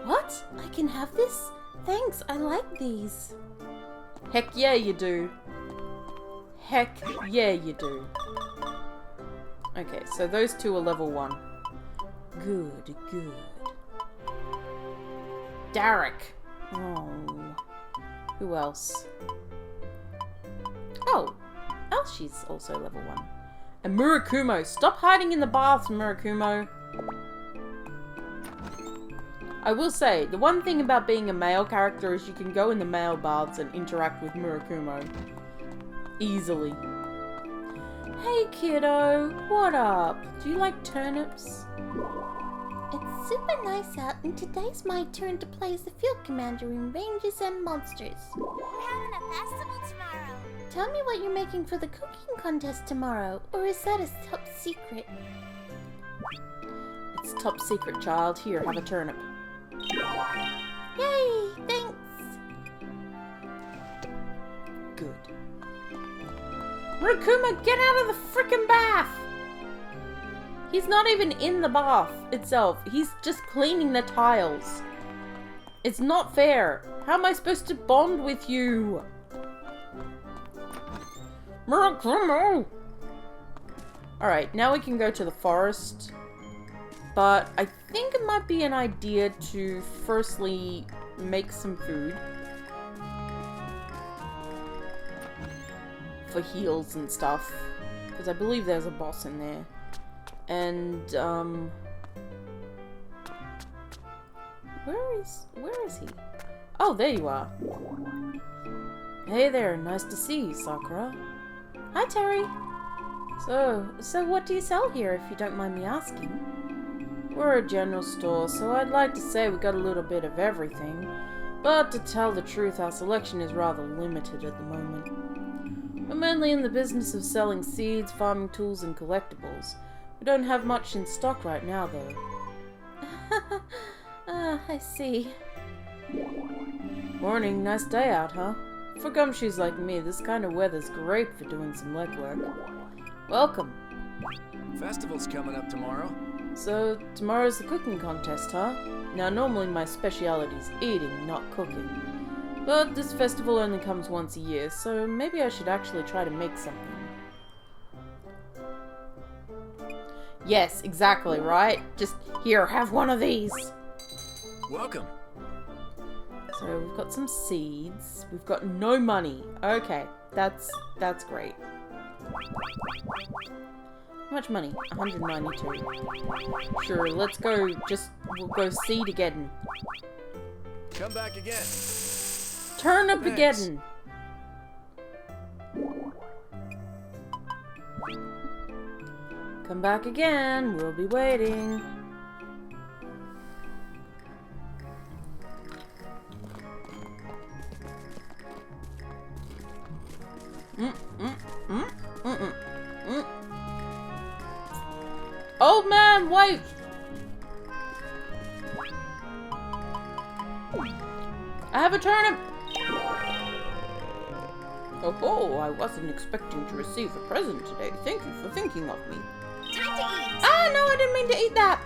What? I can have this? Thanks, I like these. Heck yeah, you do. Heck yeah, you do. Okay, so those two are level 1. Good, good. Derek. Oh. Who else? Oh, Elshi's also level 1. And Murakumo. Stop hiding in the baths, Murakumo. I will say, the one thing about being a male character is you can go in the male baths and interact with Murakumo. Easily. Hey kiddo, what up? Do you like turnips? It's super nice out, and today's my turn to play as the field commander in Rangers and Monsters. We're having a festival tomorrow. Tell me what you're making for the cooking contest tomorrow, or is that a top secret? It's top secret, child. Here, have a turnip. Yay! Thanks! Good. Murakumo, get out of the frickin' bath! He's not even in the bath itself. He's just cleaning the tiles. It's not fair. How am I supposed to bond with you? Murakumo! Alright, now we can go to the forest. But I think it might be an idea to firstly make some food. For heals and stuff. Because I believe there's a boss in there. And, where is he? Oh, there you are. Hey there, nice to see you, Sakura. Hi, Terry. So what do you sell here, if you don't mind me asking? We're a general store, so I'd like to say we got a little bit of everything. But to tell the truth, our selection is rather limited at the moment. We're mainly in the business of selling seeds, farming tools, and collectibles. We don't have much in stock right now, though. I see. Morning, nice day out, huh? For gumshoes like me, this kind of weather's great for doing some legwork. Welcome. Festival's coming up tomorrow. So, tomorrow's the cooking contest, huh? Now, normally my speciality's eating, not cooking. But this festival only comes once a year, so maybe I should actually try to make something. Yes, exactly, right? Just, here, have one of these. Welcome. So, we've got some seeds. We've got no money. Okay, that's great. How much money? 192. Sure, let's go, we'll go seed again. Come back again. Turnip again. Come back again, we'll be waiting. Old man, wait! I have a turnip! Oh, I wasn't expecting to receive a present today. Thank you for thinking of me. Time to eat. Ah, no, I didn't mean to eat that!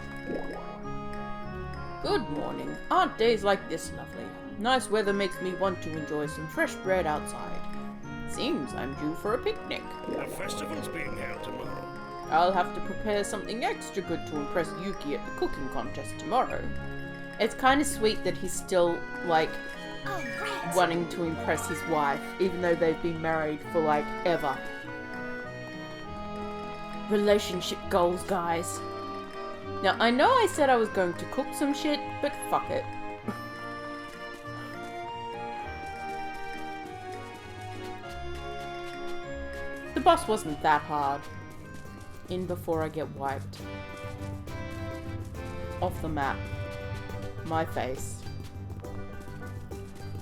Good morning. Aren't days like this lovely? Nice weather makes me want to enjoy some fresh bread outside. Seems I'm due for a picnic. The festival's being held tomorrow. I'll have to prepare something extra good to impress Yuki at the cooking contest tomorrow. It's kind of sweet that he's still, like, wanting to impress his wife, even though they've been married for, like, ever. Relationship goals, guys. Now, I know I said I was going to cook some shit, but fuck it. The boss wasn't that hard. In before I get wiped. Off the map. My face.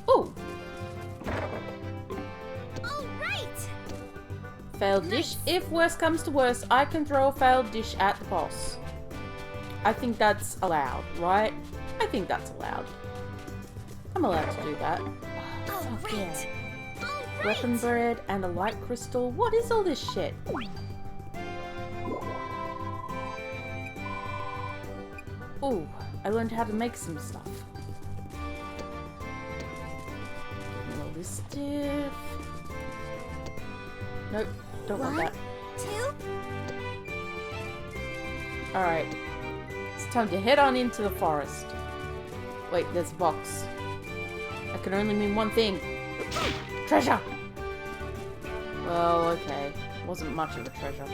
Ooh! Alright! Failed dish. If worst comes to worst, I can throw a failed dish at the boss. I think that's allowed, right? I think that's allowed. I'm allowed to do that. Oh, fuck yeah. Weapon bread and a light crystal. What is all this shit? Ooh, I learned how to make some stuff. All this stuff. Nope, don't want that. 2. Alright. It's time to head on into the forest. Wait, there's a box. That can only mean one thing. Treasure! Well, okay. Wasn't much of a treasure.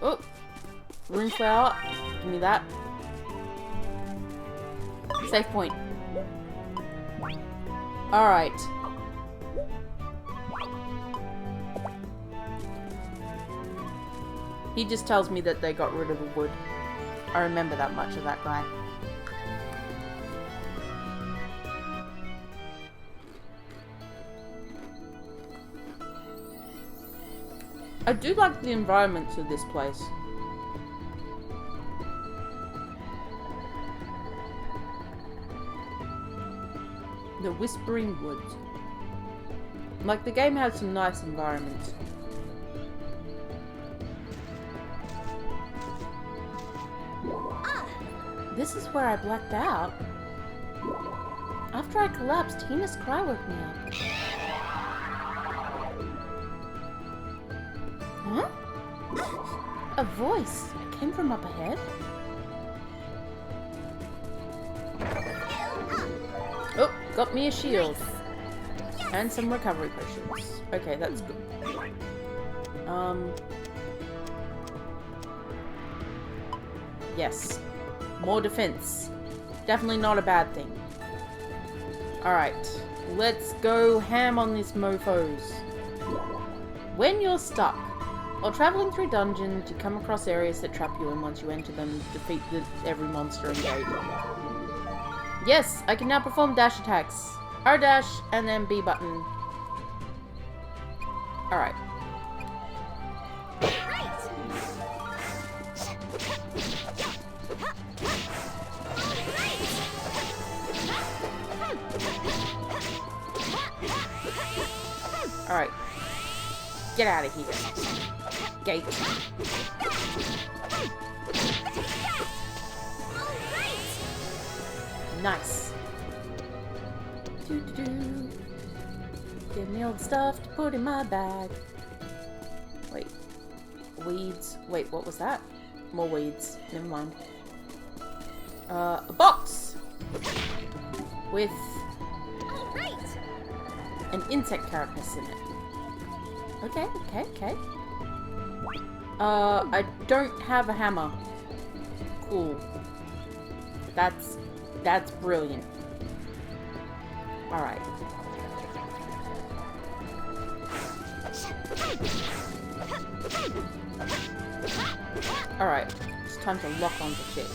Oh! Rune flower. Give me that. Save point. Alright. He just tells me that they got rid of the wood. I remember that much of that guy. I do like the environment of this place. The Whispering Woods. Like, the game has some nice environments. This is where I blacked out. After I collapsed, Tina's cry woke me up. Huh? A voice. It came from up ahead. Oh, got me a shield. And some recovery potions. Okay, that's good. Yes. More defense. Definitely not a bad thing. Alright. Let's go ham on these mofos. When you're stuck, while traveling through dungeons, you come across areas that trap you, and once you enter them, defeat every monster in game. Yes, I can now perform dash attacks. R dash and then B button. Alright. Alright. Get out of here. Gate. Nice. Doo-doo-doo. Give me all the stuff to put in my bag. Wait. Weeds. Wait, what was that? More weeds. Never mind. A box! With an insect carapace in it. Okay, okay, okay. I don't have a hammer. Cool. That's brilliant. Alright. Alright. It's time to lock onto shit.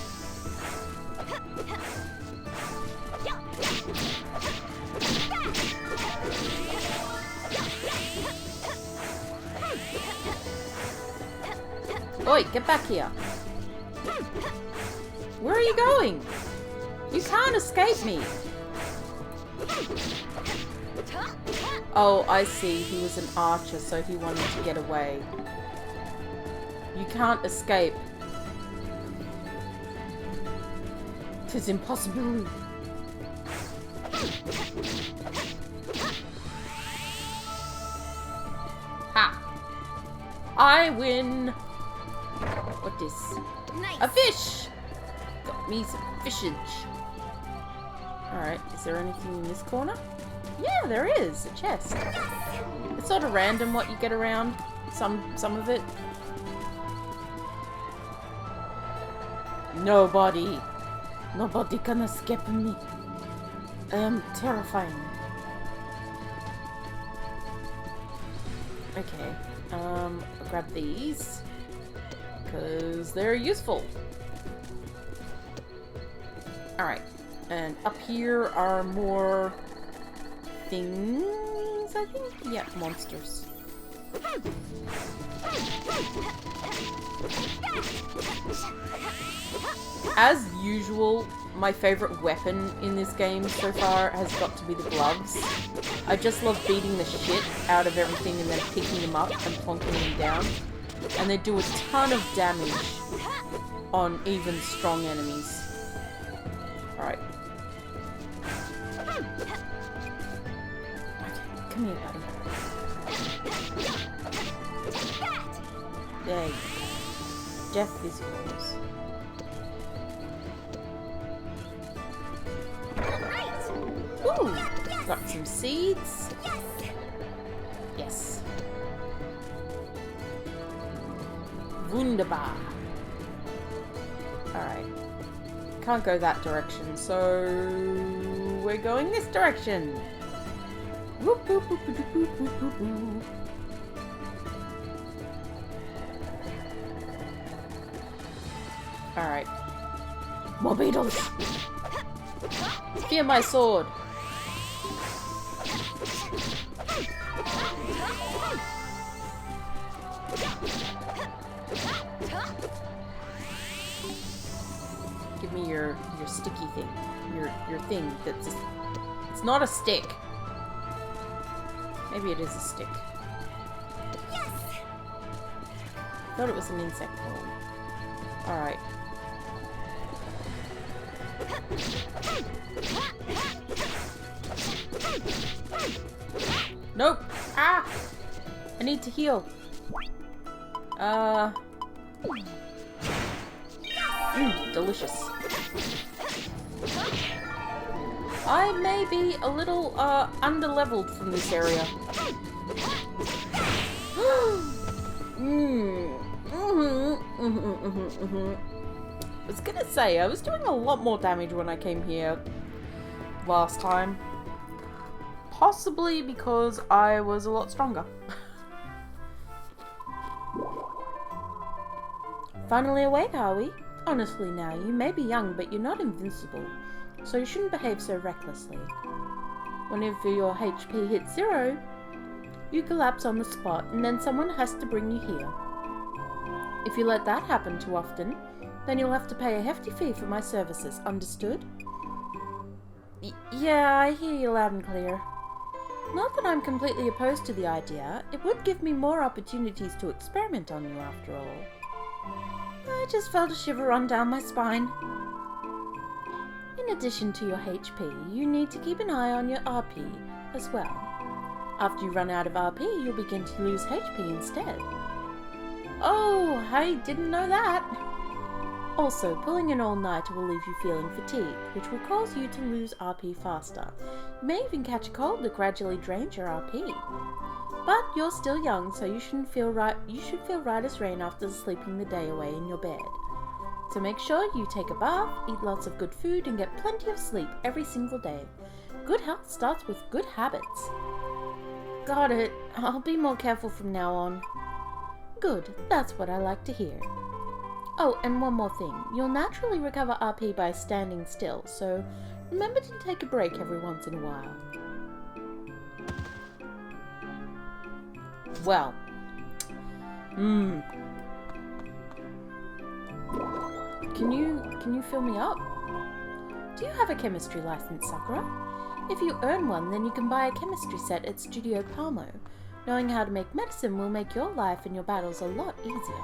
Oi, get back here. Where are you going? You can't escape me. Oh, I see. He was an archer, so he wanted to get away. You can't escape. 'Tis impossible. Ha! I win! What is? Nice. A fish! Got me some fishage. Alright, is there anything in this corner? Yeah, there is! A chest. It's sort of random what you get around. Some of it. Nobody can escape me. I am terrifying. Okay. I'll grab these. Because they're useful. Alright. And up here are more things, I think? Yeah, monsters. As usual, my favorite weapon in this game so far has got to be the gloves. I just love beating the shit out of everything and then picking them up and plonking them down. And they do a ton of damage on even strong enemies. Alright. Come here, buddy. There you go. Death is yours. Ooh! Got some seeds. Yes. Wunderbar. Alright. Can't go that direction, so we're going this direction. Whoop, whoop, whoop, whoop, whoop, whoop, whoop, whoop. Alright. More beetles! Fear my sword! Give me your sticky thing. Your thing that's... It's not a stick. Maybe it is a stick. Yes. I thought it was an insect form. Alright. Nope! Ah! I need to heal. Delicious. I may be a little, under-leveled from this area. I was gonna say, I was doing a lot more damage when I came here last time. Possibly because I was a lot stronger. Finally awake, are we? Honestly now, you may be young, but you're not invincible, so you shouldn't behave so recklessly. Whenever your HP hits 0, you collapse on the spot, and then someone has to bring you here. If you let that happen too often, then you'll have to pay a hefty fee for my services, understood? Yeah, I hear you loud and clear. Not that I'm completely opposed to the idea, it would give me more opportunities to experiment on you after all. I just felt a shiver run down my spine. In addition to your HP, you need to keep an eye on your RP as well. After you run out of RP, you'll begin to lose HP instead. Oh, I didn't know that. Also, pulling an all-nighter will leave you feeling fatigued, which will cause you to lose RP faster. You may even catch a cold that gradually drains your RP. But you're still young, so you should feel right as rain after sleeping the day away in your bed. So make sure you take a bath, eat lots of good food, and get plenty of sleep every single day. Good health starts with good habits. Got it. I'll be more careful from now on. Good. That's what I like to hear. Oh, and one more thing. You'll naturally recover RP by standing still, so remember to take a break every once in a while. Well. Can you fill me up? Do you have a chemistry license, Sakura? If you earn one, then you can buy a chemistry set at Studio Palmo. Knowing how to make medicine will make your life and your battles a lot easier.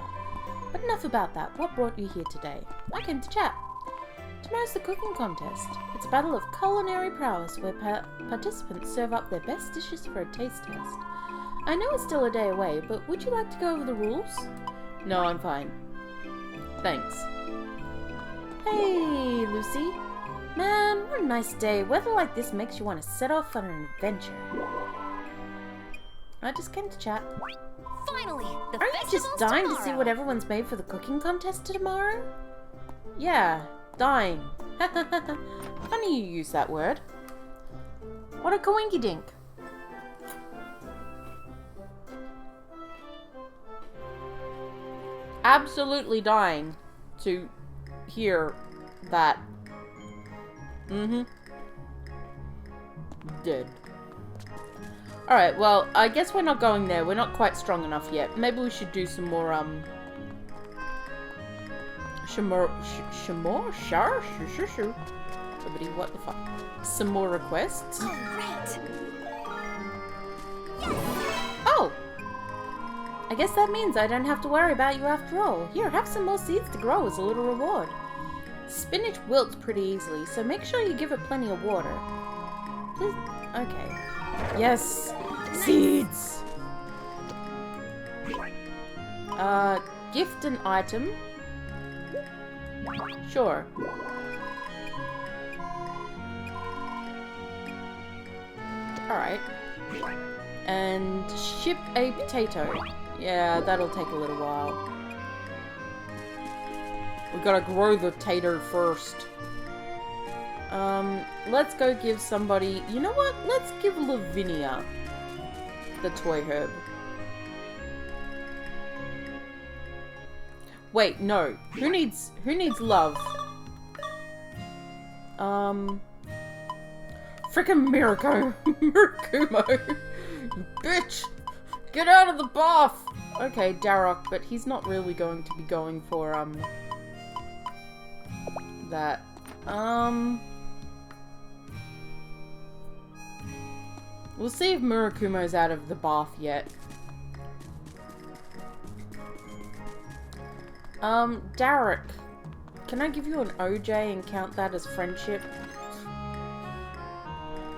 But enough about that. What brought you here today? I came to chat. Tomorrow's the cooking contest. It's a battle of culinary prowess where participants serve up their best dishes for a taste test. I know it's still a day away, but would you like to go over the rules? No, I'm fine. Thanks. Hey, Lucy. Man, what a nice day. Weather like this makes you want to set off on an adventure. I just came to chat. Finally, the Aren't you just dying to see what everyone's made for the cooking contest tomorrow? Yeah, dying. Funny you use that word. What a coinky-dink. absolutely dying to hear that. Dead. Alright, well, I guess we're not going there. We're not quite strong enough yet. Maybe we should do some more, what the fuck? Some more requests? Oh! I guess that means I don't have to worry about you after all. Here, have some more seeds to grow as a little reward. Spinach wilts pretty easily, so make sure you give it plenty of water. Please. Okay. Yes! Seeds! Gift an item. Sure. Alright. And ship a potato. Yeah, that'll take a little while. We gotta grow the tater first. Let's go give somebody... You know what? Let's give Lavinia the toy herb. Wait, no. Who needs love? Frickin' Mirakumo. You bitch! Get out of the bath! Okay, Darok, but he's not really going to be going for, that. We'll see if Murakumo's out of the bath yet. Darok, can I give you an OJ and count that as friendship?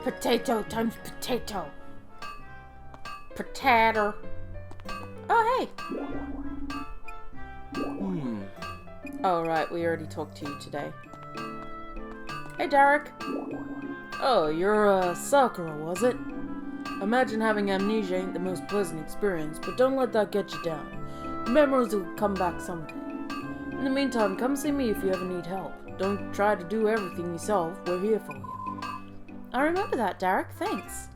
Potato times potato. Potato. Oh, hey. Oh, right, we already talked to you today. Hey, Darok. Oh, you're, Sakura, was it? Imagine having amnesia ain't the most pleasant experience, but don't let that get you down. Memories will come back someday. In the meantime, come see me if you ever need help. Don't try to do everything yourself, we're here for you. I remember that, Darok, thanks.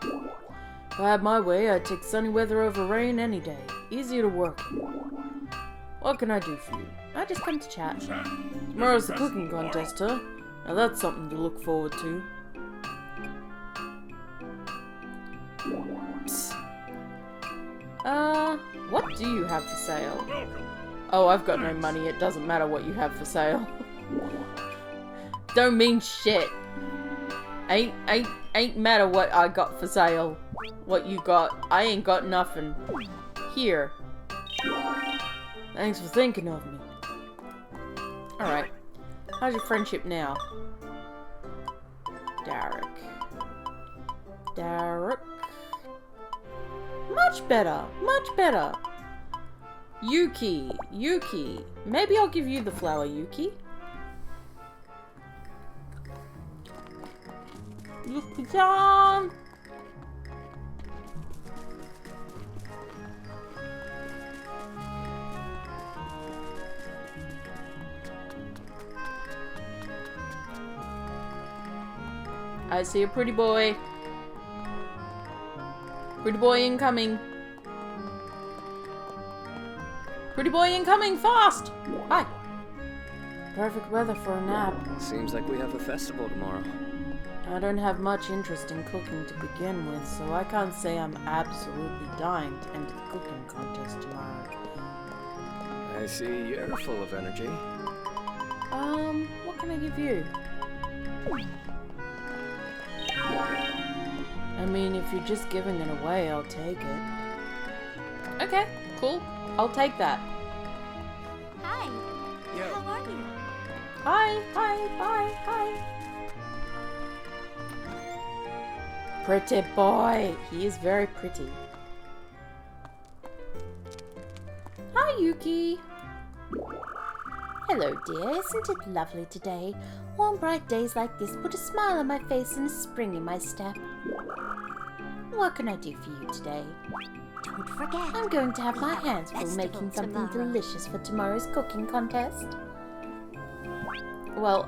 If I had my way, I'd take sunny weather over rain any day. Easier to work in. What can I do for you? I just come to chat. Tomorrow's the cooking contest, huh? Now that's something to look forward to. Psst. What do you have for sale? Oh, I've got no money. It doesn't matter what you have for sale. Don't mean shit. Ain't matter what I got for sale. What you got. I ain't got nothing. Here. Thanks for thinking of me. Alright. How's your friendship now? Darok. Darok. Much better. Much better. Yuki. Yuki. Maybe I'll give you the flower, Yuki. Yuki-chan! I see a pretty boy. Pretty boy incoming. Pretty boy incoming, fast! Hi. Perfect weather for a nap. Seems like we have a festival tomorrow. I don't have much interest in cooking to begin with, so I can't say I'm absolutely dying to enter the cooking contest tomorrow. I see you're full of energy. What can I give you? I mean, if you're just giving it away, I'll take it. Okay, cool. I'll take that. Hi. Yo. How are you? Hi, bye, hi. Pretty boy. He is very pretty. Hi, Yuki. Hello, dear. Isn't it lovely today? Warm, bright days like this put a smile on my face and a spring in my step. What can I do for you today? Don't forget. I'm going to have my hands full making something delicious for tomorrow's cooking contest. Well,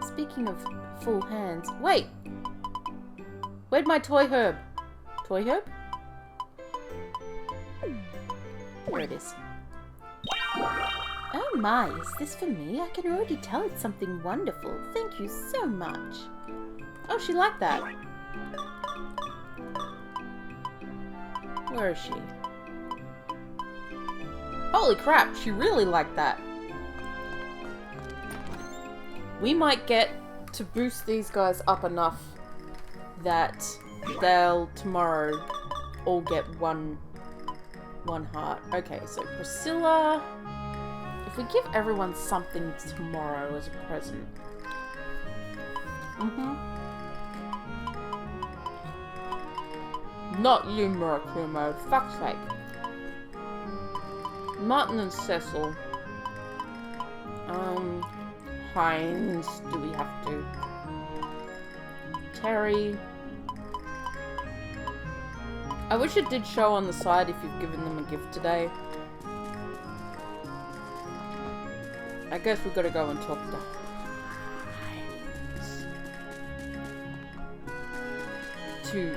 speaking of full hands... Wait! Where'd my toy herb? Toy herb? Here it is. Oh my, is this for me? I can already tell it's something wonderful. Thank you so much. Oh, she liked that. Where is she? Holy crap, she really liked that. We might get to boost these guys up enough that they'll tomorrow all get one heart. Okay, so Priscilla, if we give everyone something tomorrow as a present. Not you, Murakumo, fuck's sake. Martin and Cecil. Hines, do we have to? Terry. I wish it did show on the side if you've given them a gift today. I guess we've got to go and talk to Hines. To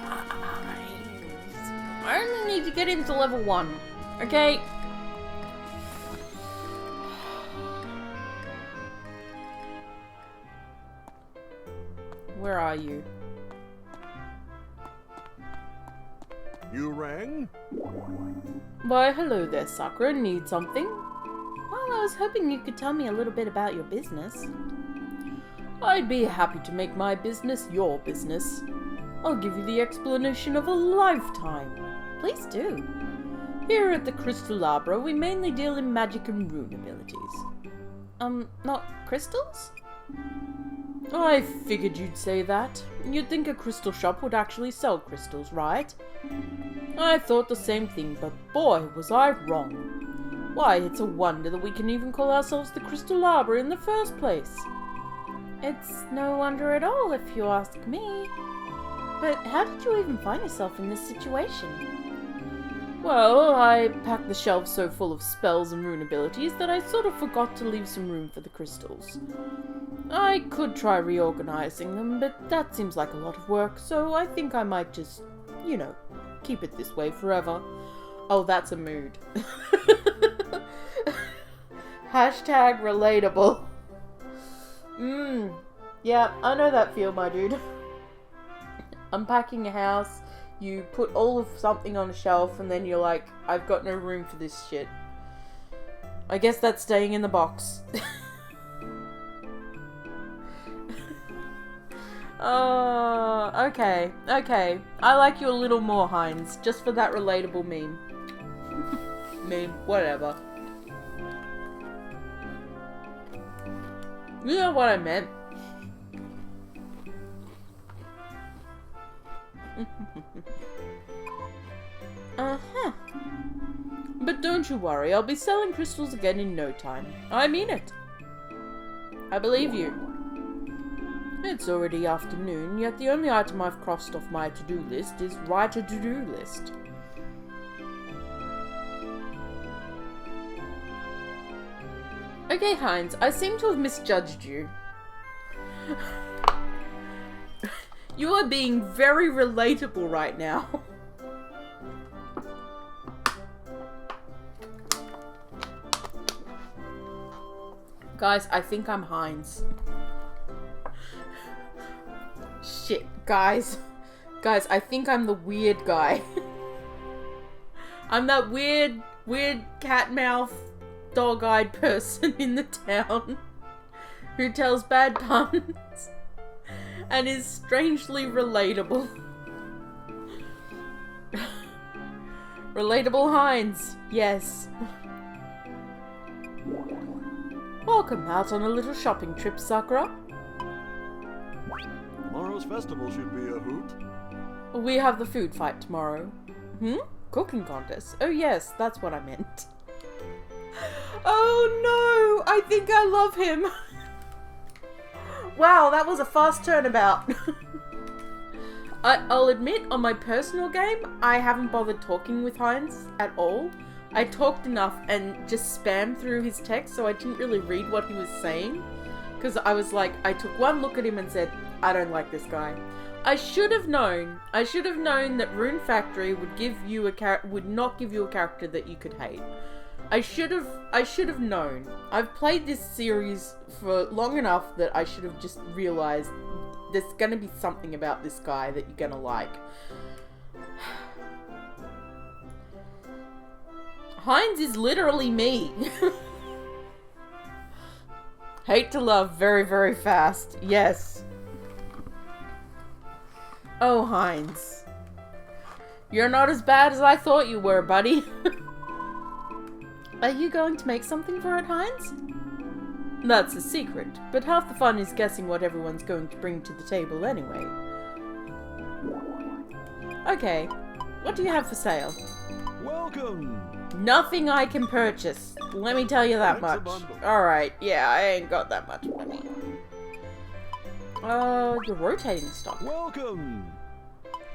Hines. I only need to get him to level 1. Okay? Where are you? You rang? Why, hello there, Sakura. Need something? Well, I was hoping you could tell me a little bit about your business. I'd be happy to make my business your business. I'll give you the explanation of a lifetime. Please do. Here at the Crystal Labra, we mainly deal in magic and rune abilities. Not crystals? I figured you'd say that. You'd think a crystal shop would actually sell crystals, right? I thought the same thing, but boy, was I wrong. Why, it's a wonder that we can even call ourselves the Crystal Labra in the first place. It's no wonder at all, if you ask me. But how did you even find yourself in this situation? Well, I packed the shelves so full of spells and rune abilities that I sort of forgot to leave some room for the crystals. I could try reorganizing them, but that seems like a lot of work, so I think I might just, you know, keep it this way forever. Oh, that's a mood. Hashtag relatable. Yeah, I know that feel, my dude. Unpacking a house, you put all of something on a shelf, and then you're like, I've got no room for this shit. I guess that's staying in the box. Oh, okay. I like you a little more, Hines, just for that relatable meme. Meme, whatever. You know what I meant. But don't you worry, I'll be selling crystals again in no time. I mean it. I believe you. It's already afternoon, yet the only item I've crossed off my to-do list is write a to-do list. Okay, Hines, I seem to have misjudged you. You are being very relatable right now. Guys, I think I'm Hines. Shit, guys. Guys, I think I'm the weird guy. I'm that weird cat mouth, dog-eyed person in the town who tells bad puns and is strangely relatable. Relatable Hines, yes. Welcome out on a little shopping trip, Sakura. Tomorrow's festival should be a hoot. We have the food fight tomorrow. Cooking contest. Oh yes, that's what I meant. Oh no! I think I love him! Wow, that was a fast turnabout. I'll admit, on my personal game, I haven't bothered talking with Hines at all. I talked enough and just spammed through his text, so I didn't really read what he was saying. Because I was like, I took one look at him and said, I don't like this guy. I should have known. I should have known that Rune Factory would not give you a character that you could hate. I should have known. I've played this series for long enough that I should have just realized there's gonna be something about this guy that you're gonna like. Heinz is literally me. Hate to love very, very fast. Yes. Oh, Heinz. You're not as bad as I thought you were, buddy. Are you going to make something for it, Heinz? That's a secret, but half the fun is guessing what everyone's going to bring to the table anyway. Okay, what do you have for sale? Welcome! Nothing I can purchase. Let me tell you that much. Alright, yeah, I ain't got that much money. You're rotating stock. Welcome!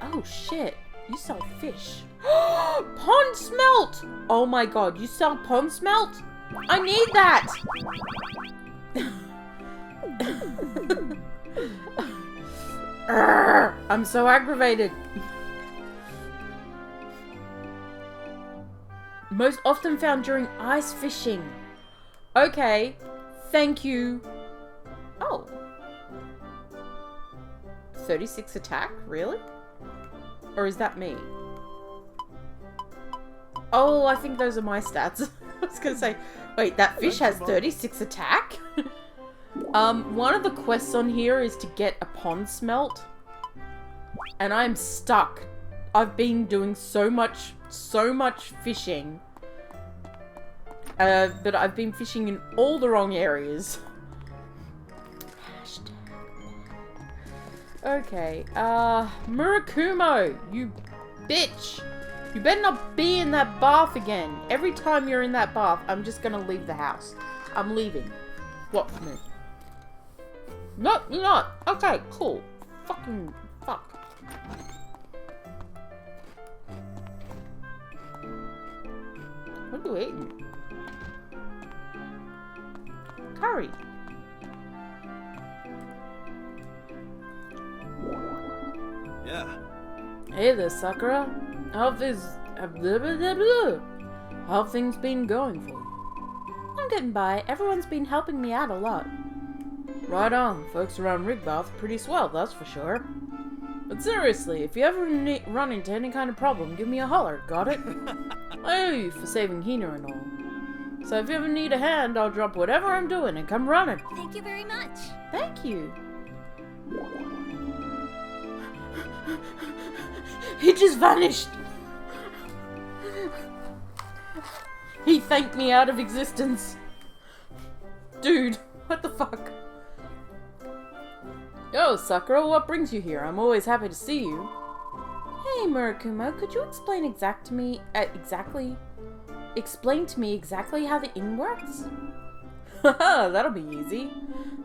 Oh shit, you sell fish. Pond smelt! Oh my god, you sell pond smelt? I need that! I'm so aggravated. Most often found during ice fishing. Okay, thank you. Oh. 36 attack? Really? Or is that me? Oh, I think those are my stats. I was gonna say, wait, that fish has 36 attack? One of the quests on here is to get a pond smelt. And I'm stuck. I've been doing so much fishing. But I've been fishing in all the wrong areas. Okay, Murakumo, you bitch. You better not be in that bath again. Every time you're in that bath, I'm just gonna leave the house. I'm leaving. Watch me. No, you're not. Okay, cool. Fucking fuck. What are you eating? Curry. Yeah. Hey there, Sakura. How things been going for you? I'm getting by. Everyone's been helping me out a lot. Right on. Folks around Rigbath are pretty swell, that's for sure. But seriously, if you ever run into any kind of problem, give me a holler, got it? I owe you for saving Hina and all. So if you ever need a hand, I'll drop whatever I'm doing and come running. Thank you very much. Thank you. He just vanished. He thanked me out of existence. Dude, what the fuck? Yo, Sakura, what brings you here? I'm always happy to see you. Hey, Murakumo, could you explain to me exactly how the inn works? Haha, that'll be easy.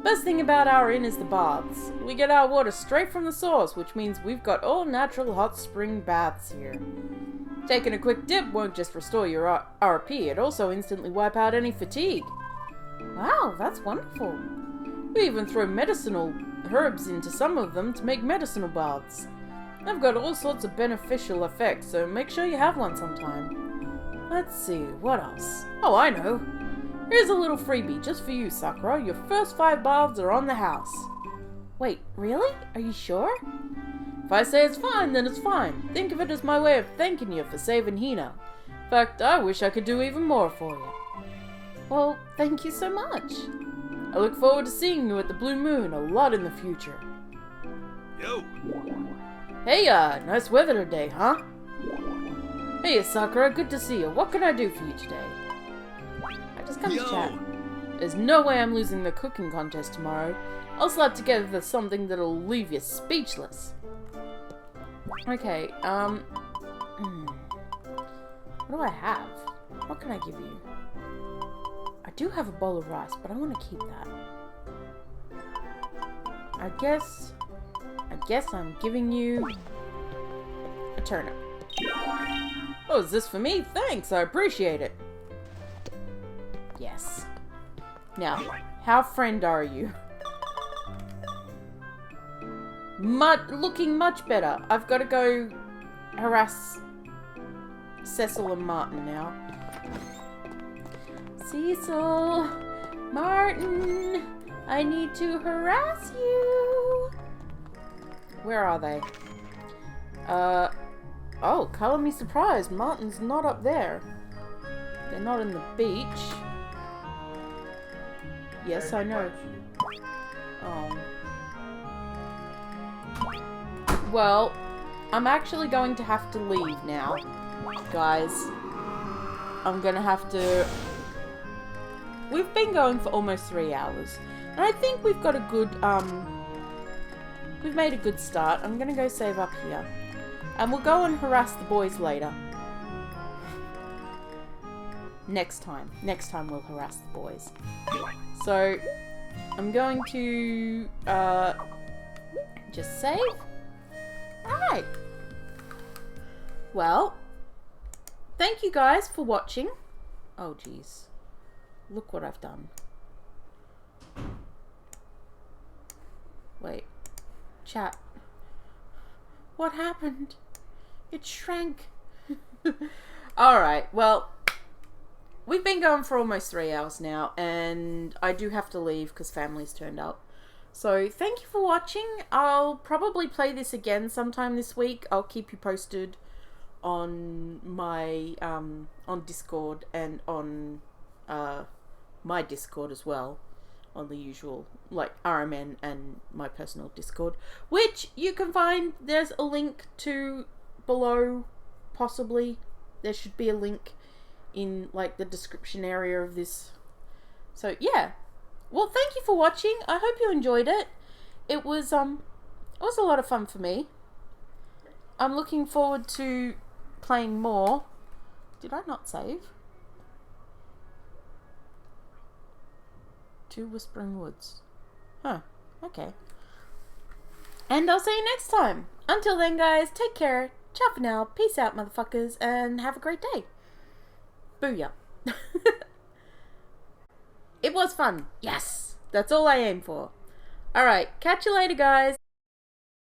Best thing about our inn is the baths. We get our water straight from the source, which means we've got all natural hot spring baths here. Taking a quick dip won't just restore your RP, it also instantly wipe out any fatigue. Wow, that's wonderful. We even throw medicinal herbs into some of them to make medicinal baths. They've got all sorts of beneficial effects, so make sure you have one sometime. Let's see, what else? Oh, I know. Here's a little freebie just for you, Sakura. Your first 5 baths are on the house. Wait, really? Are you sure? If I say it's fine, then it's fine. Think of it as my way of thanking you for saving Hina. In fact, I wish I could do even more for you. Well, thank you so much. I look forward to seeing you at the Blue Moon a lot in the future. Yo! Hey, nice weather today, huh? Hey, Sakura, good to see you. What can I do for you today? I just come to chat. There's no way I'm losing the cooking contest tomorrow. I'll slap together something that'll leave you speechless. Okay, what do I have? What can I give you? I do have a bowl of rice, but I want to keep that. I guess I'm giving you a turnip. Oh, is this for me? Thanks, I appreciate it. Yes. Now, how friend are you? Looking much better. I've got to go harass Cecil and Martin now. Cecil, Martin, I need to harass you. Where are they? Oh, color me surprised. Martin's not up there. They're not in the beach. Yes, I know. Oh. Well, I'm actually going to have to leave now, guys. I'm gonna have to... We've been going for almost 3 hours. And I think we've got a good, we've made a good start. I'm gonna go save up here. And we'll go and harass the boys later. Next time. Next time we'll harass the boys. So, I'm going to, just save. Alright. Well, thank you guys for watching. Oh, jeez. Look what I've done. Wait. Chat. What happened? It shrank. Alright, well, we've been going for almost 3 hours now, and I do have to leave because family's turned up. So, thank you for watching. I'll probably play this again sometime this week. I'll keep you posted on my, on Discord and on, my Discord as well. On the usual, like, RMN and my personal Discord. Which you can find, there's a link to below, possibly. There should be a link in, like, the description area of this. So, yeah. Well, thank you for watching. I hope you enjoyed it. It was a lot of fun for me. I'm looking forward to playing more. Did I not save? 2 Whispering Woods. Huh. Okay. And I'll see you next time. Until then, guys, take care. Ciao for now. Peace out, motherfuckers, and have a great day. Booyah. It was fun. Yes! That's all I aim for. Alright, catch you later, guys.